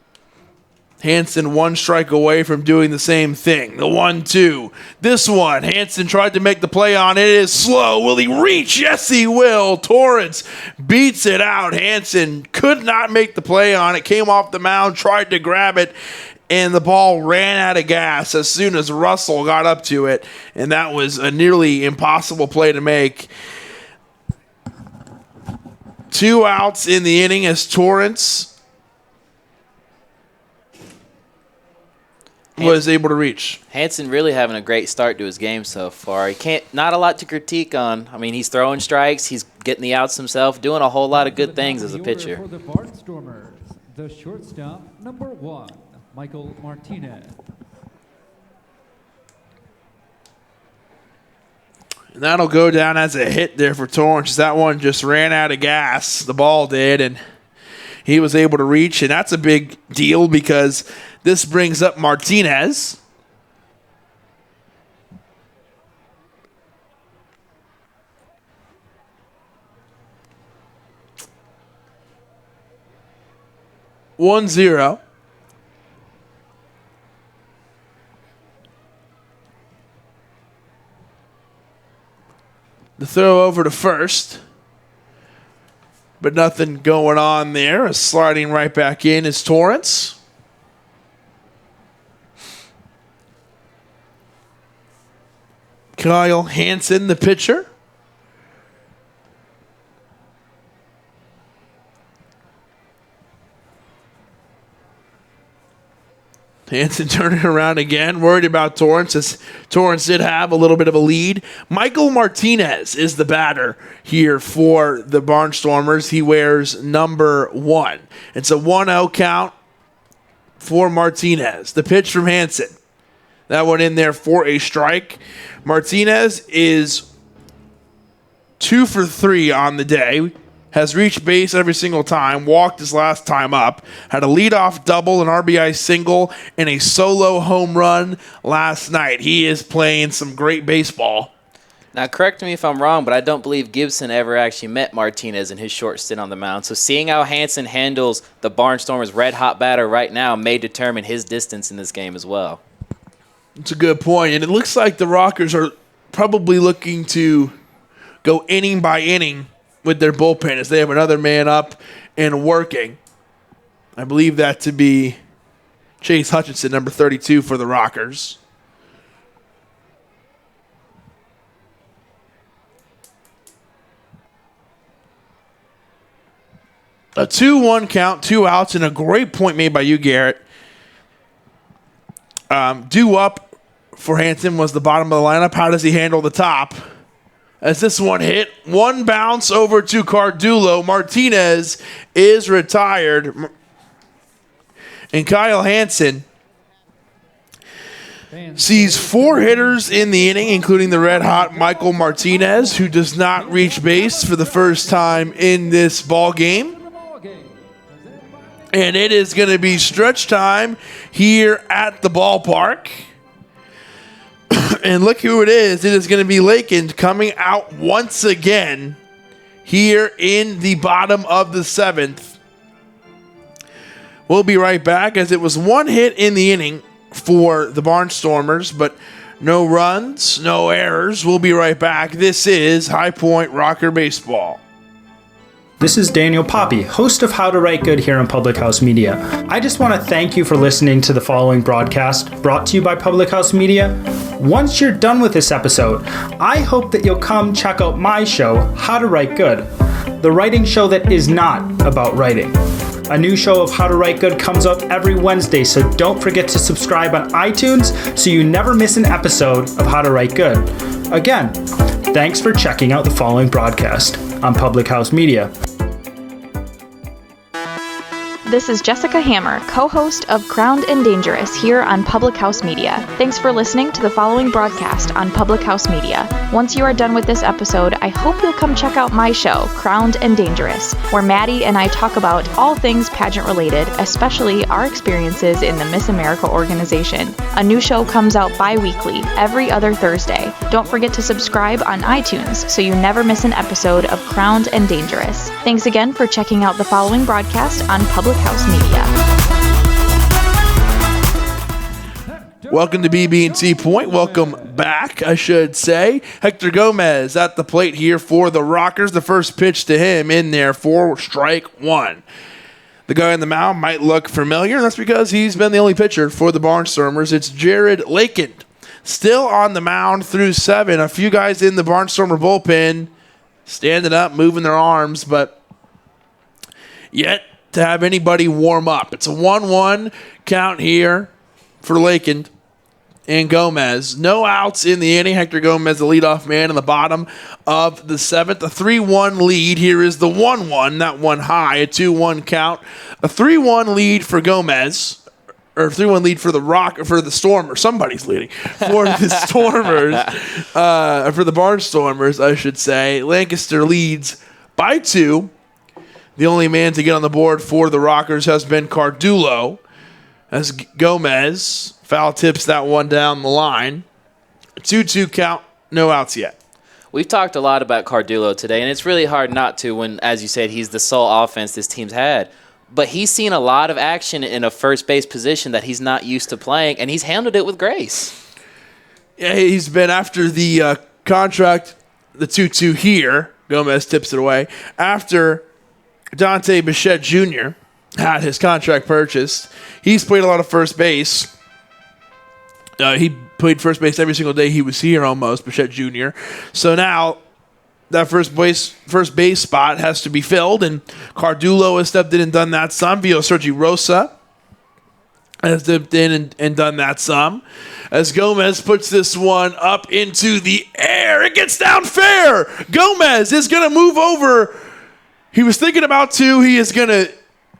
Hansen 1 strike away from doing the same thing. The 1-2. This one, Hansen tried to make the play on it. It is slow. Will he reach? Yes, he will. Torrance beats it out. Hansen could not make the play on it. Came off the mound, tried to grab it, and the ball ran out of gas as soon as Russell got up to it. And that was a nearly impossible play to make. 2 outs in the inning as Torrance was able to reach. Hansen really having a great start to his game so far. Not a lot to critique on. I mean, he's throwing strikes, he's getting the outs himself, doing a whole lot of good things as a pitcher. For the Barnstormers, the shortstop, number 1, Michael Martinez. And that'll go down as a hit there for Torrance. That one just ran out of gas. The ball did, and he was able to reach, and that's a big deal because this brings up Martinez. One zero. The throw over to first. But nothing going on there. Sliding right back in is Torrance. Kyle Hansen, the pitcher. Hansen turning around again, worried about Torrance, as Torrance did have a little bit of a lead. Michael Martinez is the batter here for the Barnstormers. He wears number 1. It's a 1-0 count for Martinez. The pitch from Hansen. That one in there for a strike. Martinez is 2 for 3 on the day. Has reached base every single time, walked his last time up, had a leadoff double, an RBI single, and a solo home run last night. He is playing some great baseball. Now, correct me if I'm wrong, but I don't believe Gibson ever actually met Martinez in his short stint on the mound. So seeing how Hansen handles the Barnstormers' red-hot batter right now may determine his distance in this game as well. It's a good point, and it looks like the Rockers are probably looking to go inning by inning with their bullpen as they have another man up and working. I believe that to be Chase Hutchinson, number 32 for the Rockers. A 2-1 count, 2 outs, and a great point made by you, Garrett. Due up for Hansen was the bottom of the lineup. How does he handle the top? As this one hit, one bounce over to Cardillo. Martinez is retired. And Kyle Hansen sees 4 hitters in the inning, including the red-hot Michael Martinez, who does not reach base for the first time in this ball game. And it is going to be stretch time here at the ballpark. And look who it is. It is going to be Lakin coming out once again here in the bottom of the 7th. We'll be right back, as it was 1 hit in the inning for the Barnstormers, but no runs, no errors. We'll be right back. This is High Point Rocker Baseball. This is Daniel Poppy, host of How to Write Good here on Public House Media. I just want to thank you for listening to the following broadcast, brought to you by Public House Media. Once you're done with this episode, I hope that you'll come check out my show, How to Write Good, the writing show that is not about writing. A new show of How to Write Good comes out every Wednesday, so don't forget to subscribe on iTunes so you never miss an episode of How to Write Good. Again, thanks for checking out the following broadcast on Public House Media. This is Jessica Hammer, co-host of Crowned and Dangerous here on Public House Media. Thanks for listening to the following broadcast on Public House Media. Once you are done with this episode, I hope you'll come check out my show, Crowned and Dangerous, where Maddie and I talk about all things pageant related, especially our experiences in the Miss America organization. A new show comes out bi-weekly, every other Thursday. Don't forget to subscribe on iTunes so you never miss an episode of Crowned and Dangerous. Thanks again for checking out the following broadcast on Public House Media. Welcome to BB&T Point. Welcome back, I should say. Hector Gomez at the plate here for the Rockers. The first pitch to him in there for strike one. The guy on the mound might look familiar, and that's because he's been the only pitcher for the Barnstormers. It's Jared Lakend. Still on the mound through 7. A few guys in the Barnstormer bullpen standing up, moving their arms, but yet to have anybody warm up. It's a 1-1 count here for Lakend and Gomez. No outs in the inning. Hector Gomez, the leadoff man in the bottom of the 7th. A 3-1 lead. Here is the 1-1. That one high. A 2-1 count. A 3-1 lead for Gomez. Or 3-1 lead for the Stormers. Somebody's leading. For the Stormers. For the Barnstormers, I should say. Lancaster leads by 2. The only man to get on the board for the Rockers has been Cardillo, as Gomez foul tips that one down the line. 2-2 count, no outs yet. We've talked a lot about Cardillo today, and it's really hard not to when, as you said, he's the sole offense this team's had. But he's seen a lot of action in a first base position that he's not used to playing, and he's handled it with grace. Yeah, he's been after the contract, the 2-2 here. Gomez tips it away. After Dante Bichette Jr. had his contract purchased, he's played a lot of first base. He played first base every single day he was here almost, Bichette Jr. So now that first base spot has to be filled, and Cardillo has stepped in and done that some. Vio Sergi Rosa has stepped in and done that some. As Gomez puts this one up into the air, it gets down fair. Gomez is going to move over. He was thinking about 2. He is going to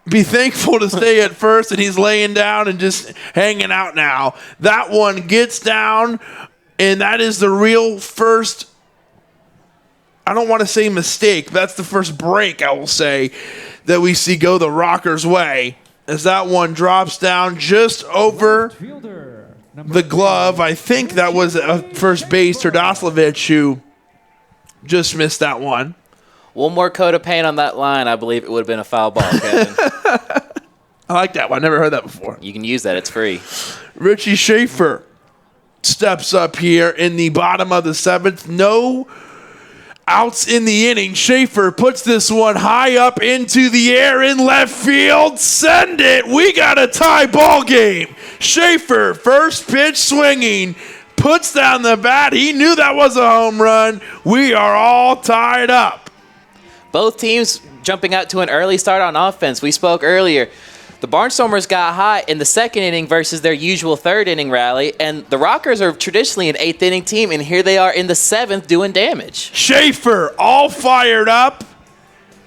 be thankful to stay at first, and he's laying down and just hanging out now. That one gets down, and that is the real first, I don't want to say mistake, but that's the first break, I will say, that we see go the Rockers' way, as that one drops down just over the glove. I think that was a first base, Terdoslavich, who just missed that one. One more coat of paint on that line, I believe it would have been a foul ball, Kevin. I like that one. I never heard that before. You can use that. It's free. Richie Schaefer steps up here in the bottom of the 7th. No outs in the inning. Schaefer puts this one high up into the air in left field. Send it. We got a tie ball game. Schaefer, first pitch swinging, puts down the bat. He knew that was a home run. We are all tied up. Both teams jumping out to an early start on offense. We spoke earlier. The Barnstormers got hot in the 2nd inning versus their usual 3rd inning rally, and the Rockers are traditionally an 8th inning team, and here they are in the 7th doing damage. Schaefer all fired up.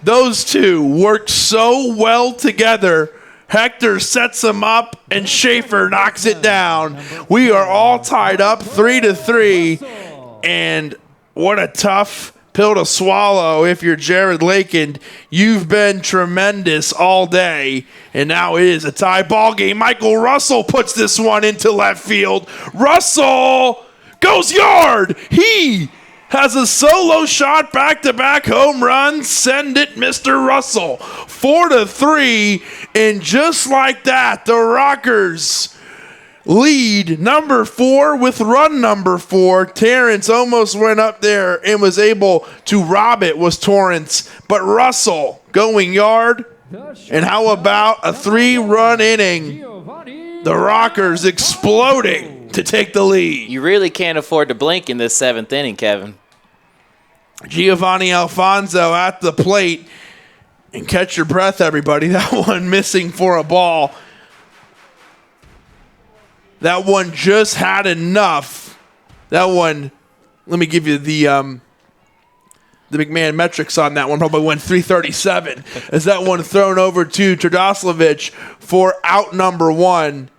Those two worked so well together. Hector sets him up, and Schaefer knocks it down. We are all tied up 3-3, and what a tough pill to swallow if you're Jared Lakend. You've been tremendous all day, and now it is a tie ball game. Michael Russell puts this one into left field. Russell goes yard. He has a solo shot, back-to-back home run. Send it, Mr. Russell. 4-3, and just like that, the Rockers lead number 4 with run number 4. Terrence almost went up there and was able to rob it, was Torrance. But Russell going yard. And how about a 3-run inning? The Rockers exploding to take the lead. You really can't afford to blink in this 7th inning, Kevin. Giovanni Alfonso at the plate. And catch your breath, everybody. That one missing for a ball. That one just had enough. That one, let me give you the McMahon metrics on that one. Probably went 337. As that one thrown over to Trdoslavich for out number 1.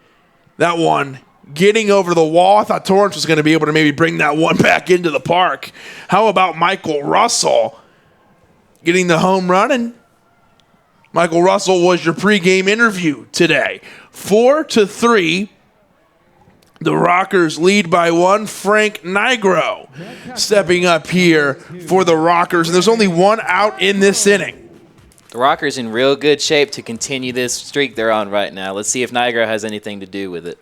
That one getting over the wall. I thought Torrance was going to be able to maybe bring that one back into the park. How about Michael Russell getting the home run? And Michael Russell was your pregame interview today. 4-3. The Rockers lead by 1. Frank Nigro stepping up here for the Rockers. And there's only 1 out in this inning. The Rockers in real good shape to continue this streak they're on right now. Let's see if Nigro has anything to do with it.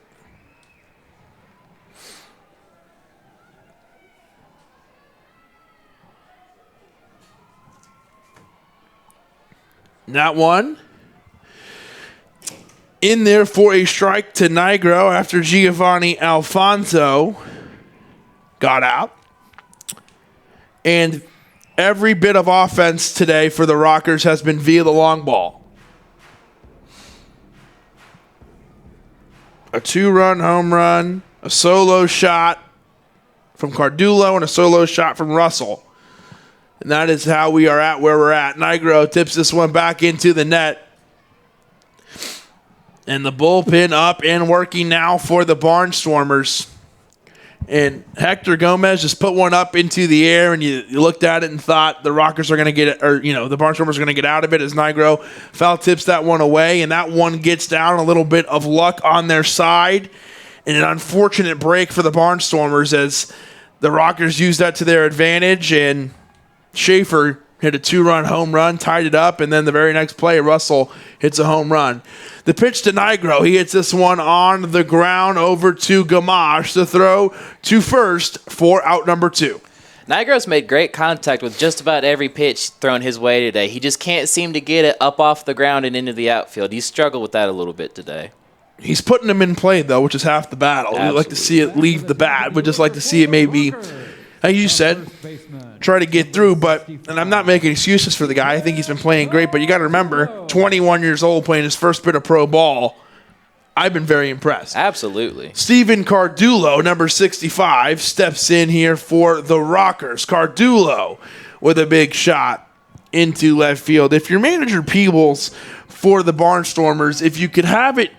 That one in there for a strike to Nigro after Giovanni Alfonso got out. And every bit of offense today for the Rockers has been via the long ball. A 2-run home run, a solo shot from Cardillo, and a solo shot from Russell. And that is how we are at where we're at. Nigro tips this one back into the net. And the bullpen up and working now for the Barnstormers. And Hector Gomez just put one up into the air, and you looked at it and thought the Rockers are going to get it, or, the Barnstormers are going to get out of it as Nigro foul tips that one away. And that one gets down, a little bit of luck on their side. And an unfortunate break for the Barnstormers as the Rockers used that to their advantage, and Schaefer hit a 2-run home run, tied it up, and then the very next play, Russell hits a home run. The pitch to Nigro, he hits this one on the ground over to Gamache to throw to first for out number 2. Nigro's made great contact with just about every pitch thrown his way today. He just can't seem to get it up off the ground and into the outfield. He's struggled with that a little bit today. He's putting them in play, though, which is half the battle. We'd like to see it leave the bat. We'd just like to see it maybe, like you said, try to get through. And I'm not making excuses for the guy. I think he's been playing great. But you got to remember, 21 years old, playing his first bit of pro ball. I've been very impressed. Absolutely. Steven Cardillo, number 65, steps in here for the Rockers. Cardillo with a big shot into left field. If you're manager Peebles for the Barnstormers, if you could have it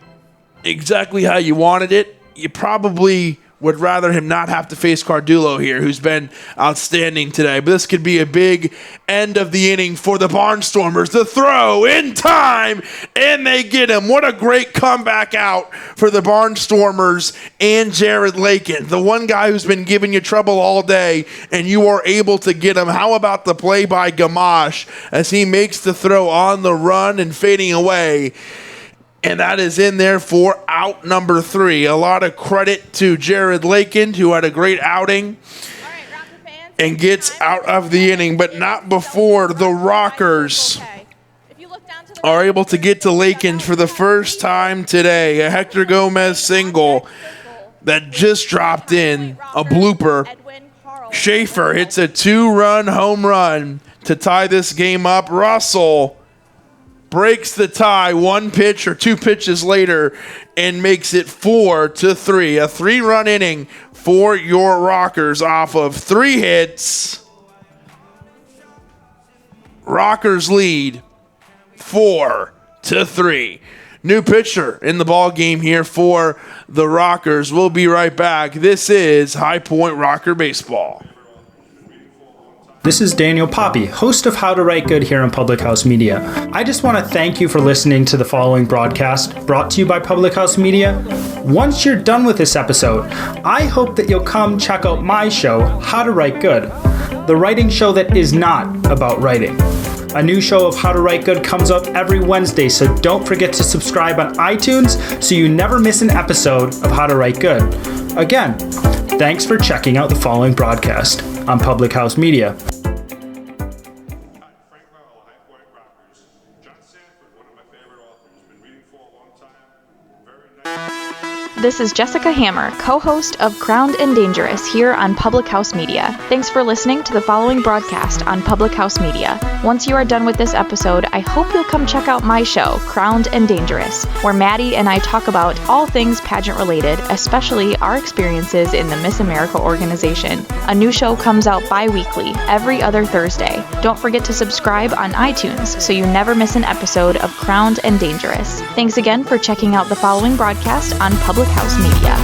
exactly how you wanted it, you probably would rather him not have to face Cardillo here, who's been outstanding today. But this could be a big end of the inning for the Barnstormers. The throw in time, and they get him. What a great comeback out for the Barnstormers and Jared Lakin, the one guy who's been giving you trouble all day, and you are able to get him. How about the play by Gamache as he makes the throw on the run and fading away? And that is in there for out number 3. A lot of credit to Jared Lakin, who had a great outing and gets out of the inning, but not before the Rockers are able to get to Lakin for the first time today. A Hector Gomez single that just dropped in, a blooper. Schaefer hits a 2-run home run to tie this game up. Russell breaks the tie 1 pitch or 2 pitches later and makes it 4-3. A 3-run inning for your Rockers off of 3 hits. Rockers lead 4-3. New pitcher in the ball game here for the Rockers. We'll be right back. This is High Point Rocker Baseball. This is Daniel Poppy, host of How to Write Good here on Public House Media. I just want to thank you for listening to the following broadcast brought to you by Public House Media. Once you're done with this episode, I hope that you'll come check out my show, How to Write Good, the writing show that is not about writing. A new show of How to Write Good comes out every Wednesday, so don't forget to subscribe on iTunes so you never miss an episode of How to Write Good. Again, thanks for checking out the following broadcast on Public House Media. This is Jessica Hammer, co-host of Crowned and Dangerous here on Public House Media. Thanks for listening to the following broadcast on Public House Media. Once you are done with this episode, I hope you'll come check out my show, Crowned and Dangerous, where Maddie and I talk about all things pageant related, especially our experiences in the Miss America organization. A new show comes out bi-weekly, every other Thursday. Don't forget to subscribe on iTunes so you never miss an episode of Crowned and Dangerous. Thanks again for checking out the following broadcast on Public House Media.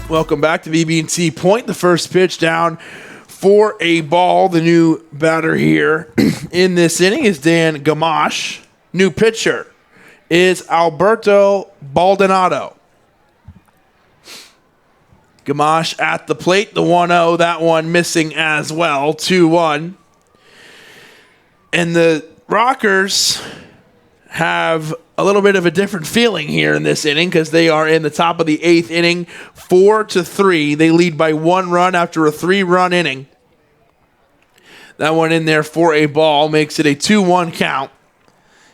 Welcome back to BB&T Point. The first pitch down for a ball. The new batter here in this inning is Dan Gamache. New pitcher is Alberto Baldonado. Gamache at the plate. The 1-0. That one missing as well. 2-1. And the Rockers have a little bit of a different feeling here in this inning because they are in the top of the 8th inning, 4-3. They lead by 1 run after a 3-run inning. That one in there for a ball makes it a 2-1 count.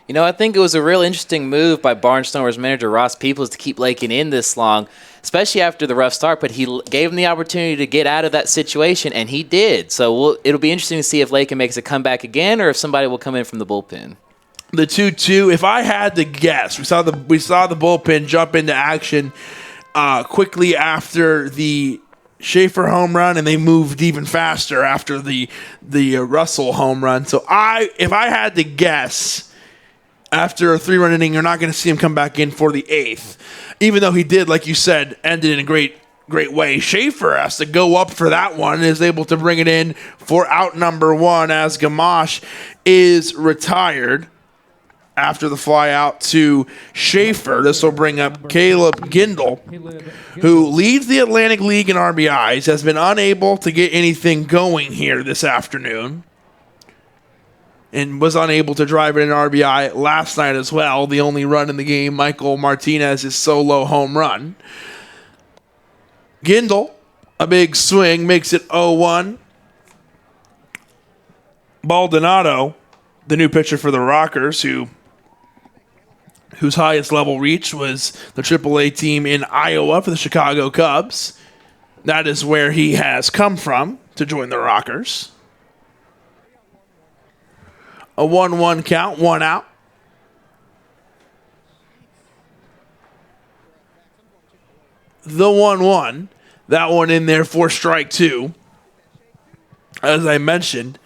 You know, I think it was a real interesting move by Barnstormers manager Ross Peoples to keep Lakin in this long, especially after the rough start, but he gave him the opportunity to get out of that situation, and he did. So it'll be interesting to see if Lakin makes a comeback again or if somebody will come in from the bullpen. The 2-2, if I had to guess, we saw the bullpen jump into action quickly after the Schaefer home run, and they moved even faster after the Russell home run. So if I had to guess, after a 3-run inning, you're not going to see him come back in for the 8th. Even though he did, like you said, ended in a great way. Schaefer has to go up for that one and is able to bring it in for out number 1 as Gamache is retired. After the fly out to Schaefer, this will bring up Caleb Gindel, who leads the Atlantic League in RBIs, has been unable to get anything going here this afternoon, and was unable to drive in an RBI last night as well. The only run in the game, Michael Martinez's solo home run. Gindel, a big swing, makes it 0-1. Baldonado, the new pitcher for the Rockers, whose highest level reach was the AAA team in Iowa for the Chicago Cubs. That is where he has come from to join the Rockers. A 1-1 count, 1 out. The 1-1, that one in there for strike 2. As I mentioned,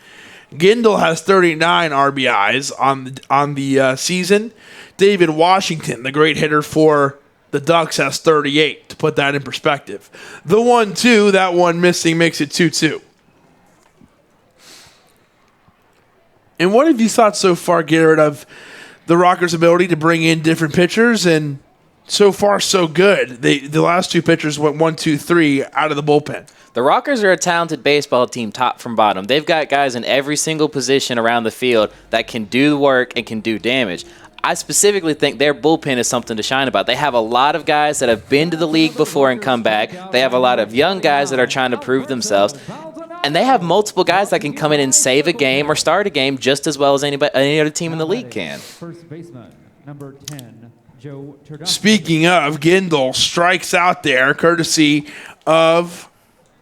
Gindel has 39 RBIs on the season. David Washington, the great hitter for the Ducks, has 38, to put that in perspective. The 1-2, that one missing, makes it 2-2. And what have you thought so far, Garrett, of the Rockers' ability to bring in different pitchers? And so far, so good. The last 2 pitchers went 1, 2, 3 out of the bullpen. The Rockers are a talented baseball team, top from bottom. They've got guys in every single position around the field that can do the work and can do damage. I specifically think their bullpen is something to shine about. They have a lot of guys that have been to the league before and come back. They have a lot of young guys that are trying to prove themselves. And they have multiple guys that can come in and save a game or start a game just as well as any other team in the league can. First baseman, number 10, Joe Turdano. Speaking of, Gindel strikes out there, courtesy of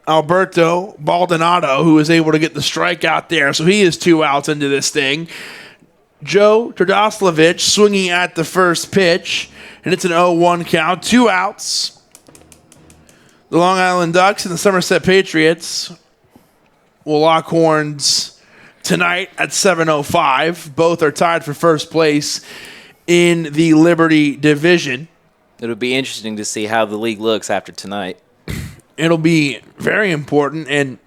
Alberto Baldonado, who is able to get the strike out there. So he is 2 outs into this thing. Joe Turdoslavich swinging at the first pitch, and it's an 0-1 count, 2 outs. The Long Island Ducks and the Somerset Patriots will lock horns tonight at 7:05. Both are tied for first place in the Liberty Division. It'll be interesting to see how the league looks after tonight. It'll be very important, and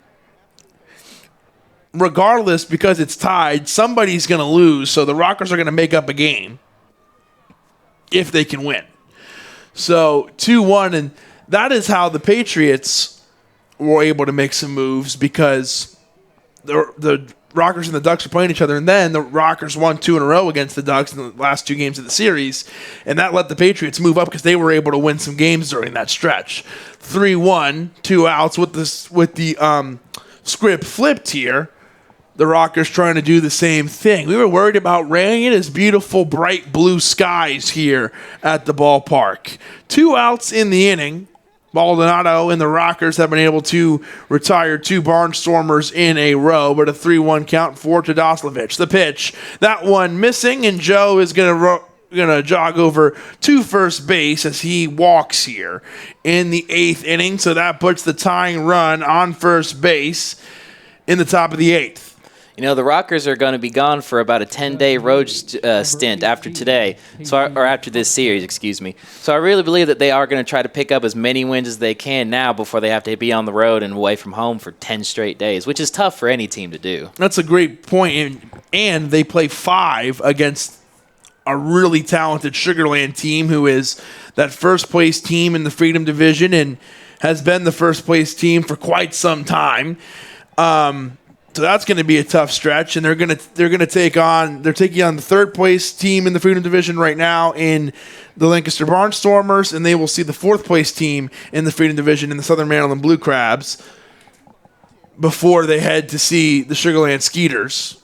regardless, because it's tied, somebody's going to lose, so the Rockers are going to make up a game if they can win. So 2-1, and that is how the Patriots were able to make some moves, because the Rockers and the Ducks are playing each other, and then the Rockers won 2 in a row against the Ducks in the last 2 games of the series, and that let the Patriots move up because they were able to win some games during that stretch. 3-1, 2 outs with the script flipped here. the Rockers trying to do the same thing. We were worried about rain. It is beautiful, bright blue skies here at the ballpark. 2 outs in the inning. Maldonado and the Rockers have been able to retire 2 Barnstormers in a row, but a 3-1 count for Tadoslavich. The pitch, that one missing, and Joe is going to jog over to first base as he walks here in the 8th inning. So that puts the tying run on first base in the top of the 8th. You know, the Rockers are going to be gone for about a 10-day road stint after today, or after this series, excuse me. So I really believe that they are going to try to pick up as many wins as they can now before they have to be on the road and away from home for 10 straight days, which is tough for any team to do. That's a great point, and they play 5 against a really talented Sugar Land team who is that first-place team in the Freedom Division and has been the first-place team for quite some time. So that's going to be a tough stretch, and they're taking on the 3rd place team in the Freedom Division right now in the Lancaster Barnstormers, and they will see the 4th place team in the Freedom Division in the Southern Maryland Blue Crabs before they head to see the Sugar Land Skeeters.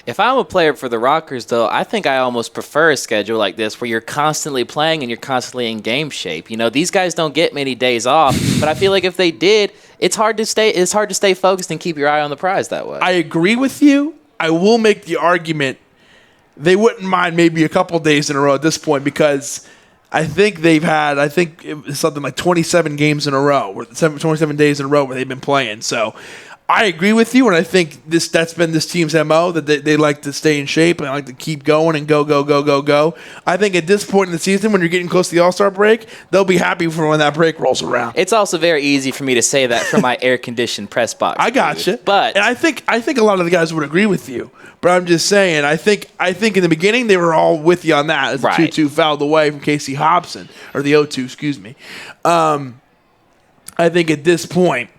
If I'm a player for the Rockers, though, I think I almost prefer a schedule like this where you're constantly playing and you're constantly in game shape. You know, these guys don't get many days off, but I feel like if they did, it's hard to stay focused and keep your eye on the prize that way. I agree with you. I will make the argument they wouldn't mind maybe a couple days in a row at this point because I think it was something like 27 games in a row, 27 days in a row where they've been playing. So I agree with you, and I think that's been this team's MO, that they like to stay in shape and like to keep going and go. I think at this point in the season, when you're getting close to the All-Star break, they'll be happy for when that break rolls around. It's also very easy for me to say that from my air-conditioned press box. I gotcha. And I think a lot of the guys would agree with you, but I'm just saying, I think in the beginning, they were all with you on that as the 2-2 fouled away from Casey Hobson, or the 0-2, excuse me. I think at this point,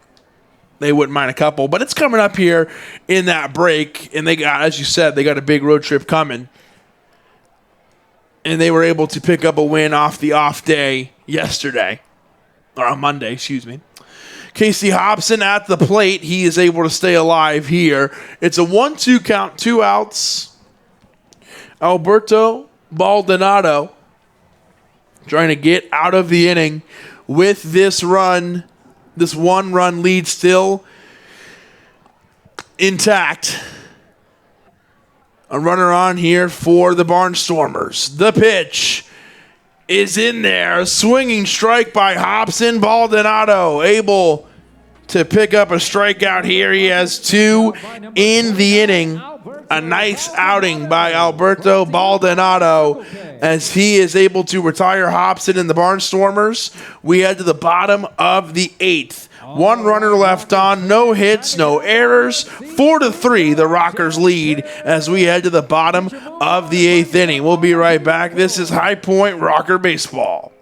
they wouldn't mind a couple, but it's coming up here in that break, and they got, as you said, they got a big road trip coming, and they were able to pick up a win off the off day yesterday, or on Monday, excuse me. Casey Hobson at the plate. He is able to stay alive here. It's a 1-2 count, 2 outs. Alberto Maldonado trying to get out of the inning with this run. This 1-run lead still intact. A runner on here for the Barnstormers. The pitch is in there. A swinging strike by Hobson. Maldonado able to pick up a strikeout here. He has 2 in the inning. A nice outing by Alberto Maldonado as he is able to retire Hobson and the Barnstormers. We head to the bottom of the 8th. 1 runner left on, no hits, no errors. 4-3, the Rockers lead as we head to the bottom of the 8th inning. We'll be right back. This is High Point Rocker Baseball.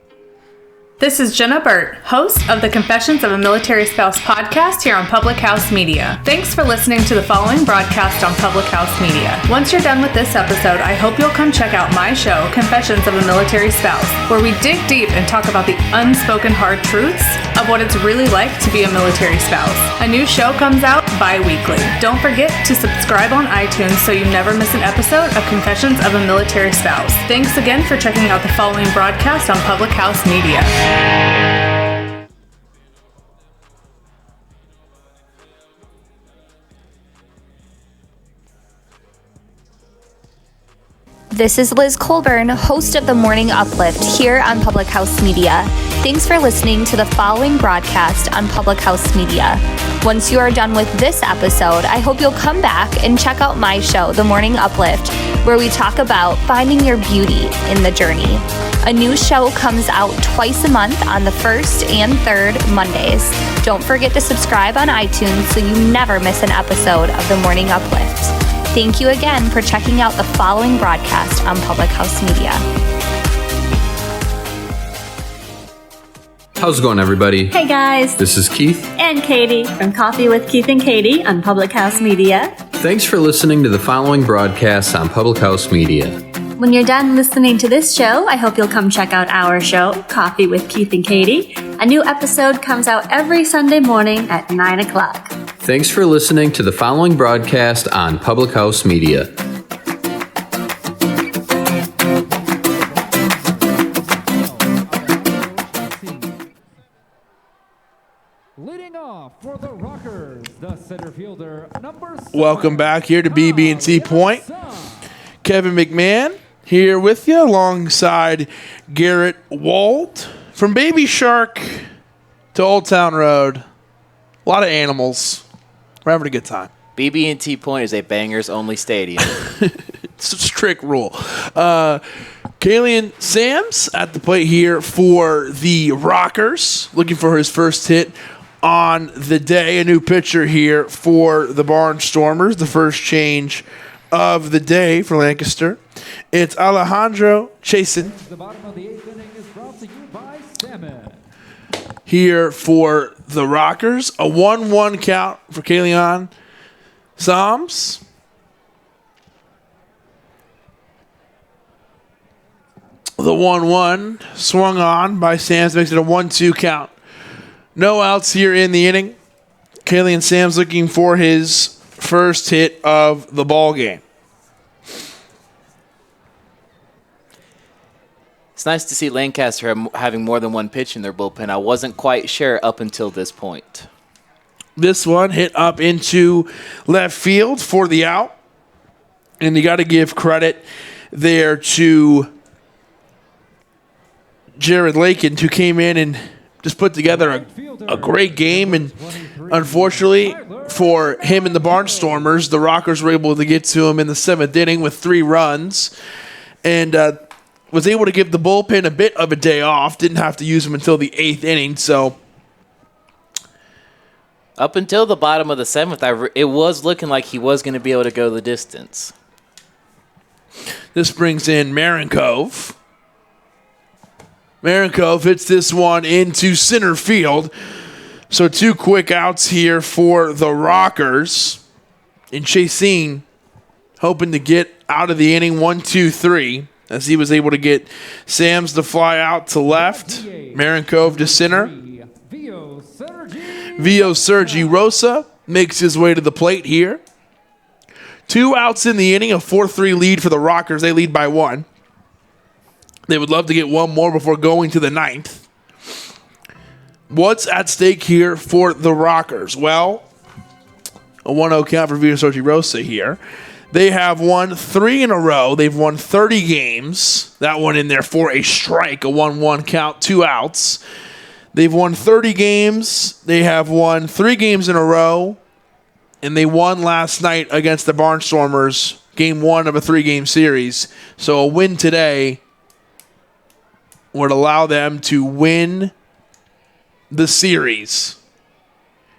This is Jenna Burt, host of the Confessions of a Military Spouse podcast here on Public House Media. Thanks for listening to the following broadcast on Public House Media. Once you're done with this episode, I hope you'll come check out my show, Confessions of a Military Spouse, where we dig deep and talk about the unspoken hard truths of what it's really like to be a military spouse. A new show comes out bi-weekly. Don't forget to subscribe on iTunes so you never miss an episode of Confessions of a Military Spouse. Thanks again for checking out the following broadcast on Public House Media. This is Liz Colburn, host of the Morning Uplift here on Public House Media. Thanks for listening to the following broadcast on Public House Media. Once you are done with this episode, I hope you'll come back and check out my show, The Morning Uplift, where we talk about finding your beauty in the journey. A new show comes out twice a month on the 1st and 3rd Mondays. Don't forget to subscribe on iTunes so you never miss an episode of The Morning Uplift. Thank you again for checking out the following broadcast on Public House Media. How's it going, everybody? Hey guys, This is Keith. and Katie from Coffee with Keith and Katie on Public House Media. Thanks for listening to the following broadcasts on Public House Media. When you're done listening to this show, I hope you'll come check out our show, Coffee with Keith and Katie. A new episode comes out every Sunday morning at 9 o'clock. Thanks for listening to the following broadcast on Public House Media. Leading off for the Rockers, the center fielder, number 7. Welcome back here to BB&T Point. Kevin McMahon here with you alongside Garrett Walt. From Baby Shark to Old Town Road, a lot of animals. We're having a good time. BB&T Point is a bangers-only stadium. It's a strict rule. Kalian Sams at the plate here for the Rockers, looking for his first hit on the day. A new pitcher here for the Barnstormers, the first change of the day for Lancaster. It's Alejandro Chasin. The bottom of the 8th inning is brought to you by Salmon. Here for the Rockers, a 1-1 count for Kalian Sams. The 1-1 swung on by Sams, makes it a 1-2 count. No outs here in the inning. Kalian Sams looking for his first hit of the ball game. It's nice to see Lancaster having more than one pitch in their bullpen. I wasn't quite sure up until this point. This one hit up into left field for the out. And you got to give credit there to Jared Lakin, who came in and just put together a great game. And unfortunately for him and the Barnstormers, the Rockers were able to get to him in the 7th inning with 3 runs. And was able to give the bullpen a bit of a day off. Didn't have to use him until the 8th inning. So up until the bottom of the 7th, it was looking like he was going to be able to go the distance. This brings in Marinkov. Marinkov hits this one into center field. So 2 quick outs here for the Rockers. And Chasin hoping to get out of the inning 1-2-3 as he was able to get Sams to fly out to left. Marinkov to center. Vio Sergi Rosa makes his way to the plate here. 2 outs in the inning, a 4-3 lead for the Rockers. They lead by 1. They would love to get one more before going to the 9th. What's at stake here for the Rockers? Well, a 1-0 count for Vio Sergi Rosa here. They have won 3 in a row. They've won 30 games. That one in there for a strike, a 1-1 count, 2 outs. They've won 30 games. They have won 3 games in a row. And they won last night against the Barnstormers, game 1 of a 3-game series. So a win today would allow them to win the series.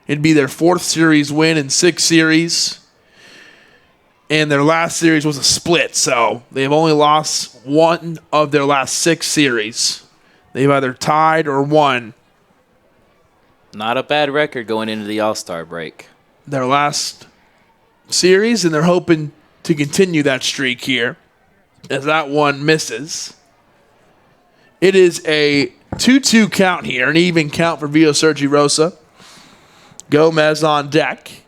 It'd be their 4th series win in 6 series. And their last series was a split, so they've only lost 1 of their last 6 series. They've either tied or won. Not a bad record going into the All-Star break. Their last series, and they're hoping to continue that streak here as that one misses. It is a 2-2 count here, an even count for Vio Sergi Rosa. Gomez on deck.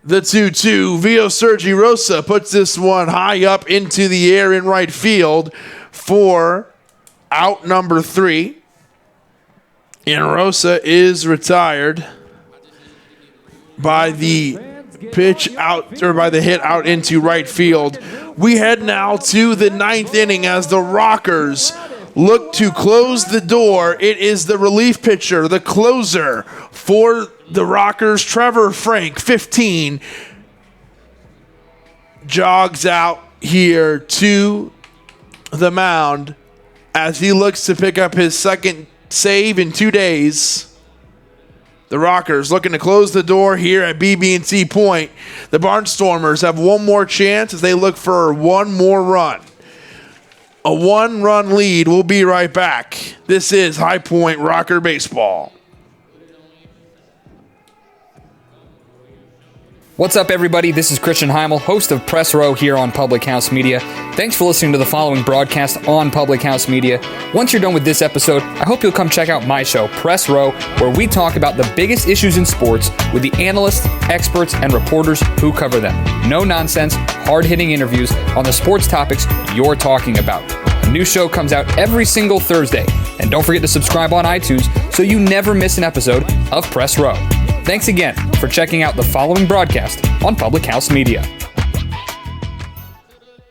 The 2-2, Vio Sergi Rosa puts this one high up into the air in right field for out number 3. And Rosa is retired by the pitch out, or by the hit out into right field. We head now to the 9th inning as the Rockers look to close the door. It is the relief pitcher, the closer for the Rockers, Trevor Frank, 15, jogs out here to the mound as he looks to pick up his 2nd save in 2 days. The Rockers looking to close the door here at BB&T Point. The Barnstormers have one more chance as they look for one more run. A 1-run lead. We'll be right back. This is High Point Rocker Baseball. What's up, everybody? This is Christian Heimel, host of Press Row here on Public House Media. Thanks for listening to the following broadcast on Public House Media. Once you're done with this episode, I hope you'll come check out my show, Press Row, where we talk about the biggest issues in sports with the analysts, experts, and reporters who cover them. No nonsense, hard-hitting interviews on the sports topics you're talking about. A new show comes out every single Thursday. And don't forget to subscribe on iTunes so you never miss an episode of Press Row. Thanks again for checking out the following broadcast on Public House Media.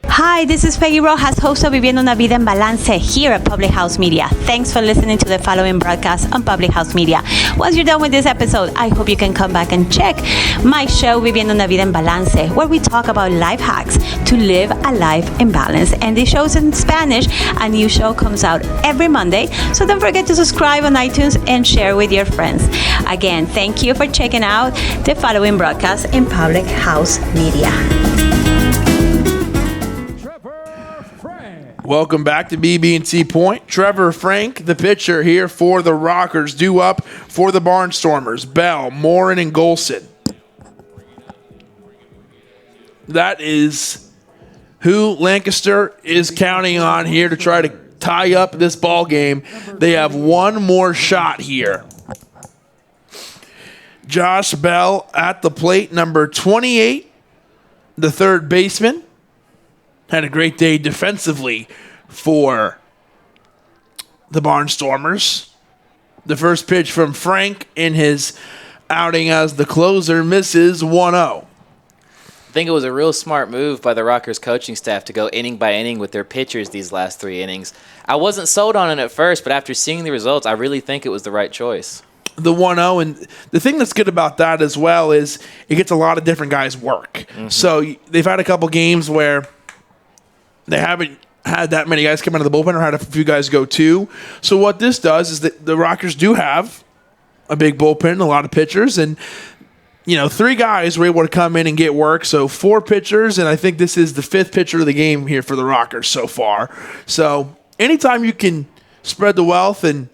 Hi, this is Peggy Rojas, host of Viviendo una Vida en Balance here at Public House Media. Thanks for listening to the following broadcast on Public House Media. Once you're done with this episode, I hope you can come back and check my show, Viviendo una Vida en Balance, where we talk about life hacks to live a life in balance. And the show's in Spanish. A new show comes out every Monday, so don't forget to subscribe on iTunes and share with your friends. Again, thank you for checking out the following broadcast in Public House Media. Welcome back to BB&T Point. Trevor Frank, the pitcher here for the Rockers, due up for the Barnstormers. Bell, Morin, and Golson. That is who Lancaster is counting on here to try to tie up this ball game. They have one more shot here. Josh Bell at the plate, number 28, the third baseman. Had a great day defensively for the Barnstormers. The first pitch from Frank in his outing as the closer misses 1-0. I think it was a real smart move by the Rockers coaching staff to go inning by inning with their pitchers these last 3 innings. I wasn't sold on it at first, but after seeing the results, I really think it was the right choice. The 1-0, and the thing that's good about that as well is it gets a lot of different guys work. Mm-hmm. So they've had a couple games where they haven't had that many guys come out of the bullpen or had a few guys go too. So what this does is that the Rockers do have a big bullpen, a lot of pitchers, and 3 guys were able to come in and get work. So 4 pitchers, and I think this is the 5th pitcher of the game here for the Rockers so far. So anytime you can spread the wealth and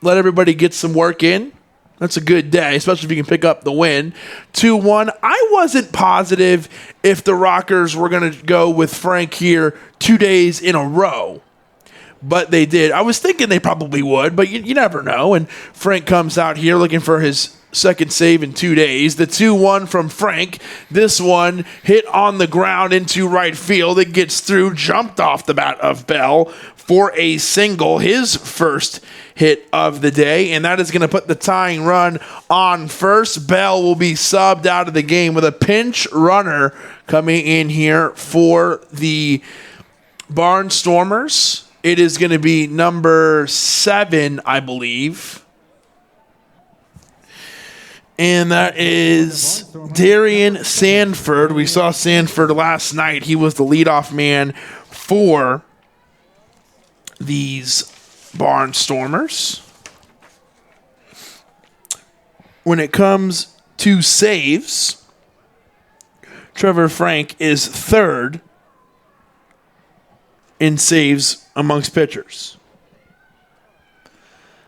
let everybody get some work in, that's a good day, especially if you can pick up the win. 2-1. I wasn't positive if the Rockers were going to go with Frank here 2 days in a row, but they did. I was thinking they probably would, but you never know. And Frank comes out here looking for his second save in 2 days. The 2-1 from Frank. This one hit on the ground into right field. It gets through, jumped off the bat of Bell for a single, his first hit of the day, and that is going to put the tying run on first. Bell will be subbed out of the game with a pinch runner coming in here for the Barnstormers. It is going to be number 7, I believe. And that is Darian Sanford. We saw Sanford last night. He was the leadoff man for these Barnstormers. When it comes to saves, Trevor Frank is 3rd in saves amongst pitchers.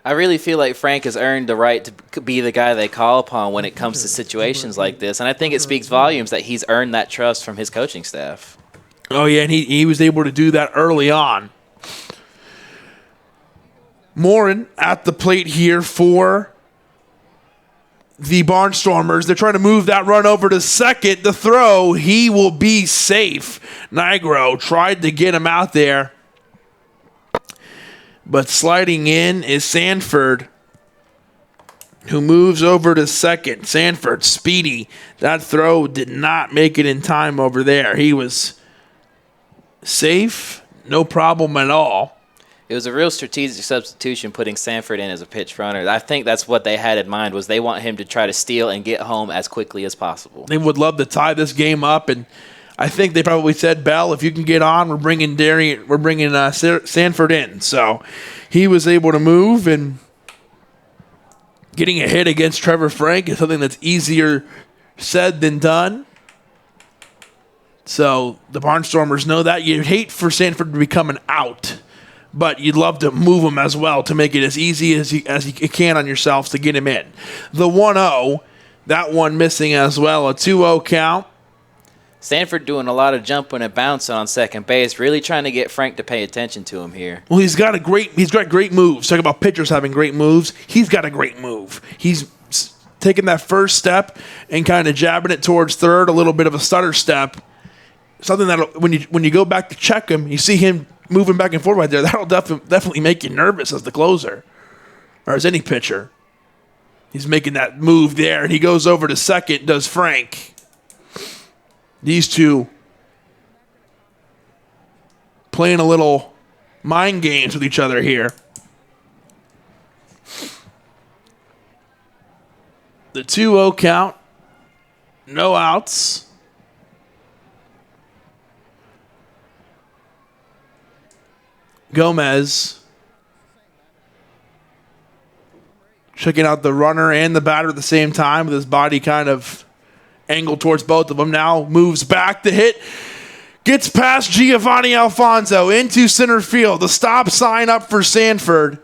I really feel like Frank has earned the right to be the guy they call upon when it comes to situations like this, and I think it speaks volumes that he's earned that trust from his coaching staff. Oh, yeah, and he was able to do that early on. Morin at the plate here for the Barnstormers. They're trying to move that run over to second. The throw, he will be safe. Nigro tried to get him out there, but sliding in is Sanford, who moves over to second. Sanford, speedy. That throw did not make it in time over there. He was safe, no problem at all. It was a real strategic substitution putting Sanford in as a pitch runner. I think that's what they had in mind, was they want him to try to steal and get home as quickly as possible. They would love to tie this game up, and I think they probably said, Bell, if you can get on, we're bringing Sanford in. So he was able to move, and getting a hit against Trevor Frank is something that's easier said than done. So the Barnstormers know that. You'd hate for Sanford to become an out, but you'd love to move him as well to make it as easy as you can on yourselves to get him in. The 1-0, That one missing as well. A 2-0 count. Sanford doing a lot of jumping and bouncing on second base, really trying to get Frank to pay attention to him here. Well, he's got great moves. Talk about pitchers having great moves. He's got a great move. He's taking that first step and kind of jabbing it towards third, a little bit of a stutter step. Something that when you go back to check him, you see him moving back and forth right there. That'll definitely make you nervous as the closer, or as any pitcher. He's making that move there, and he goes over to second, does Frank. These two playing a little mind games with each other here. The 2-0 count. No outs. Gomez checking out the runner and the batter at the same time with his body kind of angled towards both of them. Now moves back to hit. Gets past Giovanni Alfonso into center field. The stop sign up for Sanford.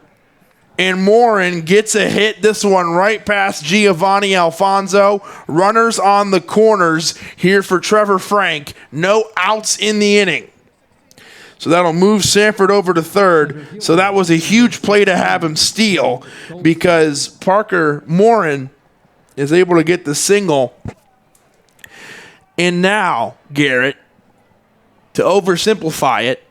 And Morin gets a hit. This one right past Giovanni Alfonso. Runners on the corners here for Trevor Frank. No outs in the inning. So that'll move Sanford over to third. So that was a huge play to have him steal because Parker Morin is able to get the single. And now, Garrett, to oversimplify it,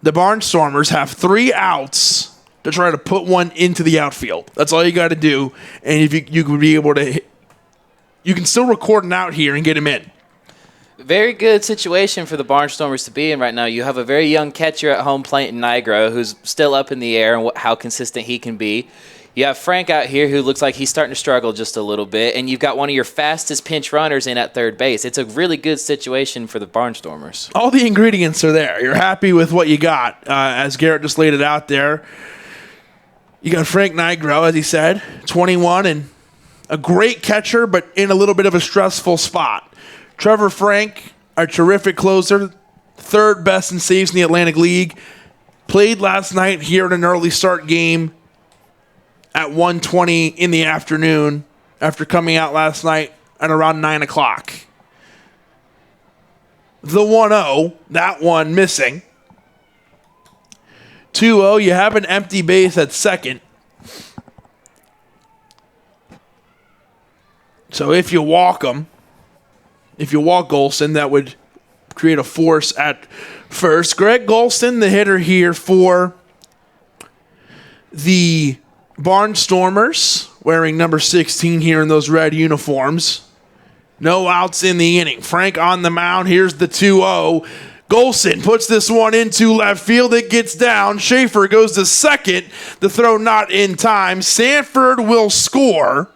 the Barnstormers have 3 outs to try to put one into the outfield. That's all you got to do. And if you could be able to, you can still record an out here and get him in. Very good situation for the Barnstormers to be in right now. You have a very young catcher at home plate in Nigro who's still up in the air and how consistent he can be. You have Frank out here who looks like he's starting to struggle just a little bit, and you've got one of your fastest pinch runners in at third base. It's a really good situation for the Barnstormers. All the ingredients are there. You're happy with what you got, as Garrett just laid it out there. You got Frank Nigro, as he said, 21, and a great catcher, but in a little bit of a stressful spot. Trevor Frank, a terrific closer, third best in saves in the Atlantic League, played last night here in an early start game at 1:20 in the afternoon after coming out last night at around 9 o'clock. The 1-0, that one missing. 2-0, you have an empty base at second. So if you walk Golson, that would create a force at first. Greg Golson, the hitter here for the Barnstormers, wearing number 16 here in those red uniforms. No outs in the inning. Frank on the mound. Here's the 2-0. Golson puts this one into left field. It gets down. Schaefer goes to second. The throw not in time. Sanford will score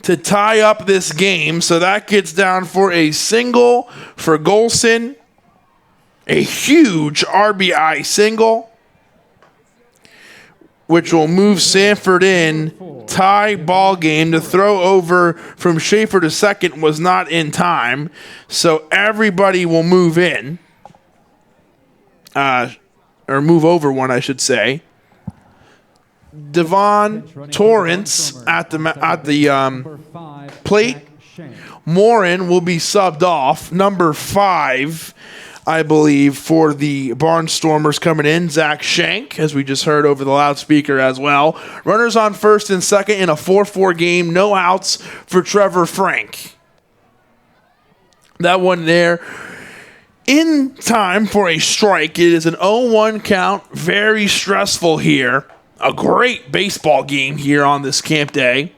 to tie up this game. So that gets down for a single for Golson. A huge RBI single, which will move Sanford in. Tie ball game. The throw over from Schaefer to second was not in time. So everybody will move in. Or move over one, I should say. Devon Torrance at the plate. Morin will be subbed off. Number 5, I believe, for the Barnstormers coming in. Zach Schenk, as we just heard over the loudspeaker as well. Runners on first and second in a 4-4 game. No outs for Trevor Frank. That one there in time for a strike. It is an 0-1 count. Very stressful here. A great baseball game here on this camp day.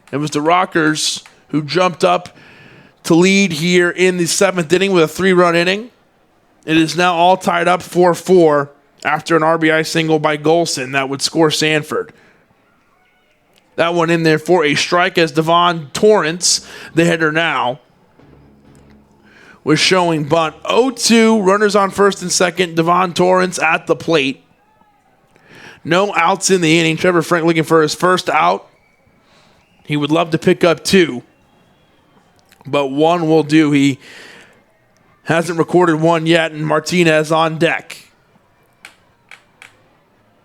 It was the Rockers who jumped up to lead here in the 7th inning with a 3-run inning. It is now all tied up 4-4 after an RBI single by Golson that would score Sanford. That one in there for a strike as Devon Torrance, the hitter now, was showing bunt. 0-2, runners on first and second. Devon Torrance at the plate. No outs in the inning. Trevor Frank looking for his first out. He would love to pick up 2, but 1 will do. He hasn't recorded 1 yet, and Martinez on deck.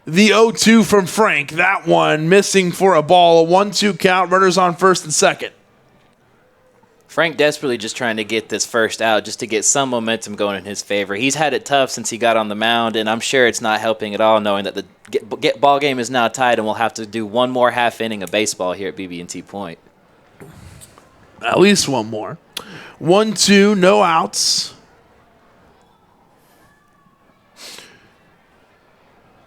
The 0-2 from Frank. That one missing for a ball. A 1-2 count. Runners on first and second. Frank desperately just trying to get this first out just to get some momentum going in his favor. He's had it tough since he got on the mound, and I'm sure it's not helping at all knowing that the ball game is now tied and we'll have to do one more half inning of baseball here at BB&T Point. At least one more. 1-2, no outs.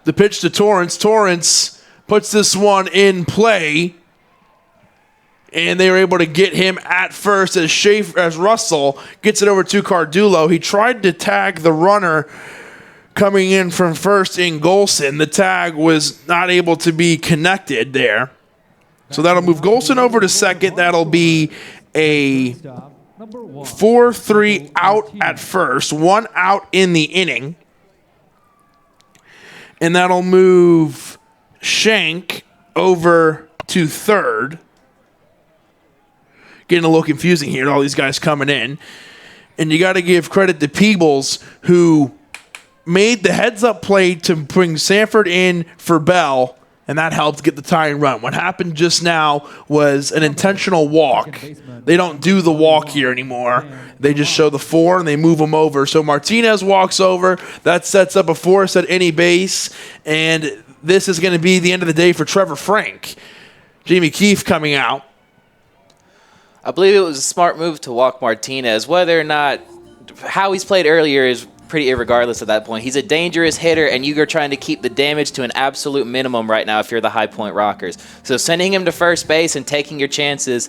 The pitch to Torrance. Torrance puts this one in play, and they were able to get him at first as Russell gets it over to Cardillo. He tried to tag the runner coming in from first in Golson. The tag was not able to be connected there. So that'll move Golson over to second. That'll be a 4-3 out at first, 1 out in the inning. And that'll move Shank over to third. Getting a little confusing here, all these guys coming in. And you got to give credit to Peebles, who made the heads-up play to bring Sanford in for Bell, and that helped get the tying run. What happened just now was an intentional walk. They don't do the walk here anymore. They just show the 4, and they move them over. So Martinez walks over. That sets up a force at any base, and this is going to be the end of the day for Trevor Frank. Jamie Keefe coming out. I believe it was a smart move to walk Martinez. Whether or not how he's played earlier is pretty irregardless at that point. He's a dangerous hitter, and you are trying to keep the damage to an absolute minimum right now if you're the High Point Rockers. So sending him to first base and taking your chances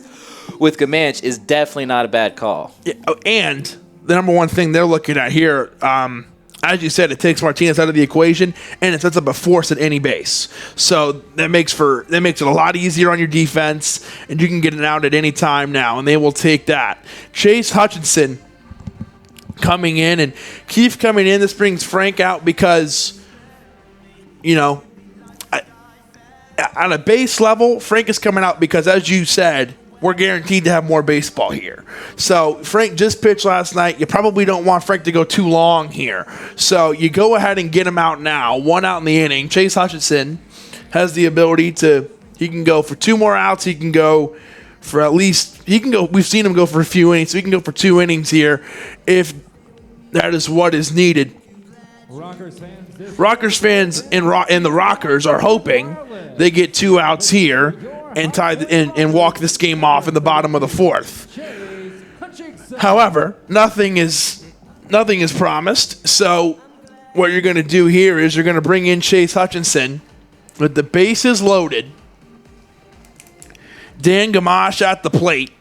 with Gamanch is definitely not a bad call. Yeah, and the number one thing they're looking at here, as you said, it takes Martinez out of the equation, and it sets up a force at any base. So that makes it a lot easier on your defense, and you can get an out at any time now, and they will take that. Chase Hutchinson coming in, and Keefe coming in. This brings Frank out because, on a base level, Frank is coming out because, as you said, we're guaranteed to have more baseball here. So Frank just pitched last night. You probably don't want Frank to go too long here. So you go ahead and get him out now. 1 out in the inning. Chase Hutchinson has the ability he can go for 2 more outs. He can go for at least, we've seen him go for a few innings, so he can go for 2 innings here if that is what is needed. Rockers fans in the Rockers are hoping they get 2 outs here and and walk this game off in the bottom of the 4th. However, nothing is promised. So what you're going to do here is you're going to bring in Chase Hutchinson with the bases loaded. Dan Gamache at the plate.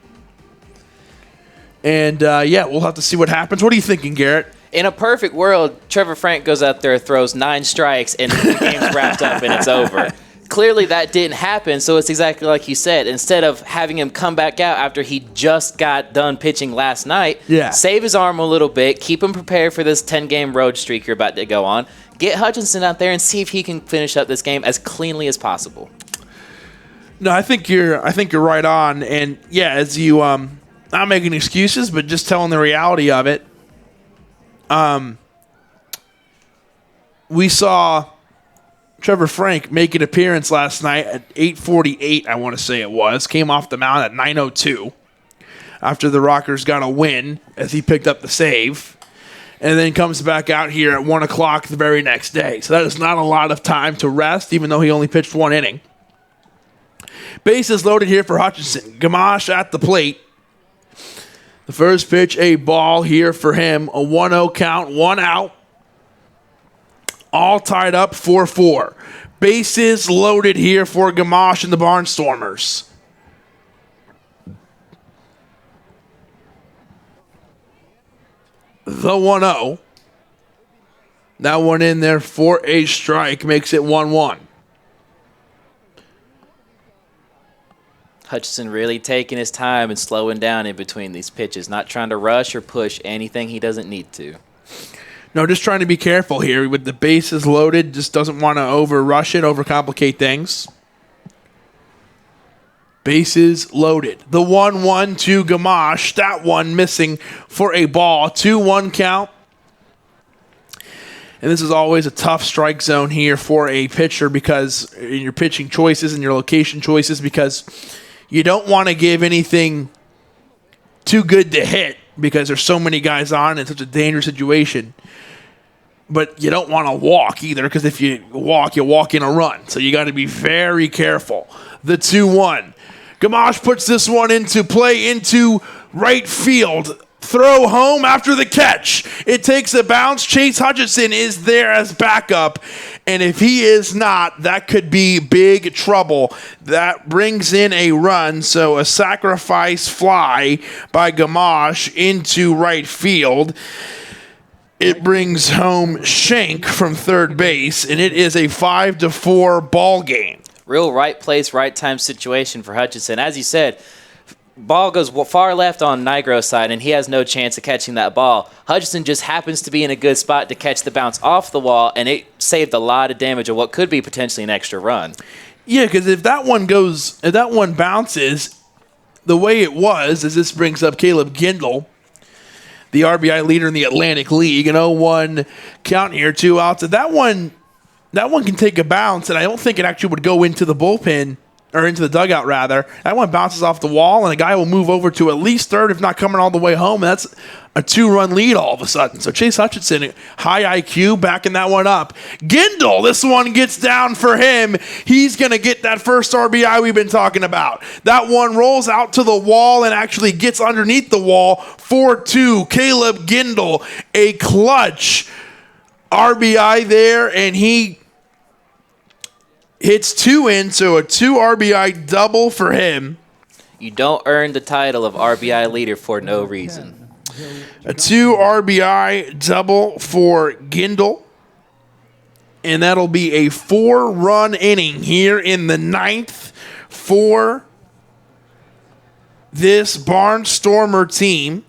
And, we'll have to see what happens. What are you thinking, Garrett? In a perfect world, Trevor Frank goes out there, throws 9 strikes, and the game's wrapped up and it's over. Clearly that didn't happen, so it's exactly like you said. Instead of having him come back out after he just got done pitching last night, save his arm a little bit, keep him prepared for this 10-game road streak you're about to go on, get Hutchinson out there and see if he can finish up this game as cleanly as possible. No, I think you're right on, and as you not making excuses, but just telling the reality of it. We saw Trevor Frank make an appearance last night at 8:48, I want to say it was. Came off the mound at 9:02 after the Rockers got a win as he picked up the save, and then comes back out here at 1 o'clock the very next day. So that is not a lot of time to rest, even though he only pitched 1 inning. Bases loaded here for Hutchinson. Gamache at the plate. The first pitch, a ball here for him. A 1-0 count, 1 out. All tied up 4-4. Bases loaded here for Gamache and the Barnstormers. The 1-0. That one in there for a strike makes it 1-1. Hutchinson really taking his time and slowing down in between these pitches, not trying to rush or push anything he doesn't need to. No, just trying to be careful here with the bases loaded. Just doesn't want to over-rush it, overcomplicate things. Bases loaded. The 1-1 to Gamache. That one missing for a ball. 2-1 count. And this is always a tough strike zone here for a pitcher because in your pitching choices and your location choices, because you don't want to give anything too good to hit because there's so many guys on in such a dangerous situation. But you don't want to walk either, because if you walk in a run. So you got to be very careful. The 2-1. Gamache puts this one into play into right field. Throw home after the catch. It takes a bounce. Chase Hutchinson is there as backup. And if he is not, that could be big trouble. That brings in a run. So a sacrifice fly by Gamache into right field. It brings home Shank from third base, and it is a 5-4 ball game. Real right place, right time situation for Hutchinson. As you said, ball goes far left on Nigro's side, and he has no chance of catching that ball. Hutchinson just happens to be in a good spot to catch the bounce off the wall, and it saved a lot of damage of what could be potentially an extra run. Yeah, because if that one bounces, the way it was, as this brings up Caleb Gindle, the RBI leader in the Atlantic League, an 0-1 count here, 2 outs. That one can take a bounce, and I don't think it actually would go into the bullpen, or into the dugout, rather. That one bounces off the wall, and a guy will move over to at least third, if not coming all the way home, and that's a 2-run lead all of a sudden. So Chase Hutchinson, high IQ, backing that one up. Gindle, this one gets down for him. He's going to get that first RBI we've been talking about. That one rolls out to the wall and actually gets underneath the wall. 4-2, Caleb Gindle, a clutch RBI there, and he hits 2 in, so a 2 RBI double for him. You don't earn the title of RBI leader for no reason. A 2 RBI double for Gindle. And that'll be a 4-run inning here in the 9th for this Barnstormer team.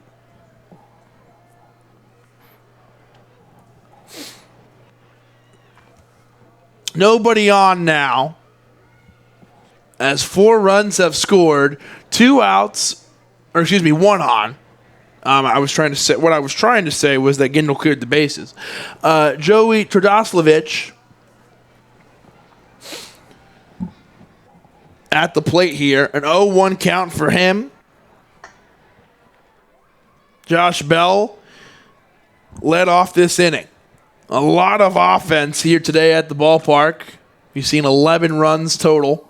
Nobody on now, as 4 runs have scored, 2 outs, or excuse me, 1 on. What I was trying to say was that Gindle cleared the bases. Joey Tradoslavich at the plate here, an 0-1 count for him. Josh Bell led off this inning. A lot of offense here today at the ballpark. You've seen 11 runs total.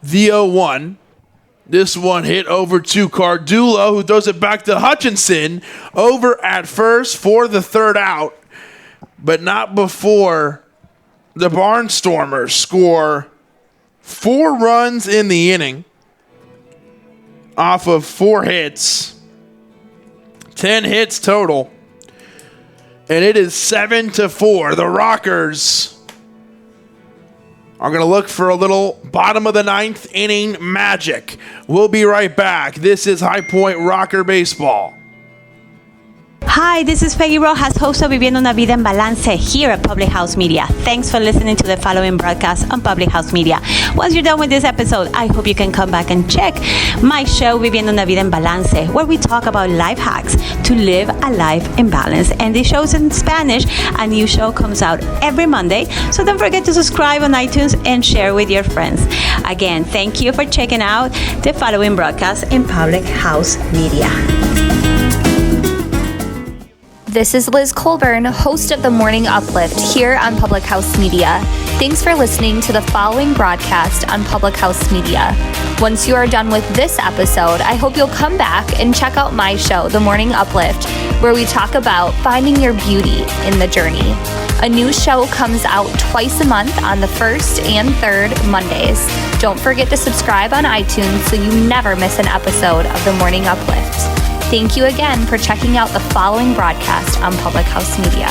The 0-1. This one hit over to Cardillo, who throws it back to Hutchinson over at first for the 3rd out, but not before the Barnstormers score 4 runs in the inning off of 4 hits. 10 hits total. And it is 7-4. The Rockers are going to look for a little bottom of the 9th inning magic. We'll be right back. This is High Point Rocker Baseball. Hi, this is Peggy Rojas, host of Viviendo una Vida en Balance here at Public House Media. Thanks for listening to the following broadcast on Public House Media. Once you're done with this episode, I hope you can come back and check my show, Viviendo una Vida en Balance, where we talk about life hacks to live a life in balance. And the show's in Spanish. A new show comes out every Monday, so don't forget to subscribe on iTunes and share with your friends. Again, thank you for checking out the following broadcast in Public House Media. This is Liz Colburn, host of The Morning Uplift here on Public House Media. Thanks for listening to the following broadcast on Public House Media. Once you are done with this episode, I hope you'll come back and check out my show, The Morning Uplift, where we talk about finding your beauty in the journey. A new show comes out twice a month on the 1st and 3rd Mondays. Don't forget to subscribe on iTunes so you never miss an episode of The Morning Uplift. Thank you again for checking out the following broadcast on Public House Media.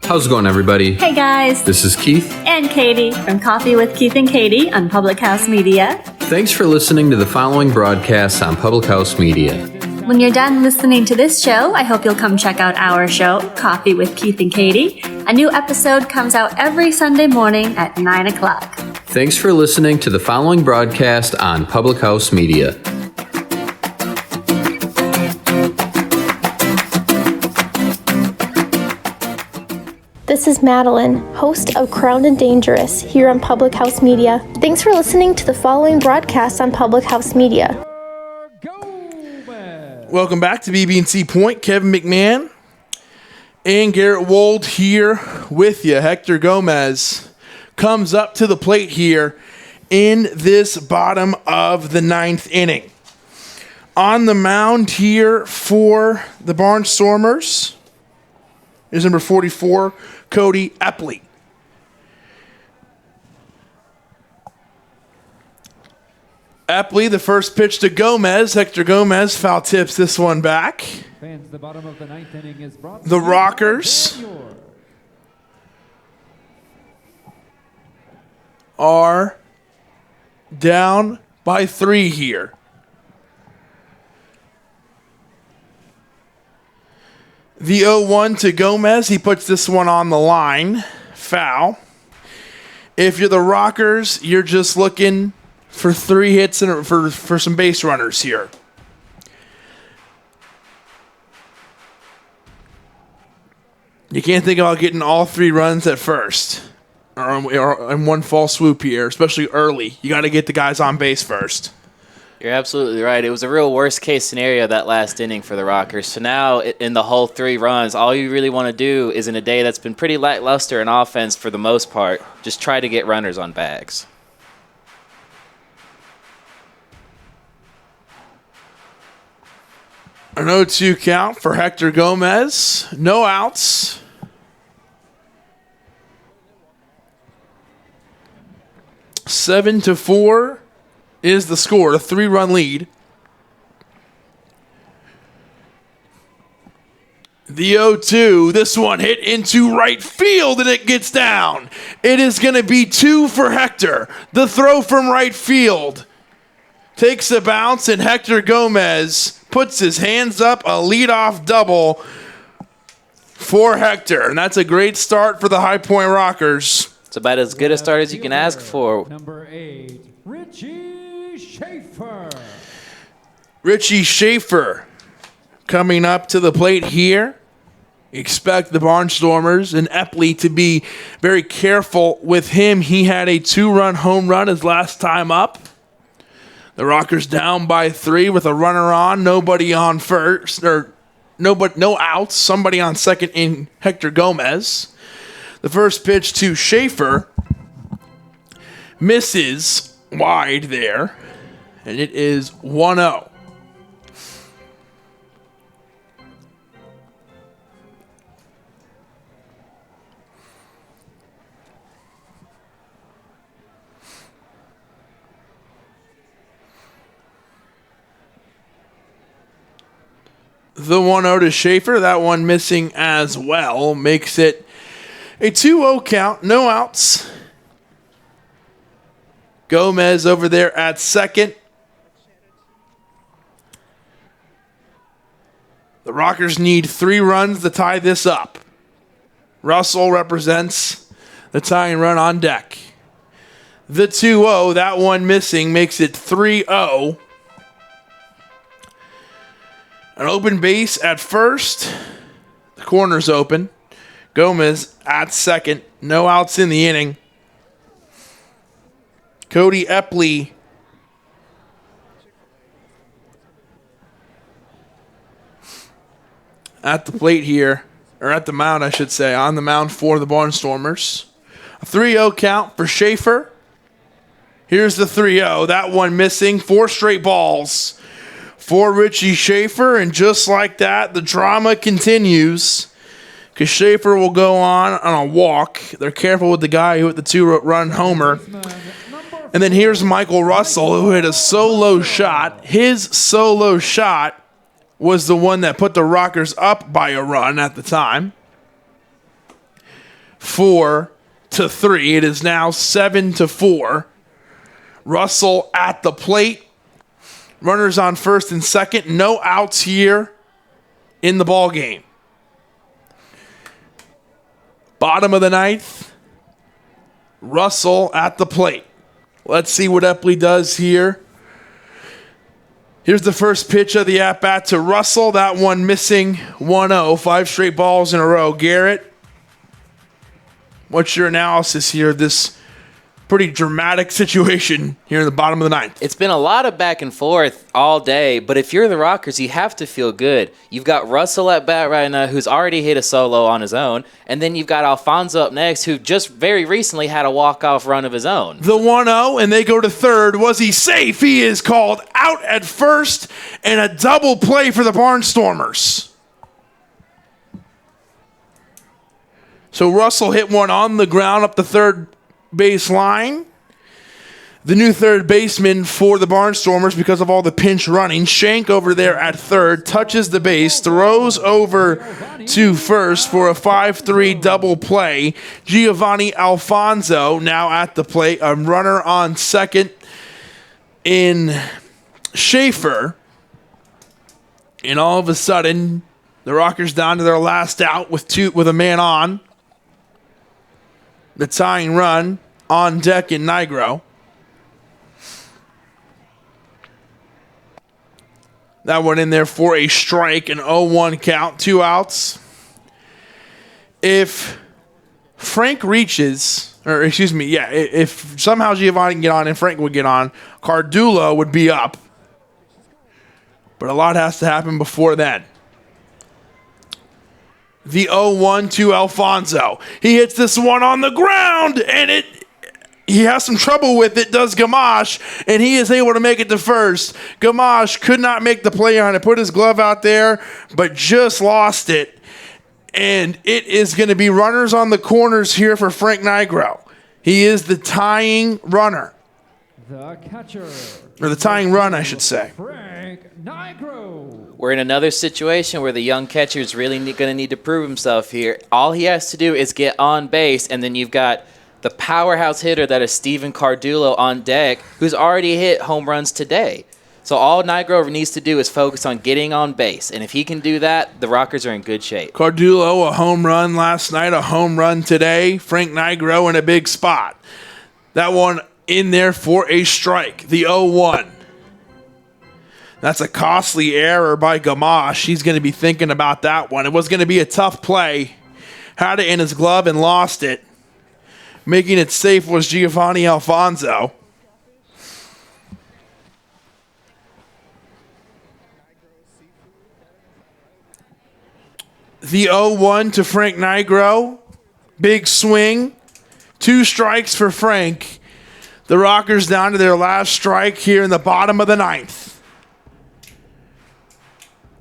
How's it going, everybody? Hey guys, This is Keith. and Katie from Coffee with Keith and Katie on Public House Media. Thanks for listening to the following broadcasts on Public House Media. When you're done listening to this show, I hope you'll come check out our show, Coffee with Keith and Katie, a A new episode comes out every Sunday morning at 9 o'clock. Thanks for listening to the following broadcast on Public House Media. This is Madeline, host of Crowned and Dangerous here on Public House Media. Thanks for listening to the following broadcast on Public House Media. Welcome back to BB&C Point. Kevin McMahon and Garrett Wold here with you. Hector Gomez comes up to the plate here in this bottom of the 9th inning. On the mound here for the Barnstormers is number 44, Cody Epley. Epley, the first pitch to Gomez. Hector Gomez foul tips this one back. Fans, the bottom of the 9th inning is brought The Rockers are down by 3 here. The 0-1 to Gomez. He puts this one on the line. Foul. If you're the Rockers, you're just looking for 3 hits and for some base runners here. You can't think about getting all 3 runs at first or in one fall swoop here, especially early. You got to get the guys on base first. You're absolutely right. It was a real worst-case scenario that last inning for the Rockers. So now in the whole 3 runs, all you really want to do is in a day that's been pretty lackluster in offense for the most part, just try to get runners on bags. An 0-2 count for Hector Gomez. No outs. Seven to 4 is the score, a 3-run lead. The 0-2, this one hit into right field and it gets down. It is going to be 2 for Hector. The throw from right field takes a bounce and Hector Gomez puts his hands up, a leadoff double for Hector. And that's a great start for the High Point Rockers. It's about as good a start as you can ask for. Number 8, Richie Schaefer. Richie Schaefer coming up to the plate here. Expect the Barnstormers and Epley to be very careful with him. He had a 2-run home run his last time up. The Rockers down by 3 with a runner on, nobody on first, or no outs, somebody on second in Hector Gomez. The first pitch to Schaefer misses wide there, and it is 1-0. The 1-0 to Schaefer, that one missing as well, makes it a 2-0 count, no outs. Gomez over there at second. The Rockers need 3 runs to tie this up. Russell represents the tying run on deck. The 2-0, that one missing, makes it 3-0. An open base at first. The corner's open. Gomez at second. No outs in the inning. Cody Epley at the plate here, or at the mound, I should say, on the mound for the Barnstormers. A 3-0 count for Schaefer. Here's the 3-0. That one missing. 4 straight balls for Richie Schaefer, and just like that, the drama continues because Schaefer will go on a walk. They're careful with the guy who hit the 2-run homer. And then here's Michael Russell, who hit a solo shot. His solo shot was the one that put the Rockers up by a run at the time. 4-3. It is now 7-4. Russell at the plate. Runners on first and second. No outs here in the ball game. Bottom of the ninth, Russell at the plate. Let's see what Epley does here. Here's the first pitch of the at-bat to Russell. That one missing 1-0. 5 straight balls in a row. Garrett, what's your analysis here of this pretty dramatic situation here in the bottom of the ninth? It's been a lot of back and forth all day, but if you're the Rockers, you have to feel good. You've got Russell at bat right now, who's already hit a solo on his own, and then you've got Alfonso up next, who just very recently had a walk-off run of his own. The 1-0, and they go to third. Was he safe? He is called out at first, and a double play for the Barnstormers. So Russell hit one on the ground up the third baseline. The new third baseman for the Barnstormers, because of all the pinch running, Shank over there at third, touches the base, throws over to first for a 5-3 double play. Giovanni Alfonso now at the plate, a runner on second in Schaefer. And all of a sudden, the Rockers down to their last out with a man on. The tying run on deck in Nigro. That one in there for a strike, an 0-1 count, 2 outs. If Frank reaches, if somehow Giovanni can get on and Frank would get on, Cardillo would be up. But a lot has to happen before then. The 0-1 to Alfonso. He hits this one on the ground, and he has some trouble with it, does Gamache, and he is able to make it to first. Gamache could not make the play on it, put his glove out there, but just lost it. And it is going to be runners on the corners here for Frank Nigro. He is the tying runner. The catcher. Or the tying run, I should say. Frank Nigro. We're in another situation where the young catcher is really going to need to prove himself here. All he has to do is get on base, and then you've got the powerhouse hitter that is Steven Cardillo on deck, who's already hit home runs today. So all Nigro needs to do is focus on getting on base. And if he can do that, the Rockers are in good shape. Cardillo, a home run last night, a home run today. Frank Nigro in a big spot. That one in there for a strike, the 0-1. That's a costly error by Gamache. He's going to be thinking about that one. It was going to be a tough play. Had it in his glove and lost it. Making it safe was Giovanni Alfonso. The 0-1 to Frank Nigro. Big swing. 2 strikes for Frank. The Rockers down to their last strike here in the bottom of the ninth.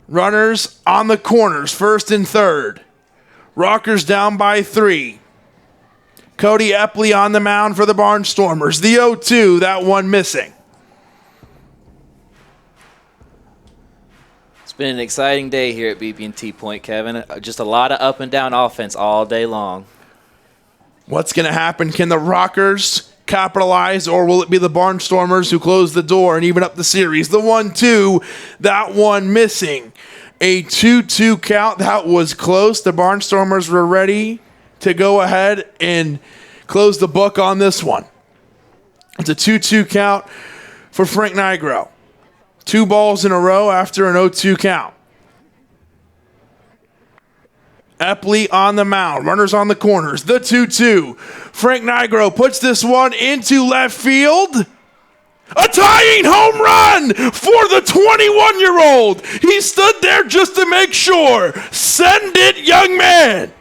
Runners on the corners, first and third. Rockers down by 3. Cody Epley on the mound for the Barnstormers. The 0-2, that one missing. It's been an exciting day here at BB&T Point, Kevin. Just a lot of up and down offense all day long. What's going to happen? Can the Rockers capitalize, or will it be the Barnstormers who close the door and even up the series? The 1-2, that one missing. A 2-2 count. That was close. The Barnstormers were ready to go ahead and close the book on this one. It's a 2-2 count for Frank Nigro. 2 balls in a row after an 0-2 count. Epley on the mound. Runners on the corners. The 2-2. Frank Nigro puts this one into left field. A tying home run for the 21-year-old. He stood there just to make sure. Send it, young man.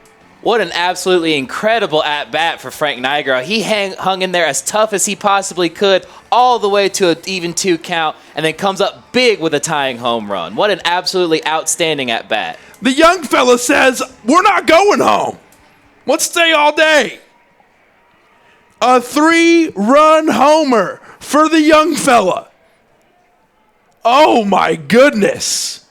What an absolutely incredible at-bat for Frank Nigro. He hung in there as tough as he possibly could all the way to an even 2 count and then comes up big with a tying home run. What an absolutely outstanding at-bat. The young fella says, we're not going home. Let's stay all day. A 3-run homer for the young fella. Oh, my goodness.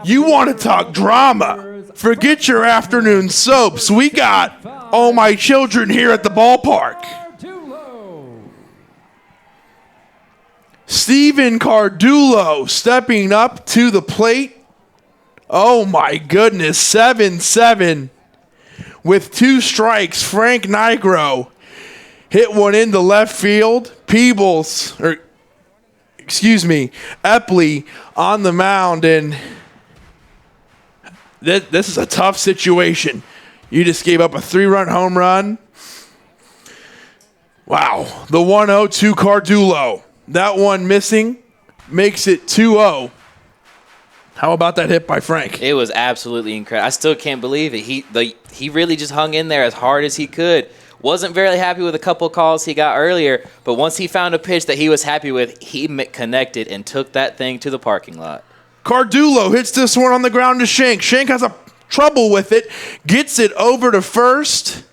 You want to talk drama? Forget your afternoon soaps. We got all my children here at the ballpark. Steven Cardillo stepping up to the plate. Oh, my goodness. 7-7. With 2 strikes, Frank Nigro hit one into left field. Epley on the mound, and this is a tough situation. You just gave up a 3-run home run. Wow. The 1-0 to Cardillo. That one missing makes it 2-0. How about that hit by Frank? It was absolutely incredible. I still can't believe it. He really just hung in there as hard as he could. Wasn't very happy with a couple calls he got earlier, but once he found a pitch that he was happy with, he connected and took that thing to the parking lot. Cardillo hits this one on the ground to Shank. Shank has a trouble with it, gets it over to first.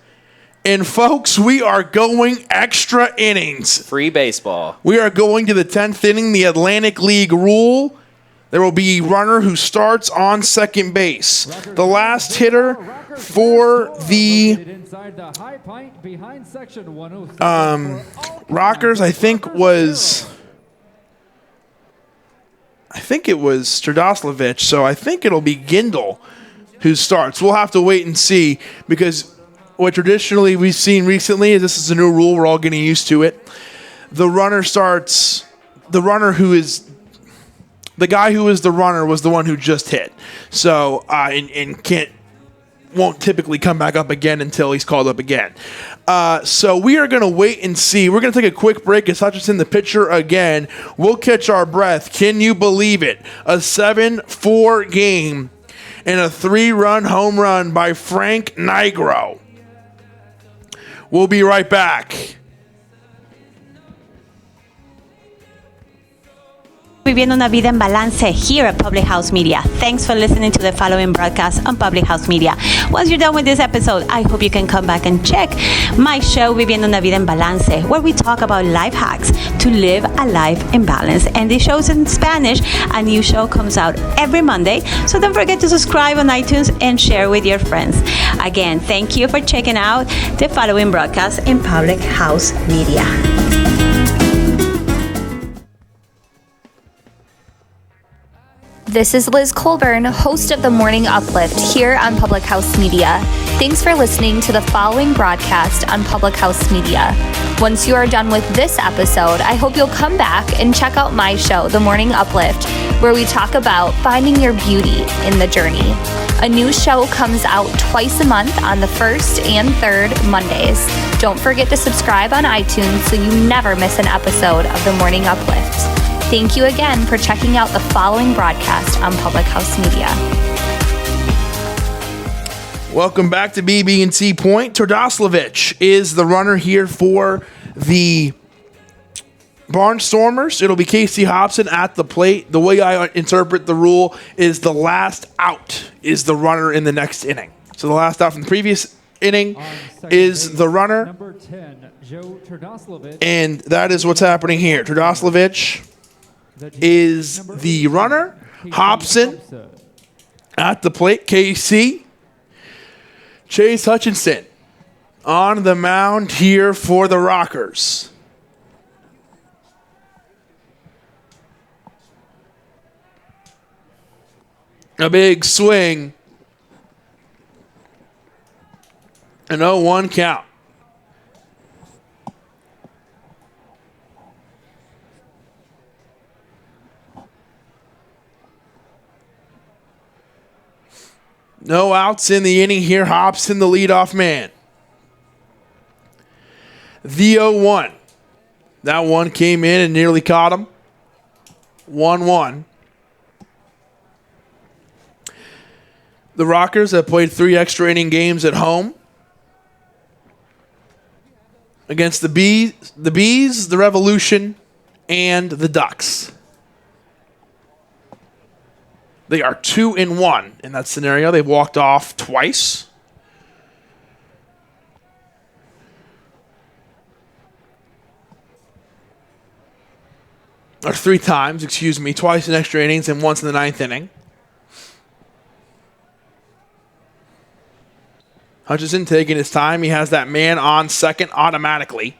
And, folks, we are going extra innings. Free baseball. We are going to the 10th inning, the Atlantic League rule. There will be a runner who starts on second base. The last hitter for the Rockers, I think it was Stradoslavich, so I think it'll be Gindel who starts. We'll have to wait and see, because what traditionally we've seen recently is this is a new rule. We're all getting used to it. The guy who is the runner was the one who just hit. So, and won't typically come back up again until he's called up again. So we are going to wait and see. We're going to take a quick break. It's Hutchinson, the pitcher, again. We'll catch our breath. Can you believe it? A 7-4 game and a 3-run home run by Frank Nigro. We'll be right back. Viviendo una vida en balance here at Public House Media. Thanks for listening to the following broadcast on Public House Media. Once you're done with this episode, I hope you can come back and check my show, Viviendo una vida en balance, where we talk about life hacks to live a life in balance. And this show's in Spanish. A new show comes out every Monday, so don't forget to subscribe on iTunes and share with your friends. Again, thank you for checking out the following broadcast in Public House Media. This is Liz Colburn, host of The Morning Uplift here on Public House Media. Thanks for listening to the following broadcast on Public House Media. Once you are done with this episode, I hope you'll come back and check out my show, The Morning Uplift, where we talk about finding your beauty in the journey. A new show comes out twice a month on the 1st and 3rd Mondays. Don't forget to subscribe on iTunes so you never miss an episode of The Morning Uplift. Thank you again for checking out the following broadcast on Public House Media. Welcome back to BB&T Point. Tordoslavich is the runner here for the Barnstormers. It'll be Casey Hobson at the plate. The way I interpret the rule is the last out is the runner in the next inning. So the last out from the previous inning is the runner. Number 10, Joe Tordoslavich. And that is what's happening here. Tordoslavich is the runner. Hobson at the plate. KC. Chase Hutchinson on the mound here for the Rockers. A big swing. An 0-1 count. No outs in the inning here. Hobson, the leadoff man. The 0-1. That one came in and nearly caught him. 1-1. The Rockers have played 3 extra inning games at home against the Bees, the Revolution, and the Ducks. They are 2-1 in that scenario. They've walked off twice. Or 3 times, excuse me. Twice in extra innings and once in the 9th inning. Hutchinson taking his time. He has that man on second automatically.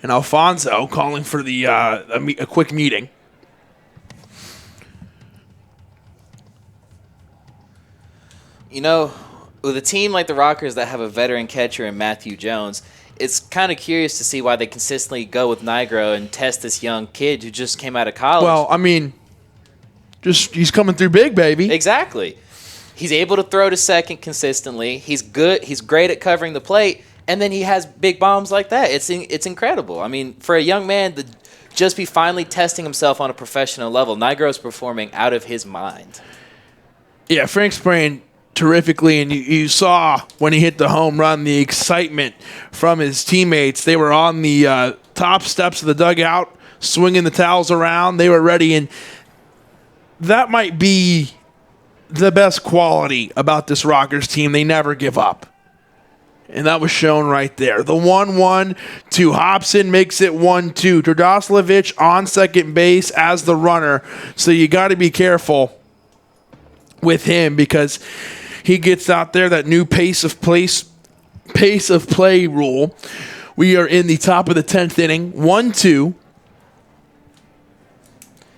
And Alfonso calling for the a quick meeting. You know, with a team like the Rockers that have a veteran catcher in Matthew Jones, it's kind of curious to see why they consistently go with Nigro and test this young kid who just came out of college. Well, I mean, he's coming through big, baby. Exactly. He's able to throw to second consistently. He's good. He's great at covering the plate, and then he has big bombs like that. It's incredible. I mean, for a young man to just be finally testing himself on a professional level, Nigro's performing out of his mind. Yeah, Frank's playing terrifically, and you saw when he hit the home run the excitement from his teammates. They were on the top steps of the dugout, swinging the towels around. They were ready, and that might be the best quality about this Rockers team. They never give up. And that was shown right there. The 1-1 to Hobson makes it 1-2. Trdoslavich on second base as the runner. So you got to be careful with him because he gets out there, that new pace of play rule. We are in the top of the 10th inning. 1-2.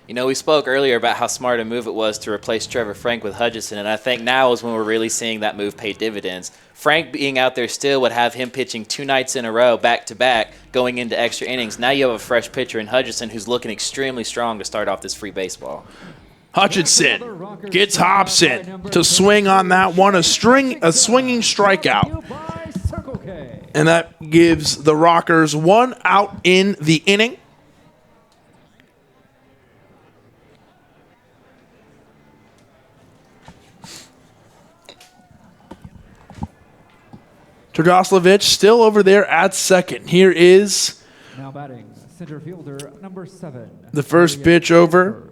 You know, we spoke earlier about how smart a move it was to replace Trevor Frank with Hutchinson, and I think now is when we're really seeing that move pay dividends. Frank being out there still would have him pitching 2 nights in a row, back-to-back, going into extra innings. Now you have a fresh pitcher in Hutchinson who's looking extremely strong to start off this free baseball. Hutchinson gets Hobson to swing on that one, a swinging strikeout. And that gives the Rockers 1 out in the inning. Trdoslavich still over there at second. Here is now batting center fielder number 7. The first pitch over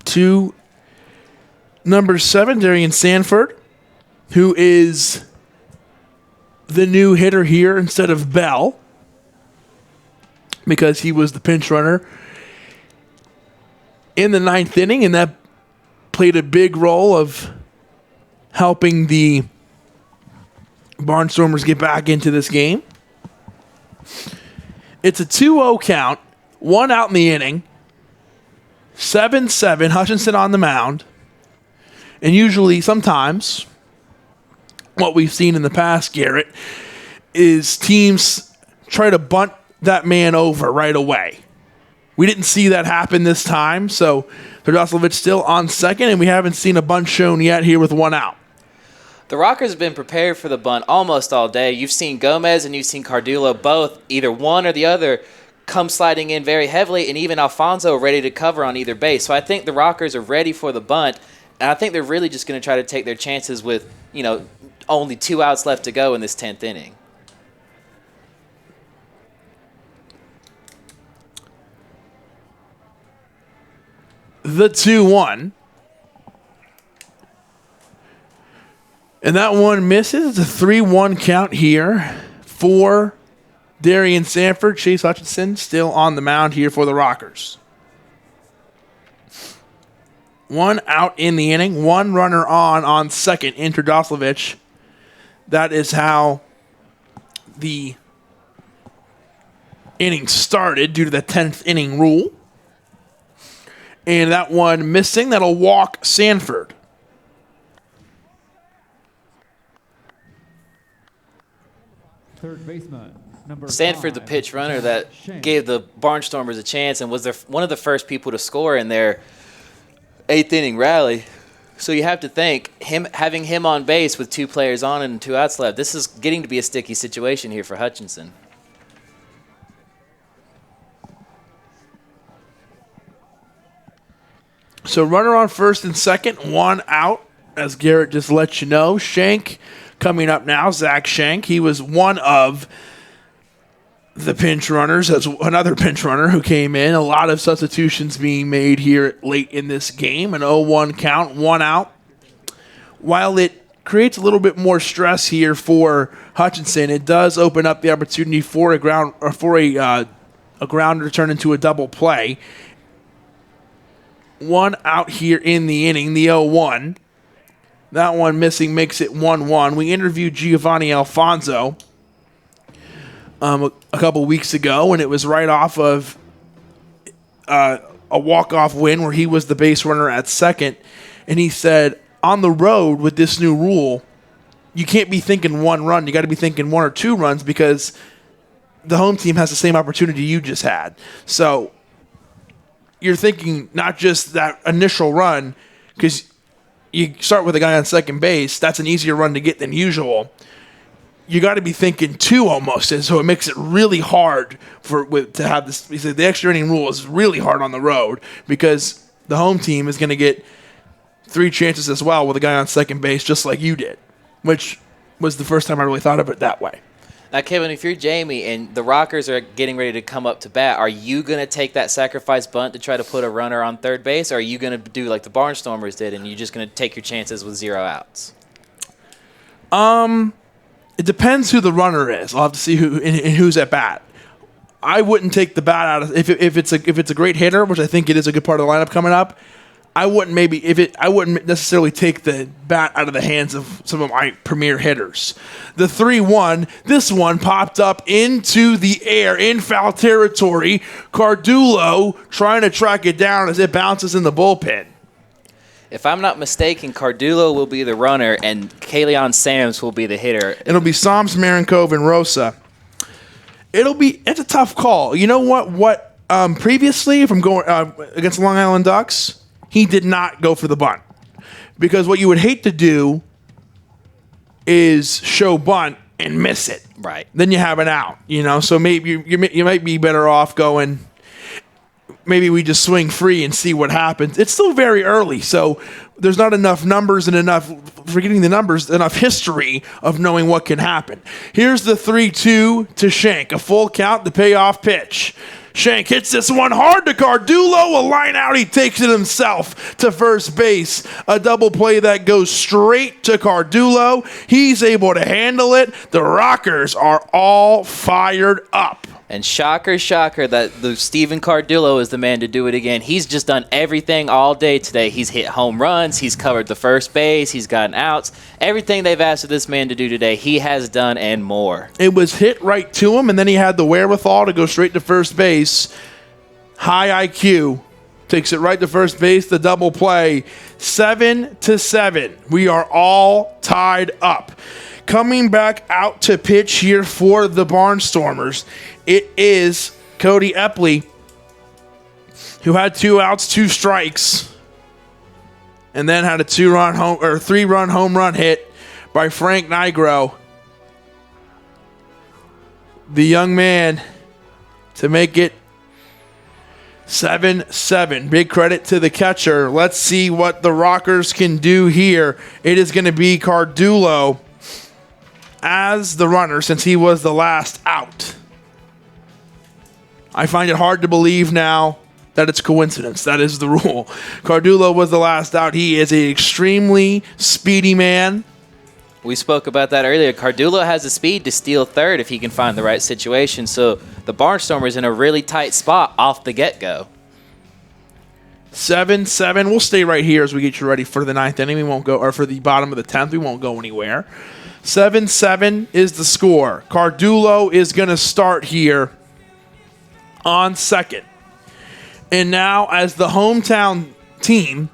to number 7, Darian Sanford, who is the new hitter here instead of Bell because he was the pinch runner in the 9th inning, and that played a big role of helping the Barnstormers get back into this game. It's a 2-0 count, 1 out in the inning, 7-7, Hutchinson on the mound. And usually, sometimes, what we've seen in the past, Garrett, is teams try to bunt that man over right away. We didn't see that happen this time, so Trdoslavich still on second, and we haven't seen a bunt shown yet here with 1 out. The Rockers have been prepared for the bunt almost all day. You've seen Gomez and you've seen Cardillo both, either one or the other, come sliding in very heavily, and even Alfonso ready to cover on either base. So I think the Rockers are ready for the bunt, and I think they're really just going to try to take their chances with, only 2 outs left to go in this 10th inning. The 2-1. And that one misses. It's a 3-1 count here for Darian Sanford. Chase Hutchinson still on the mound here for the Rockers. 1 out in the inning. 1 runner on second in Trdoslavich. That is how the inning started due to the 10th inning rule. And that one missing. That'll walk Sanford. Third baseman, number Sanford, the pitch runner that gave the Barnstormers a chance and was one of the first people to score in their 8th inning rally. So you have to think, having him on base with 2 players on and 2 outs left, this is getting to be a sticky situation here for Hutchinson. So runner on first and second, 1 out, as Garrett just let you know. Shank coming up now, Zach Shank. He was one of the pinch runners, as another pinch runner who came in. A lot of substitutions being made here late in this game. An 0-1 count, 1 out. While it creates a little bit more stress here for Hutchinson, it does open up the opportunity for a grounder to turn into a double play. 1 out here in the inning, the 0-1. That one missing makes it 1-1. We interviewed Giovanni Alfonso a couple weeks ago, and it was right off of a walk-off win where he was the base runner at second. and he said, on the road with this new rule, you can't be thinking 1 run. You got to be thinking 1 or 2 runs because the home team has the same opportunity you just had. So you're thinking not just that initial run, because you start with a guy on second base. That's an easier run to get than usual. You got to be thinking 2 almost, and so it makes it really hard to have this. He said the extra inning rule is really hard on the road because the home team is going to get 3 chances as well with a guy on second base, just like you did, which was the first time I really thought of it that way. Now, Kevin, if you're Jamie and the Rockers are getting ready to come up to bat, are you going to take that sacrifice bunt to try to put a runner on third base, or are you going to do like the Barnstormers did and you're just going to take your chances with 0 outs? It depends who the runner is. I'll have to see who's at bat. I wouldn't take the bat out of if it's a great hitter, which I think it is a good part of the lineup coming up. I wouldn't necessarily take the bat out of the hands of some of my premier hitters. The 3-1, this one popped up into the air in foul territory. Cardillo trying to track it down as it bounces in the bullpen. If I'm not mistaken, Cardillo will be the runner and Kalian Sams will be the hitter. It'll be Sams, Marinkov, and Rosa. It's a tough call. You know what? Previously, if I'm going against the Long Island Ducks, he did not go for the bunt. Because what you would hate to do is show bunt and miss it. Right. Then you have an out, So maybe you might be better off going, maybe we just swing free and see what happens. It's still very early, so there's not enough numbers and enough history of knowing what can happen. Here's the 3-2 to Schenk, a full count, the payoff pitch. Schenk hits this one hard to Cardillo, a line out. He takes it himself to first base. A double play that goes straight to Cardillo. He's able to handle it. The Rockers are all fired up. And shocker, that the Steven Cardillo is the man to do it again. He's just done everything all day today. He's hit home runs. He's covered the first base. He's gotten outs. Everything they've asked of this man to do today, he has done and more. It was hit right to him, and then he had the wherewithal to go straight to first base. High IQ. Takes it right to first base, the double play. 7-7. We are all tied up. Coming back out to pitch here for the Barnstormers, it is Cody Epley, who had 2 outs, 2 strikes, and then had a 3-run home run hit by Frank Nigro, the young man, to make it 7-7. Big credit to the catcher. Let's see what the Rockers can do here. It is going to be Cardillo as the runner since he was the last out. I find it hard to believe now that it's coincidence. That is the rule. Cardillo was the last out. He is an extremely speedy man. We spoke about that earlier. Cardillo has the speed to steal third if he can find the right situation. So the Barnstormers in a really tight spot off the get-go. 7-7. We'll stay right here as we get you ready for the 9th inning. We won't go, or for the bottom of the 10th. We won't go anywhere. 7-7 is the score. Cardillo is going to start here on second. And now as the hometown team,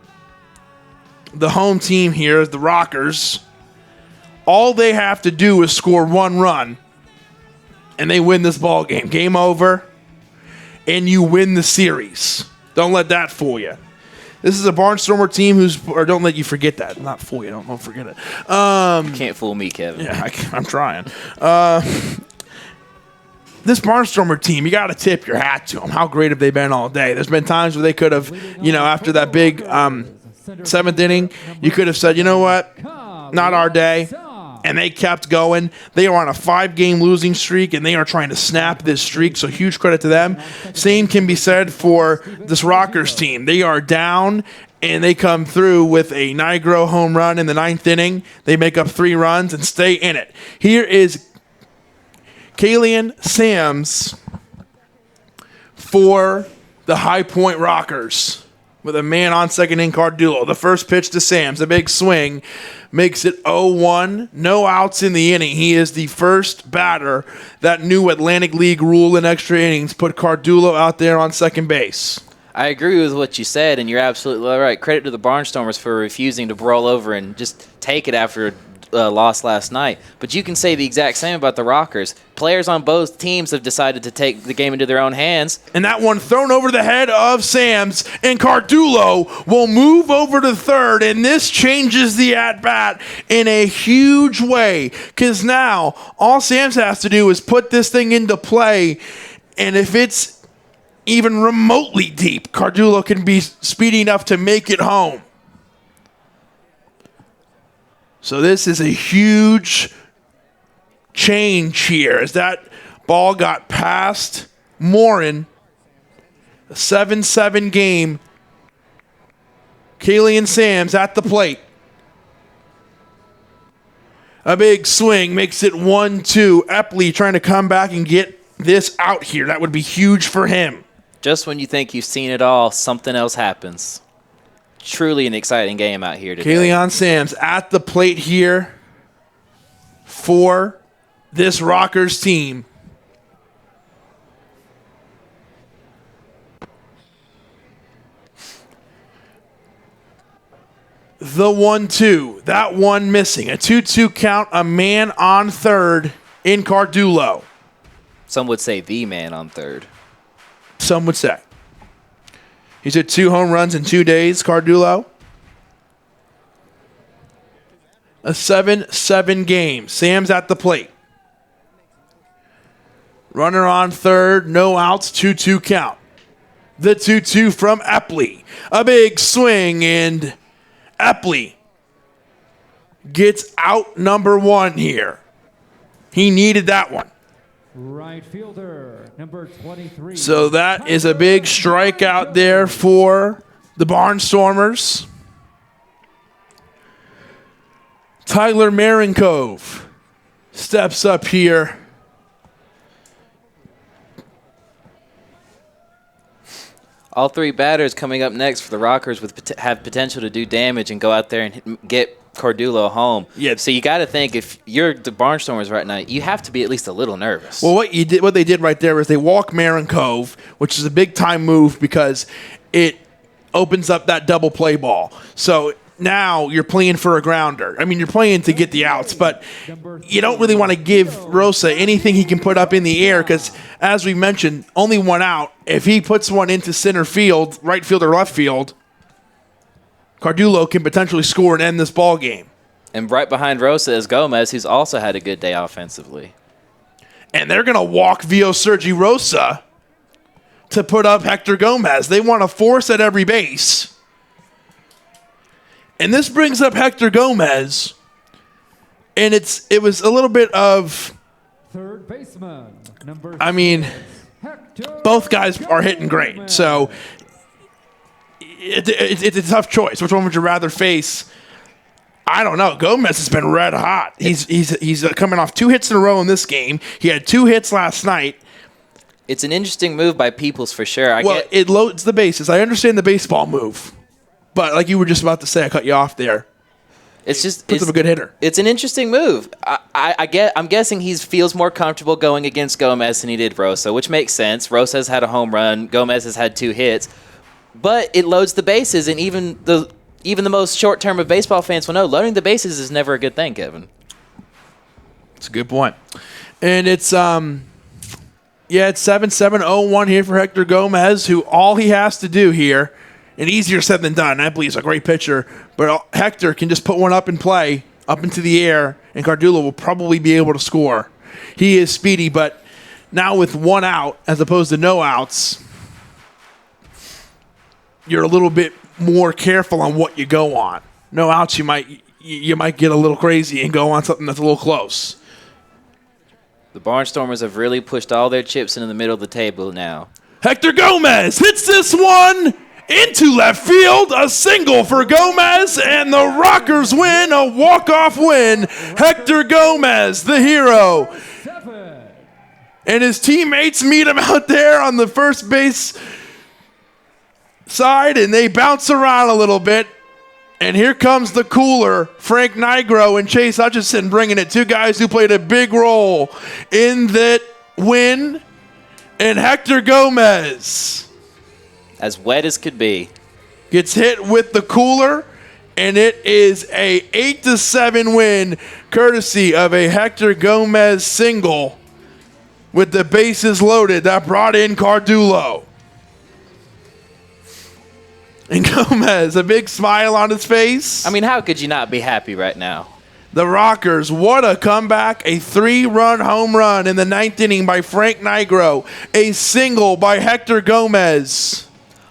the home team here is the Rockers, all they have to do is score 1 run, and they win this ball game. Game over, and you win the series. Don't let that fool you. This is a Barnstormer team don't let you forget that. Not fool you. Don't forget it. You can't fool me, Kevin. Yeah, I'm trying. This Barnstormer team, you got to tip your hat to them. How great have they been all day? There's been times where they could have, after that big 7th inning, you could have said, you know what, not our day. And they kept going. They are on a 5-game losing streak, and they are trying to snap this streak, so huge credit to them. Same can be said for this Rockers team. They are down, and they come through with a Nigro home run in the 9th inning. They make up 3 runs and stay in it. Here is Kalian Sams for the High Point Rockers with a man on second in Cardillo. The first pitch to Sams, a big swing, makes it 0-1. No outs in the inning. He is the first batter. That new Atlantic League rule in extra innings put Cardillo out there on second base. I agree with what you said, and you're absolutely right. Credit to the Barnstormers for refusing to roll over and just take it after a loss last night. But you can say the exact same about the Rockers. Players on both teams have decided to take the game into their own hands. And that one thrown over the head of Sams, and Cardillo will move over to third, and this changes the at-bat in a huge way, because now all Sams has to do is put this thing into play, and if it's even remotely deep, Cardillo can be speedy enough to make it home. So this is a huge change here as that ball got past Morin. A 7-7 game. Kaylee and Sams at the plate. A big swing makes it 1-2. Epley trying to come back and get this out here. That would be huge for him. Just when you think you've seen it all, something else happens. Truly an exciting game out here today. Kaylee Sams at the plate here for this Rockers team. The 1-2. That one missing. A 2-2 count. A man on third in Cardillo. Some would say the man on third. Some would say. He's hit 2 home runs in 2 days, Cardillo. A 7-7 game. Sam's at the plate. Runner on third, no outs, 2-2 count. The 2-2 from Epley. A big swing, and Epley gets out number 1 here. He needed that one. Right fielder, number 23. So that is a big strikeout there for the Barnstormers. Tyler Marincove steps up here. All 3 batters coming up next for the Rockers have potential to do damage and go out there and get Cardillo home. Yeah. So you got to think, if you're the Barnstormers right now, you have to be at least a little nervous. Well, what they did right there is they walk Marincove, which is a big time move because it opens up that double play ball. So now you're playing for a grounder. I mean, you're playing to get the outs, but you don't really want to give Rosa anything he can put up in the air because, as we mentioned, only 1 out. If he puts one into center field, right field or left field, Cardillo can potentially score and end this ball game. And right behind Rosa is Gomez, who's also had a good day offensively. And they're going to walk Vio Sergi Rosa to put up Hector Gomez. They want to force at every base. And this brings up Hector Gomez. And it was a little bit of, third baseman, number both guys are hitting great. So it's a tough choice. Which one would you rather face? I don't know. Gomez has been red hot. He's coming off 2 hits in a row in this game. He had 2 hits last night. It's an interesting move by Peoples for sure. It loads the bases. I understand the baseball move, but like you were just about to say, I cut you off there. It's just puts him a good hitter. It's an interesting move. I'm guessing he feels more comfortable going against Gomez than he did Rosa, which makes sense. Rosa has had a home run. Gomez has had 2 hits. But it loads the bases, and even the most short-term of baseball fans will know loading the bases is never a good thing, Kevin. It's a good point. And it's 7-7-0-1 here for Hector Gomez, who all he has to do here, and easier said than done. Epley's a great pitcher, but Hector can just put one up in play, up into the air, and Cardillo will probably be able to score. He is speedy, but now with 1 out as opposed to no outs, you're a little bit more careful on what you go on. No outs, you might get a little crazy and go on something that's a little close. The Barnstormers have really pushed all their chips into the middle of the table now. Hector Gomez hits this one into left field. A single for Gomez, and the Rockers win a walk-off win. Hector Gomez, the hero. And his teammates meet him out there on the first base side, and they bounce around a little bit. And here comes the cooler, Frank Nigro and Chase Hutchison, bringing it. 2 guys who played a big role in that win. And Hector Gomez as wet as could be. Gets hit with the cooler, and it is a 8-7 win, courtesy of a Hector Gomez single with the bases loaded that brought in Cardillo. And Gomez, a big smile on his face. I mean, how could you not be happy right now? The Rockers, what a comeback. A 3-run home run in the 9th inning by Frank Nigro. A single by Hector Gomez.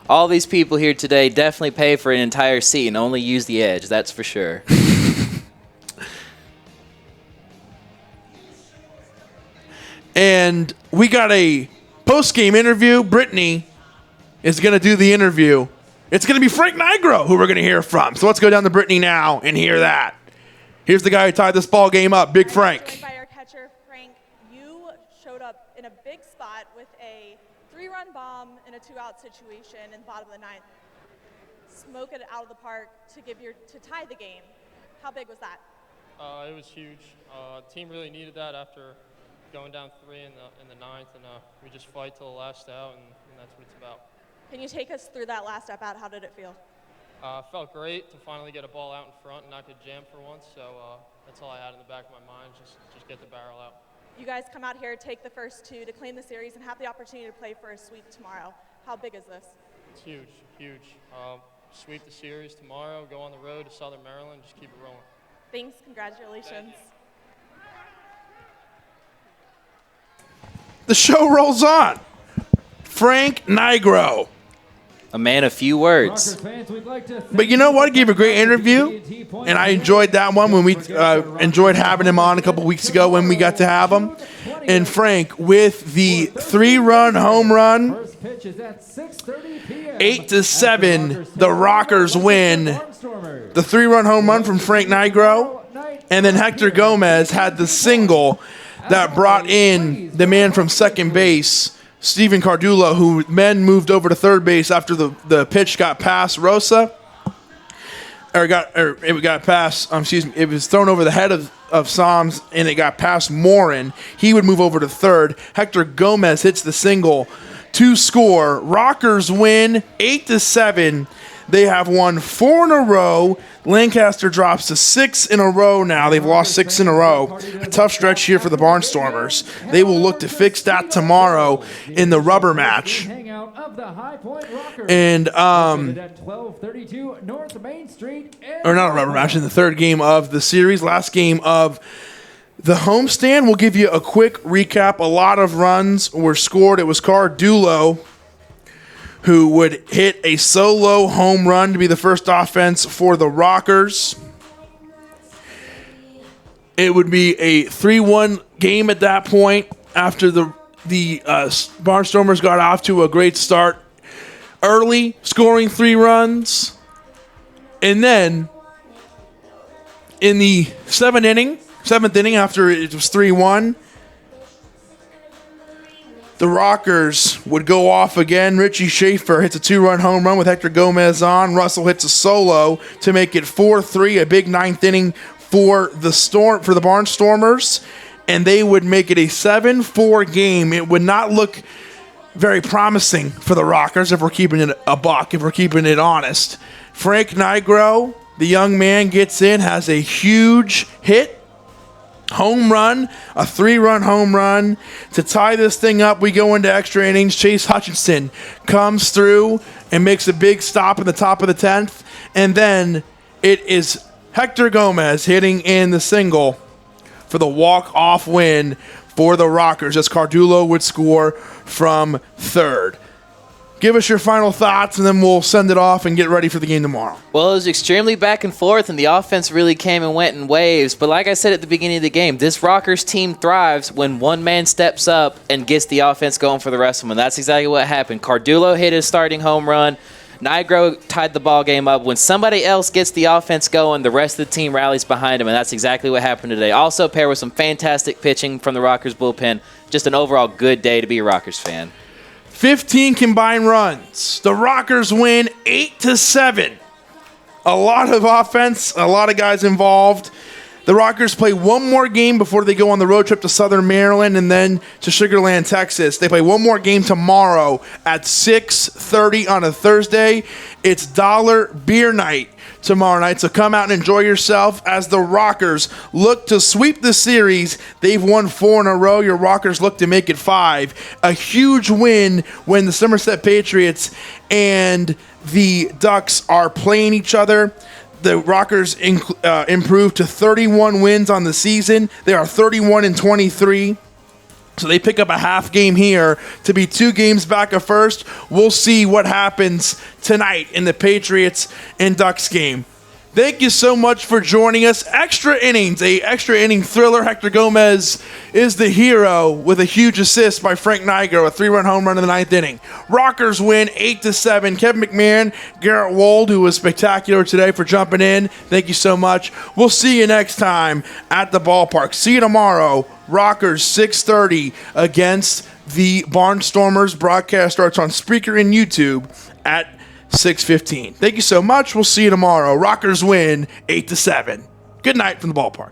All these people here today definitely pay for an entire seat and only use the edge, that's for sure. And we got a post-game interview. Brittany is going to do the interview. It's going to be Frank Nigro who we're going to hear from. So let's go down to Brittany now and hear that. Here's the guy who tied this ball game up, Big Frank. By our catcher, Frank, you showed up in a big spot with a 3-run bomb in a 2-out situation in the bottom of the 9th. Smoke it out of the park to tie the game. How big was that? It was huge. The team really needed that after going down 3 in the 9th, and we just fight till the last out, and that's what it's about. Can you take us through that last at bat? How did it feel? Felt great to finally get a ball out in front and not get jammed for once. So that's all I had in the back of my mind, just get the barrel out. You guys come out here, take the first 2 to claim the series, and have the opportunity to play for a sweep tomorrow. How big is this? It's huge, huge. Sweep the series tomorrow, go on the road to Southern Maryland, just keep it rolling. Thanks, congratulations. The show rolls on. Frank Nigro. A man of few words. But you know what? He gave a great interview, and I enjoyed that one when we enjoyed having him on a couple weeks ago when we got to have him. And Frank, with the 3-run home run, 8-7, the Rockers win. The 3-run home run from Frank Nigro, and then Hector Gomez had the single that brought in the man from second base, Steven Cardillo, who then moved over to third base after the pitch got past Rosa. It got past, it was thrown over the head of Psalms, and it got past Morin. He would move over to third. Hector Gomez hits the single to score. Rockers win 8-7. They have won 4 in a row. Lancaster drops to 6 in a row now. They've lost 6 in a row. A tough stretch here for the Barnstormers. They will look to fix that tomorrow in the rubber match. And or not a rubber match, in the third game of the series, last game of the homestand. We'll give you a quick recap. A lot of runs were scored. It was Cardillo who would hit a solo home run to be the first offense for the Rockers. It would be a 3-1 game at that point after the Barnstormers got off to a great start early, scoring 3 runs. And then in the 7th inning, after it was 3-1, the Rockers would go off again. Richie Schaefer hits a 2-run home run with Hector Gomez on. Russell hits a solo to make it 4-3, a big 9th inning for the Barnstormers, and they would make it a 7-4 game. It would not look very promising for the Rockers if we're keeping it a buck, if we're keeping it honest. Frank Nigro, the young man, gets in, has a huge hit. Home run, a 3-run home run. To tie this thing up, we go into extra innings. Chase Hutchinson comes through and makes a big stop in the top of the 10th. And then it is Hector Gomez hitting in the single for the walk-off win for the Rockers as Cardillo would score from third. Give us your final thoughts, and then we'll send it off and get ready for the game tomorrow. Well, it was extremely back and forth, and the offense really came and went in waves. But like I said at the beginning of the game, this Rockers team thrives when one man steps up and gets the offense going for the rest of them. And that's exactly what happened. Cardillo hit his starting home run. Nigro tied the ball game up. When somebody else gets the offense going, the rest of the team rallies behind him, and that's exactly what happened today. Also paired with some fantastic pitching from the Rockers bullpen. Just an overall good day to be a Rockers fan. 15 combined runs. The Rockers win 8-7. A lot of offense, a lot of guys involved. The Rockers play one more game before they go on the road trip to Southern Maryland and then to Sugar Land, Texas. They play one more game tomorrow at 6:30 on a Thursday. It's dollar beer night tomorrow night, so come out and enjoy yourself as the Rockers look to sweep the series. They've won 4 in a row. Your Rockers look to make it 5. A huge win when the Somerset Patriots and the Ducks are playing each other. The Rockers improved to 31 wins on the season. They are 31-23. So they pick up a half game here to be 2 games back of first. We'll see what happens tonight in the Patriots and Ducks game. Thank you so much for joining us. Extra innings, a extra inning thriller. Hector Gomez is the hero with a huge assist by Frank Niger, a 3-run home run in the 9th inning. Rockers win 8-7. Kevin McMahon, Garrett Wold, who was spectacular today for jumping in. Thank you so much. We'll see you next time at the ballpark. See you tomorrow. Rockers 6:30 against the Barnstormers. Broadcast starts on Spreaker and YouTube at 6:15. Thank you so much. We'll see you tomorrow. Rockers win 8-7. Good night from the ballpark.